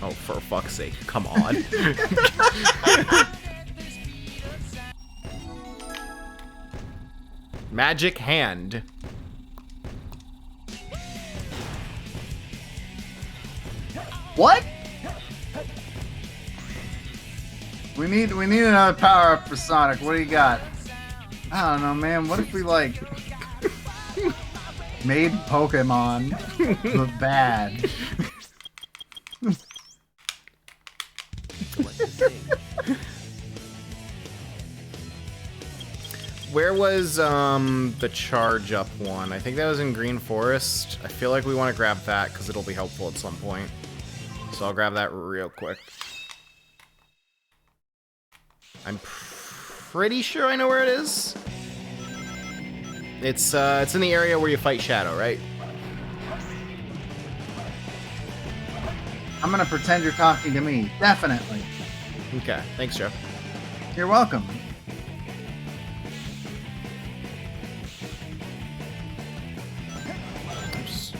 Oh, for fuck's sake, come on. Magic hand. What? We need another power up for Sonic. What do you got? I don't know, man. What if we like made Pokemon but bad? Where was the charge up one? I think that was in Green Forest. I feel like we want to grab that because it'll be helpful at some point. So I'll grab that real quick. I'm pretty sure I know where it is. It's in the area where you fight Shadow, right? I'm gonna pretend you're talking to me. Definitely. Okay, thanks, Joe. You're welcome. Oops.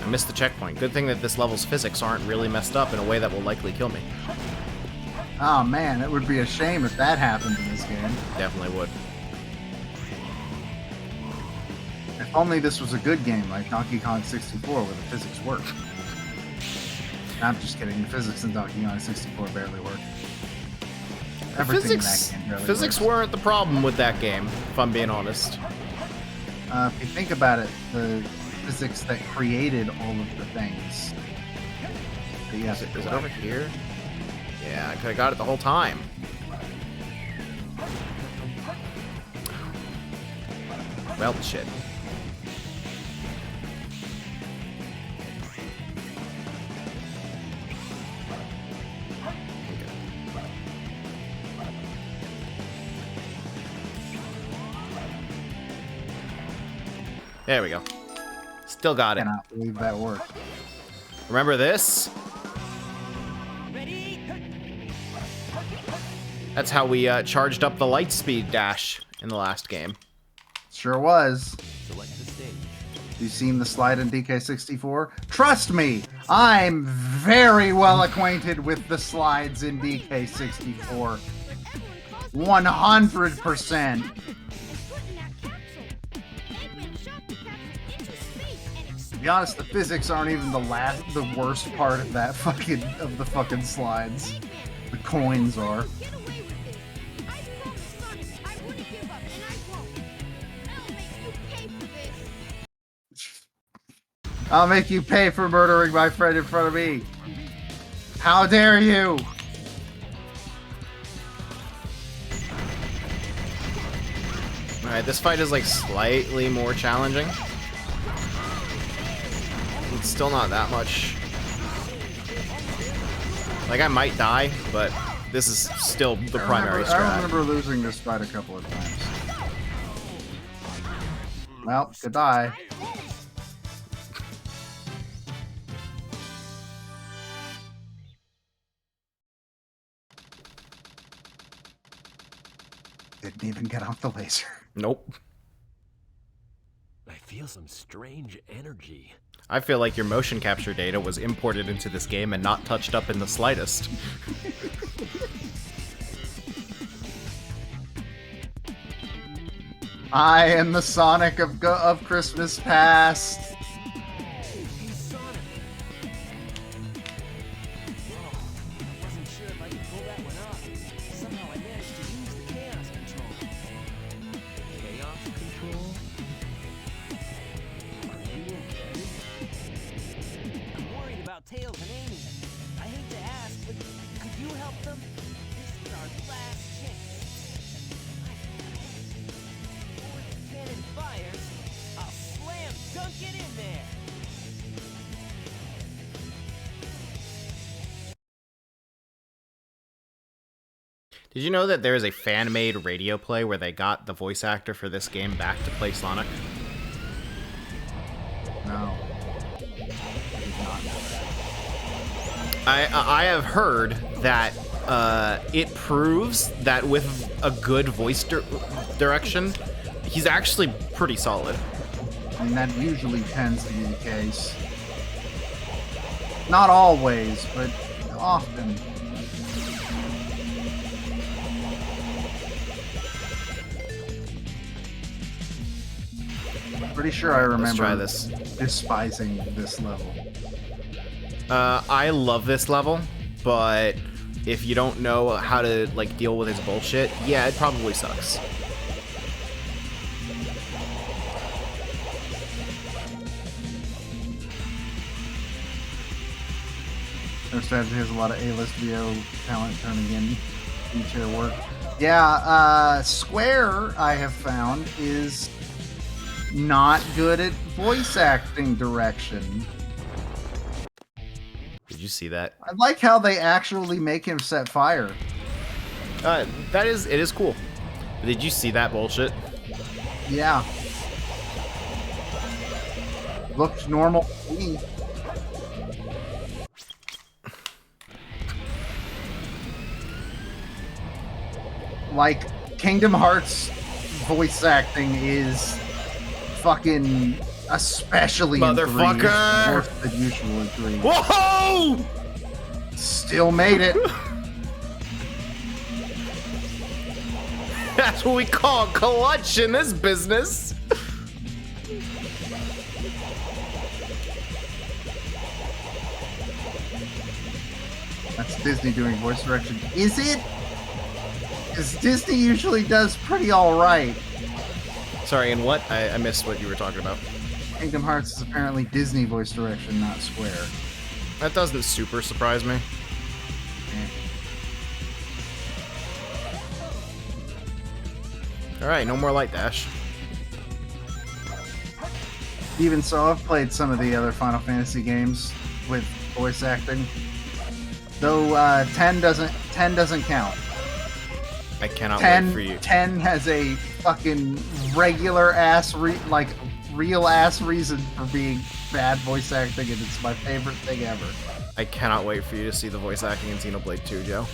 I missed the checkpoint. Good thing that this level's physics aren't really messed up in a way that will likely kill me. Oh man, it would be a shame if that happened in this game. Definitely would. Only this was a good game like Donkey Kong 64 where the physics work. I'm just kidding. The physics in Donkey Kong 64 barely work. Everything in that game barely Physics works. weren't the problem with that game, if I'm being honest. If you think about it, the physics that created all of the things. that you have to Is it over here? Yeah, I could have got it the whole time. Well, shit. There we go. Still got I it. cannot believe that worked. Remember this? That's how we charged up the light speed dash in the last game. Sure was. Select the stage. You seen the slide in DK64? Trust me, I'm very well acquainted with the slides in DK64. 100%. To be honest, the physics aren't even the worst part of that the fucking slides. The coins are. I'll make you pay for murdering my friend in front of me. How dare you? Alright, this fight is like slightly more challenging. It's still not that much. Like, I might die, but this is still the primary I strat. remember losing this fight a couple of times. Well, goodbye. Didn't even get off the laser. Nope. I feel some strange energy. I feel like your motion capture data was imported into this game and not touched up in the slightest. I am the Sonic of Christmas past. Tails and Amy. I hate to ask, but could you help them? This is our last chance. Before the cannon fires, I'll slam dunk it in there. Did you know that there is a fan-made radio play where they got the voice actor for this game back to play Sonic? No. I have heard that it proves that with a good voice direction, he's actually pretty solid. I mean, that usually tends to be the case. Not always, but often. Pretty sure I remember Let's try this. despising this level. I love this level, but if you don't know how to like deal with his bullshit, yeah, it probably sucks. Understands he has a lot of A-list VO talent turning in feature work. Yeah, Square, I have found, is not good at voice acting direction. Did you see that? I like how they actually make him set fire. It is cool. But did you see that bullshit? Yeah. Looked normal to me. Like, Kingdom Hearts voice acting is fucking especially Motherfucker! in 3, worse than usual in 3. Whoa! Still made it. That's what we call clutch in this business. That's Disney doing voice direction. Is it? Because Disney usually does pretty all right. Sorry, and what? I missed what you were talking about. Kingdom Hearts is apparently Disney voice direction, not Square. That doesn't super surprise me. Alright, no more Light Dash. Even so, I've played some of the other Final Fantasy games with voice acting. Though 10 doesn't count. I cannot wait for you. 10 has a fucking regular ass real ass reason for being bad voice acting, and it's my favorite thing ever. I cannot wait for you to see the voice acting in Xenoblade 2, Joe.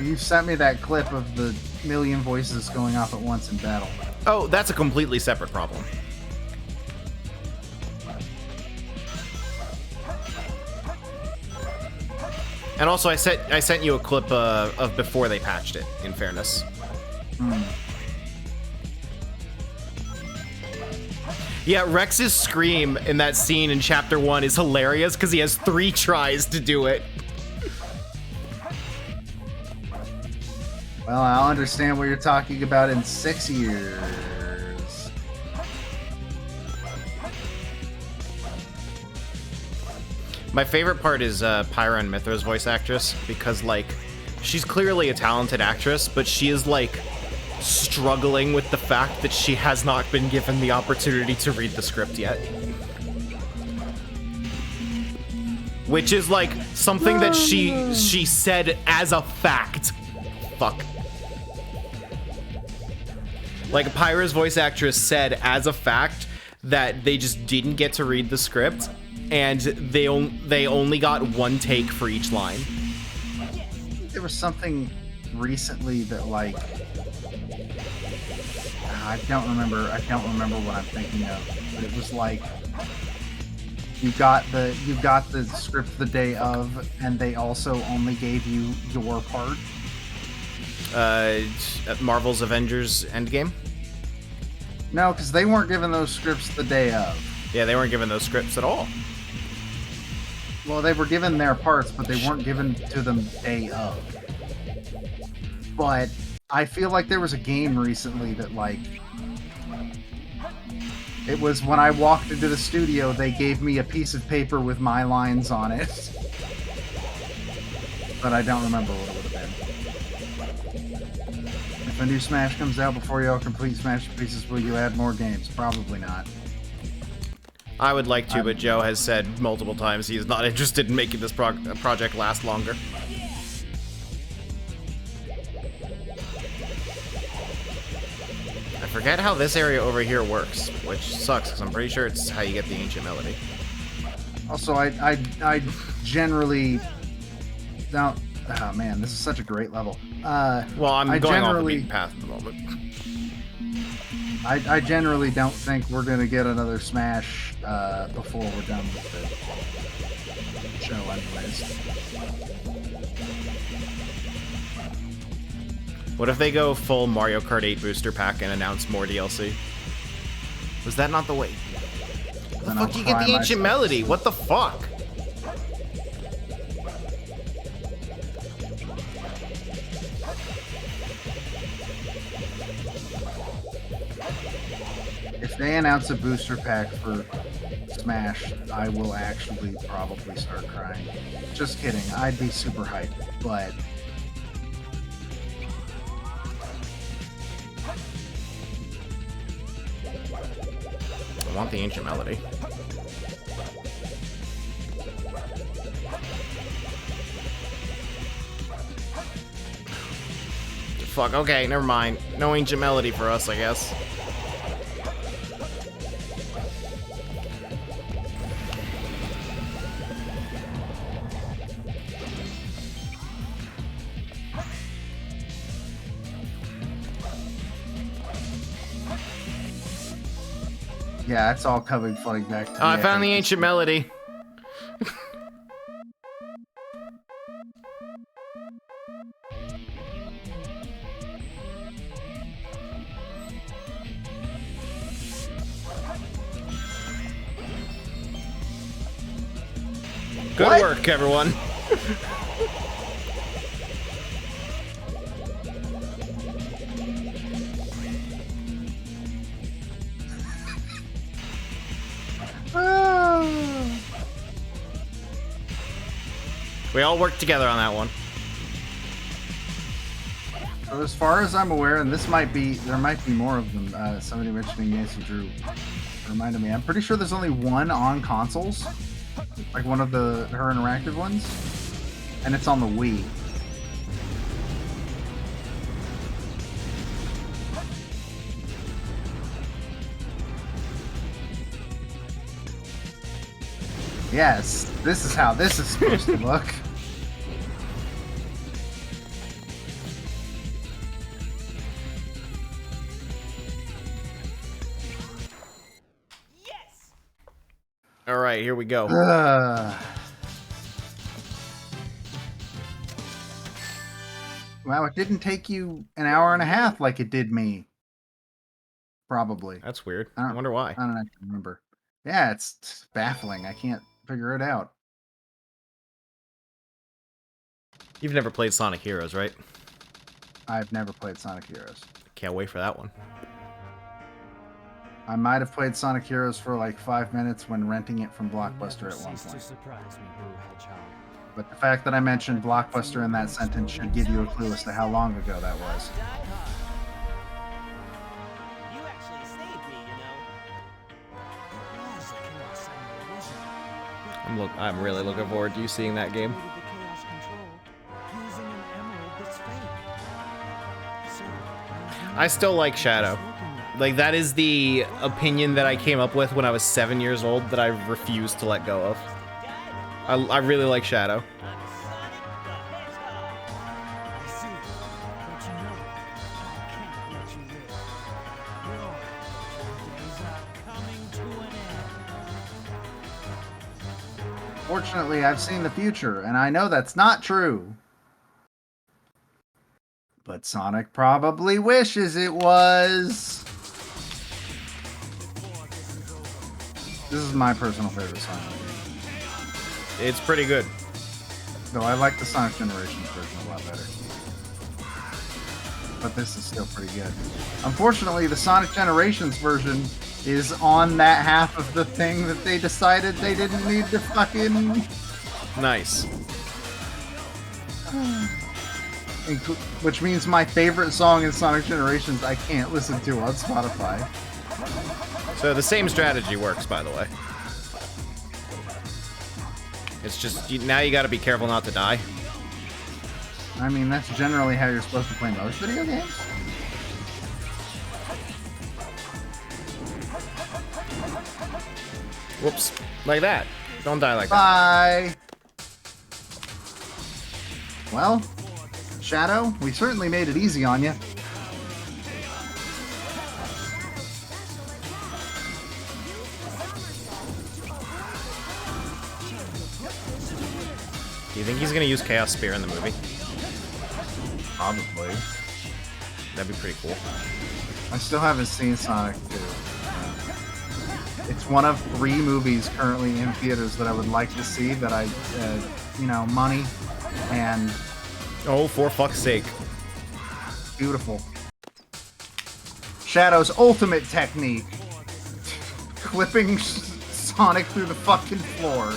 You sent me that clip of the million voices going off at once in battle. Oh, that's a completely separate problem. And also, I sent you a clip of before they patched it, in fairness. Yeah, Rex's scream in that scene in Chapter 1 is hilarious because he has 3 tries to do it. Well, I'll understand what you're talking about in 6 years. My favorite part is Pyra and Mithra's voice actress, because, like, she's clearly a talented actress, but she is, like, struggling with the fact that she has not been given the opportunity to read the script yet. Which is, like, something that she said as a fact. Fuck. Like, Pyra's voice actress said as a fact that they just didn't get to read the script, and they only got 1 take for each line. There was something recently that, like, I don't remember what I'm thinking of, but it was like you got the script the day of, and they also only gave you your part. Marvel's Avengers Endgame? No, because they weren't given those scripts the day of. Yeah, they weren't given those scripts at all. Well, they were given their parts, but they weren't given to them day of. But I feel like there was a game recently that, like, it was when I walked into the studio, they gave me a piece of paper with my lines on it. But I don't remember what it would have been. If a new Smash comes out before y'all complete Smash Pieces, will you add more games? Probably not. I would like to, but Joe has said multiple times he is not interested in making this project last longer. I forget how this area over here works, which sucks, because I'm pretty sure it's how you get the Ancient Melody. Also, I generally don't... Oh man, this is such a great level. Well, I'm going off the beaten path at the moment. I generally don't think we're going to get another Smash before we're done with the show anyways. What if they go full Mario Kart 8 booster pack and announce more DLC? Was that not the way? How the fuck do you get the Ancient Melody? What the fuck? If they announce a booster pack for Smash, I will actually probably start crying. Just kidding. I'd be super hyped, but... I want the Ancient Melody. Fuck, okay, never mind. No Ancient Melody for us, I guess. Yeah, it's all coming flooding back to me. I found the Ancient Melody. Good work, everyone. We all worked together on that one. So as far as I'm aware, and this might be, there might be more of them. Somebody mentioning Nancy Drew reminded me. I'm pretty sure there's only one on consoles, like one of her interactive ones, and it's on the Wii. Yes, this is how this is supposed to look. Yes! All right, here we go. Wow, it didn't take you an hour and a half like it did me. Probably. That's weird. I wonder why. I don't actually remember. Yeah, it's baffling. I can't figure it out. You've never played Sonic Heroes, right? I've never played Sonic Heroes. Can't wait for that one. I might have played Sonic Heroes for like 5 minutes when renting it from Blockbuster at one point. But the fact that I mentioned Blockbuster in that sentence should give you a clue as to how long ago that was. You actually saved me, you know. I'm really looking forward to you seeing that game. I still like Shadow. Like, that is the opinion that I came up with when I was 7 years old that I refused to let go of. I really like Shadow. Fortunately, I've seen the future, and I know that's not true. But Sonic probably wishes it was. This is my personal favorite Sonic game. It's pretty good. Though I like the Sonic Generations version a lot better. But this is still pretty good. Unfortunately, the Sonic Generations version is on that half of the thing that they decided they didn't need to fucking... Nice. Which means my favorite song in Sonic Generations I can't listen to on Spotify. So the same strategy works, by the way. It's just, now you gotta be careful not to die. I mean, that's generally how you're supposed to play most video games. Whoops. Like that. Don't die like that. Bye! Well, Shadow, we certainly made it easy on you. Do you think he's gonna use Chaos Spear in the movie? Probably. That'd be pretty cool. I still haven't seen Sonic 2. It's one of 3 movies currently in theaters that I would like to see that I, you know, money and... Oh, for fuck's sake. Beautiful. Shadow's ultimate technique. Clipping Sonic through the fucking floor.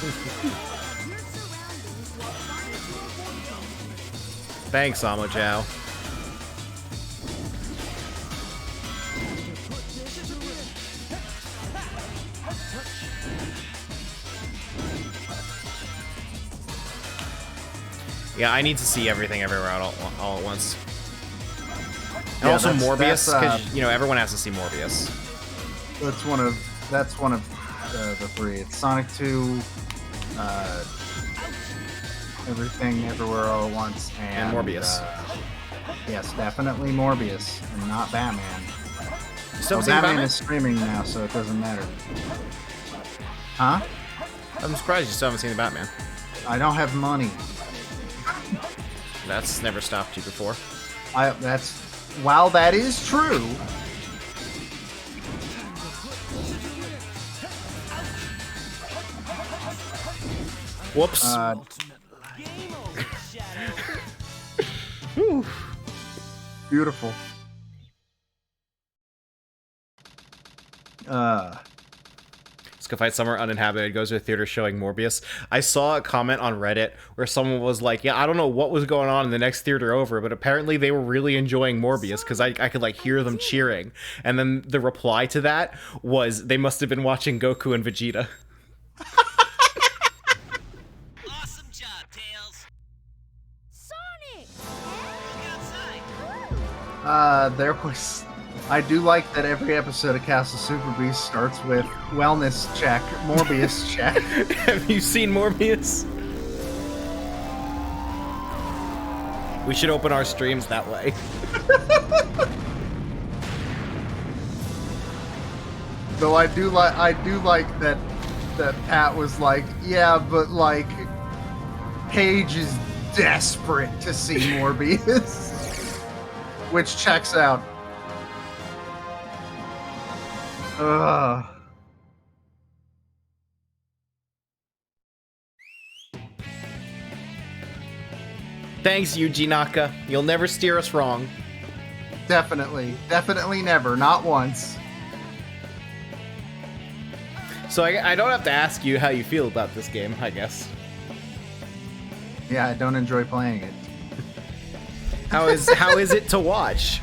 Thanks, Amo Chow. Yeah, I need to see everything everywhere all at once. And Yeah, also that's- Morbius, that's, because you know everyone has to see Morbius. That's one of the 3. It's Sonic 2, Everything Everywhere All at Once, and Morbius. Yes, definitely Morbius, and not Batman. Still Well, seen Batman Batman? is streaming now, so it doesn't matter. Huh? I'm surprised you still haven't seen the Batman. I don't have money. That's never stopped you before. While that is true, Whoops. Game over, Whew. Beautiful. Let's go fight Somewhere Uninhabited. Goes to a theater showing Morbius. I saw a comment on Reddit where someone was like, yeah, I don't know what was going on in the next theater over, but apparently they were really enjoying Morbius because I could like hear them cheering. And then the reply to that was they must have been watching Goku and Vegeta. Awesome job, Tails. Sonic! Look outside. There was... I do like that every episode of Castle Super Beast starts with wellness check, Morbius check. Have you seen Morbius? We should open our streams that way. Though I do like that Pat was like, yeah, but like Paige is desperate to see Morbius. Which checks out. Ugh. Thanks, Yuji Naka. You'll never steer us wrong. Definitely. Definitely never. Not once. So I don't have to ask you how you feel about this game, I guess. Yeah, I don't enjoy playing it. How is it to watch?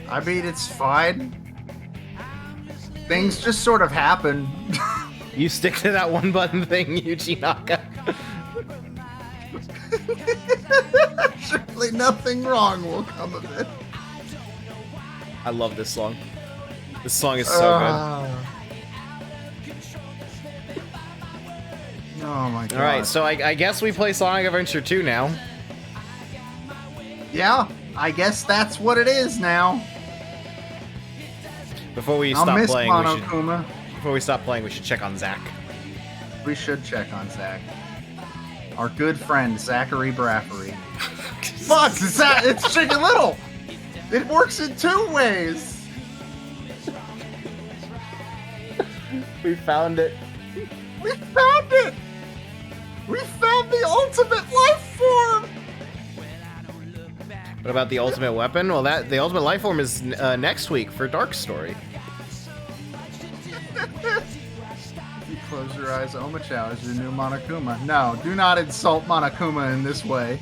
I mean, it's fine. Things just sort of happen. You stick to that one button thing, Yuji Naka. Surely nothing wrong will come of it. I love this song. This song is so good. Oh my god. Alright, so I guess we play Sonic Adventure 2 now. Yeah, I guess that's what it is now. Before we I'll stop miss playing, Monokuma. we should check on Zach. We should check on Zach. Our good friend, Zachary Braffery. Fuck, it's Chicken Little! It works in 2 ways! We found it. We found it! We found the ultimate life form! What about the ultimate weapon? Well, the ultimate life form is next week for Dark Story. You close your eyes, Omochao is your new Monokuma. No, do not insult Monokuma in this way.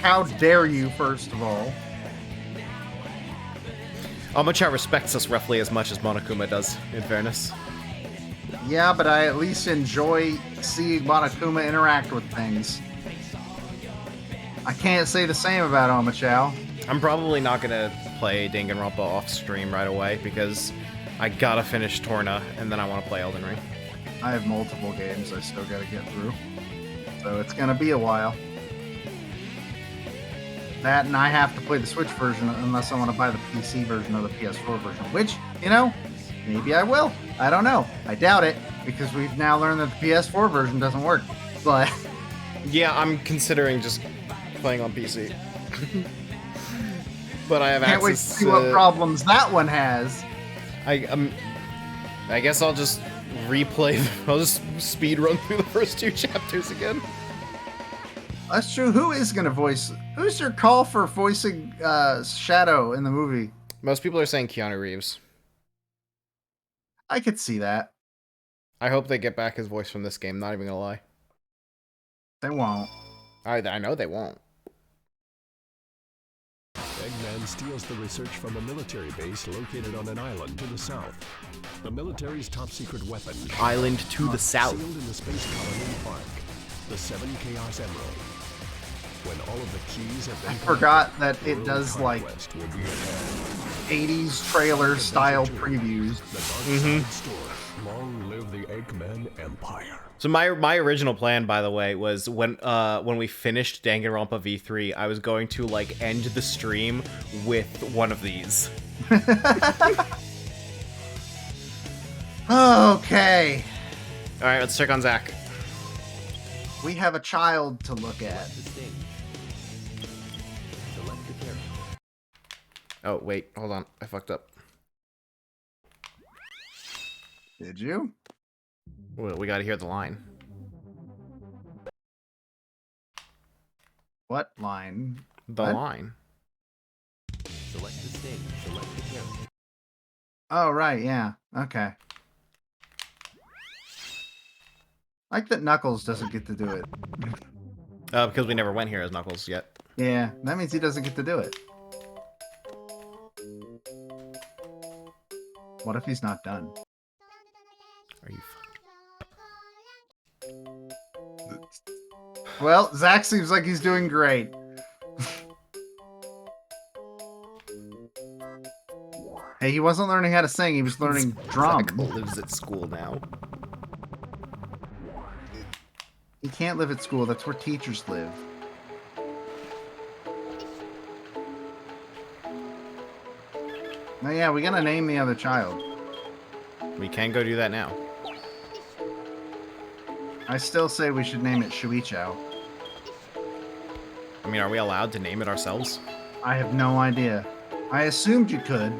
How dare you, first of all? Omochao respects us roughly as much as Monokuma does, in fairness. Yeah, but I at least enjoy seeing Monokuma interact with things. I can't say the same about Omochao. I'm probably not gonna play Danganronpa off stream right away because I gotta finish Torna and then I want to play Elden Ring. I have multiple games I still gotta get through, so it's gonna be a while. That and I have to play the Switch version unless I want to buy the PC version or the PS4 version, which, you know, maybe I will. I don't know. I doubt it because we've now learned that the PS4 version doesn't work. But yeah, I'm considering just playing on PC. But I have can't wait to access see what problems that one has. I guess I'll just replay. I'll just speed run through the first 2 chapters again. That's true. Who is gonna voice? Who's your call for voicing Shadow in the movie? Most people are saying Keanu Reeves. I could see that. I hope they get back his voice from this game. Not even gonna lie. They won't. I know they won't. Eggman steals the research from a military base located on an island to the south. The military's top-secret weapon... Island to the south. Sealed in the space colony Ark. The 7 Chaos Emerald. When all of the keys have been... I forgot that it does, like, 80s trailer style previews. Long live the Eggman Empire. So my original plan, by the way, was when we finished Danganronpa V3, I was going to like end the stream with one of these. Okay. All right, let's check on Zach. We have a child to look at. Oh wait, hold on, I fucked up. Did you? Well, we gotta hear the line. What line? The What? line. Select the stage. Select the character. Oh, right, yeah. Okay. I like that Knuckles doesn't get to do it. Because we never went here as Knuckles yet. Yeah, that means he doesn't get to do it. What if he's not done? Are you Well, Zach seems like he's doing great. Hey, he wasn't learning how to sing, he was learning drum. Zach lives at school now. He can't live at school, that's where teachers live. Now, yeah, we gotta name the other child. We can go do that now. I still say we should name it Shuichao. I mean, are we allowed to name it ourselves? I have no idea. I assumed you could.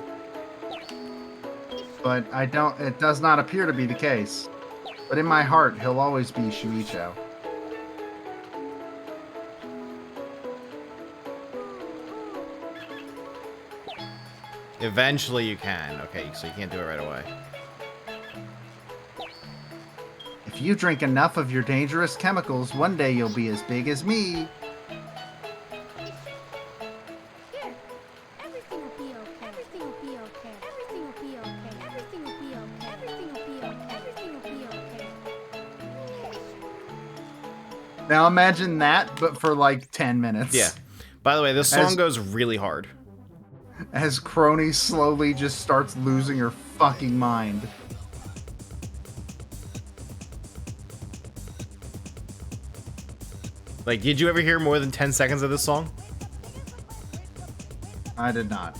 But I don't, it does not appear to be the case. But in my heart, he'll always be Shuichao. Eventually you can. Okay, so you can't do it right away. If you drink enough of your dangerous chemicals, one day you'll be as big as me. Here, everything will be okay. Everything will be okay. Everything will be okay. Everything will be okay. Everything will be okay. Everything will be okay. Now imagine that, but for like 10 minutes. Yeah. By the way, this song goes really hard. As Crony slowly just starts losing her fucking mind. Like, did you ever hear more than 10 seconds of this song? I did not.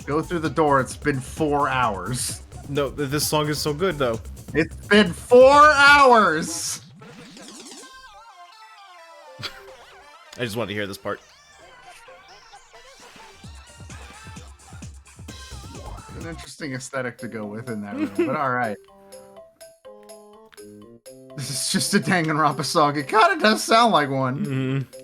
Go through the door, it's been 4 hours. No, this song is so good, though. It's been 4 hours! I just wanted to hear this part. An interesting aesthetic to go with in that room, but alright. This is just a Danganronpa song. It kind of does sound like one. Mm-hmm.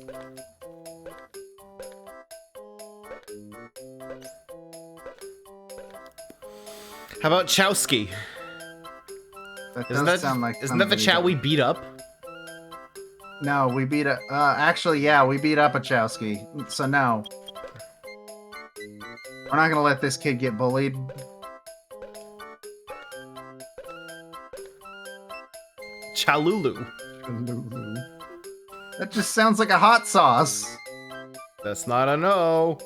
How about Chowski? That Isn't does that, sound like isn't that the somebody Chow that- we beat up? No, we beat a. Actually, yeah, we beat up a Chowski. So no, we're not gonna let this kid get bullied. Chalulu. That just sounds like a hot sauce. That's not a no.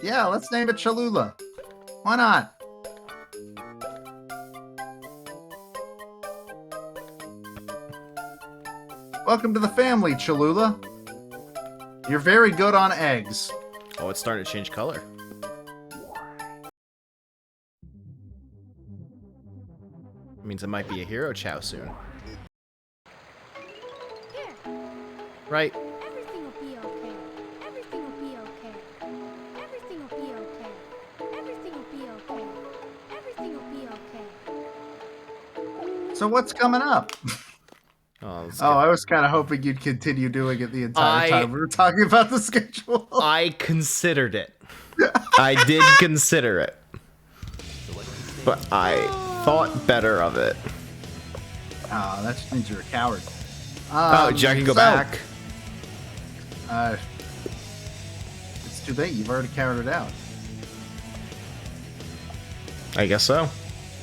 Yeah, let's name it Cholula. Why not? Welcome to the family, Cholula. You're very good on eggs. Oh, it's starting to change color. Means it might be a hero Chow soon. Here, Right? everything will be okay. Everything will be okay. Everything will be okay. Everything will be okay. Everything will be okay. So what's coming up? Oh, I was kind of hoping you'd continue doing it the entire I- time we were talking about the schedule. I considered it. I did consider it. But I thought better of it. Oh, that just means you're a coward. Oh, Jack can go back. It's too late. You've already counted it out. I guess so.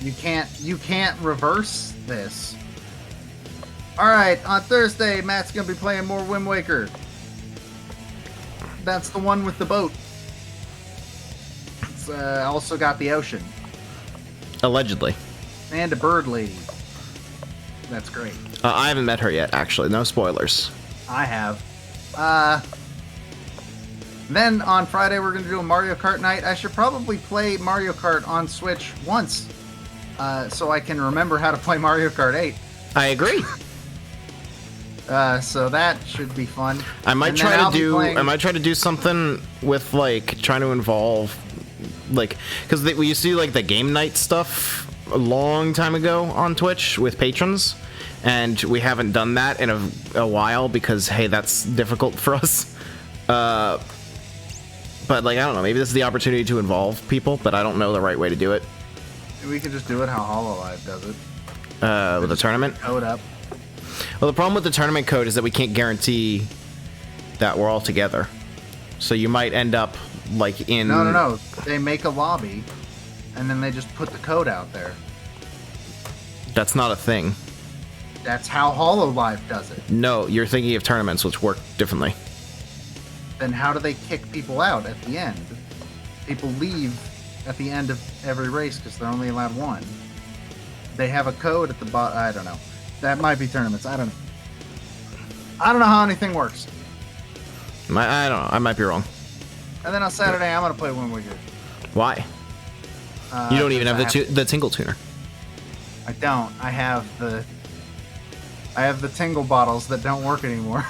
You can't reverse this. All right, on Thursday, Matt's gonna be playing more Wind Waker. That's the one with the boat. It's also got the ocean Allegedly. and a bird lady. That's great. I haven't met her yet, actually. No spoilers. I have. Then on Friday we're gonna do a Mario Kart night. I should probably play Mario Kart on Switch once, so I can remember how to play Mario Kart 8. I agree. So that should be fun. I might And then try to I'll be do. playing- I might try to do something with like trying to involve, like, because we used to do like the game night stuff a long time ago on Twitch with patrons, and we haven't done that in a while because, hey, that's difficult for us. But, like, I don't know, maybe this is the opportunity to involve people, but I don't know the right way to do it. We could just do it how HoloLive does it. With the tournament? Code up. Well, the problem with the tournament code is that we can't guarantee that we're all together. So you might end up, like, in... No. They make a lobby, and then they just put the code out there. That's not a thing. That's how HoloLive does it. No, you're thinking of tournaments, which work differently. Then how do they kick people out at the end? People leave at the end of every race because they're only allowed one. They have a code at the bottom. I don't know. That might be tournaments. I don't know how anything works. I don't know. I might be wrong. And then on Saturday, I'm going to play Wind Waker. Why? You don't even have the Tingle Tuner. I don't. I have the Tingle bottles that don't work anymore.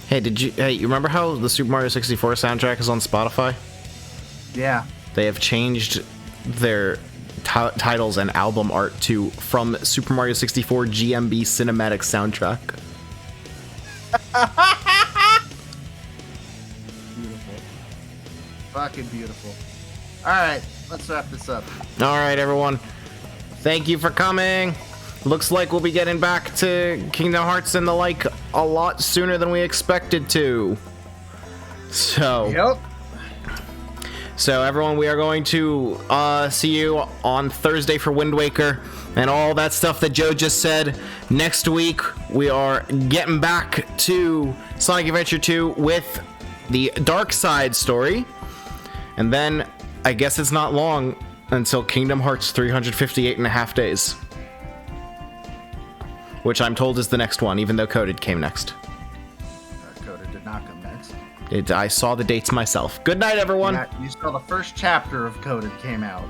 Hey, you remember how the Super Mario 64 soundtrack is on Spotify? Yeah. They have changed their titles and album art to From Super Mario 64 GMB Cinematic Soundtrack. Beautiful. Fucking beautiful. Alright, let's wrap this up. Alright, everyone. Thank you for coming. Looks like we'll be getting back to Kingdom Hearts and the like a lot sooner than we expected to. So... Yep. So everyone, we are going to see you on Thursday for Wind Waker and all that stuff that Joe just said. Next week, we are getting back to Sonic Adventure 2 with the Dark Side story. And then, I guess it's not long until Kingdom Hearts 358.5 days. Which I'm told is the next one, even though Coded came next. Coded did not come next. I saw the dates myself. Good night, everyone. Yeah, you saw the first chapter of Coded came out.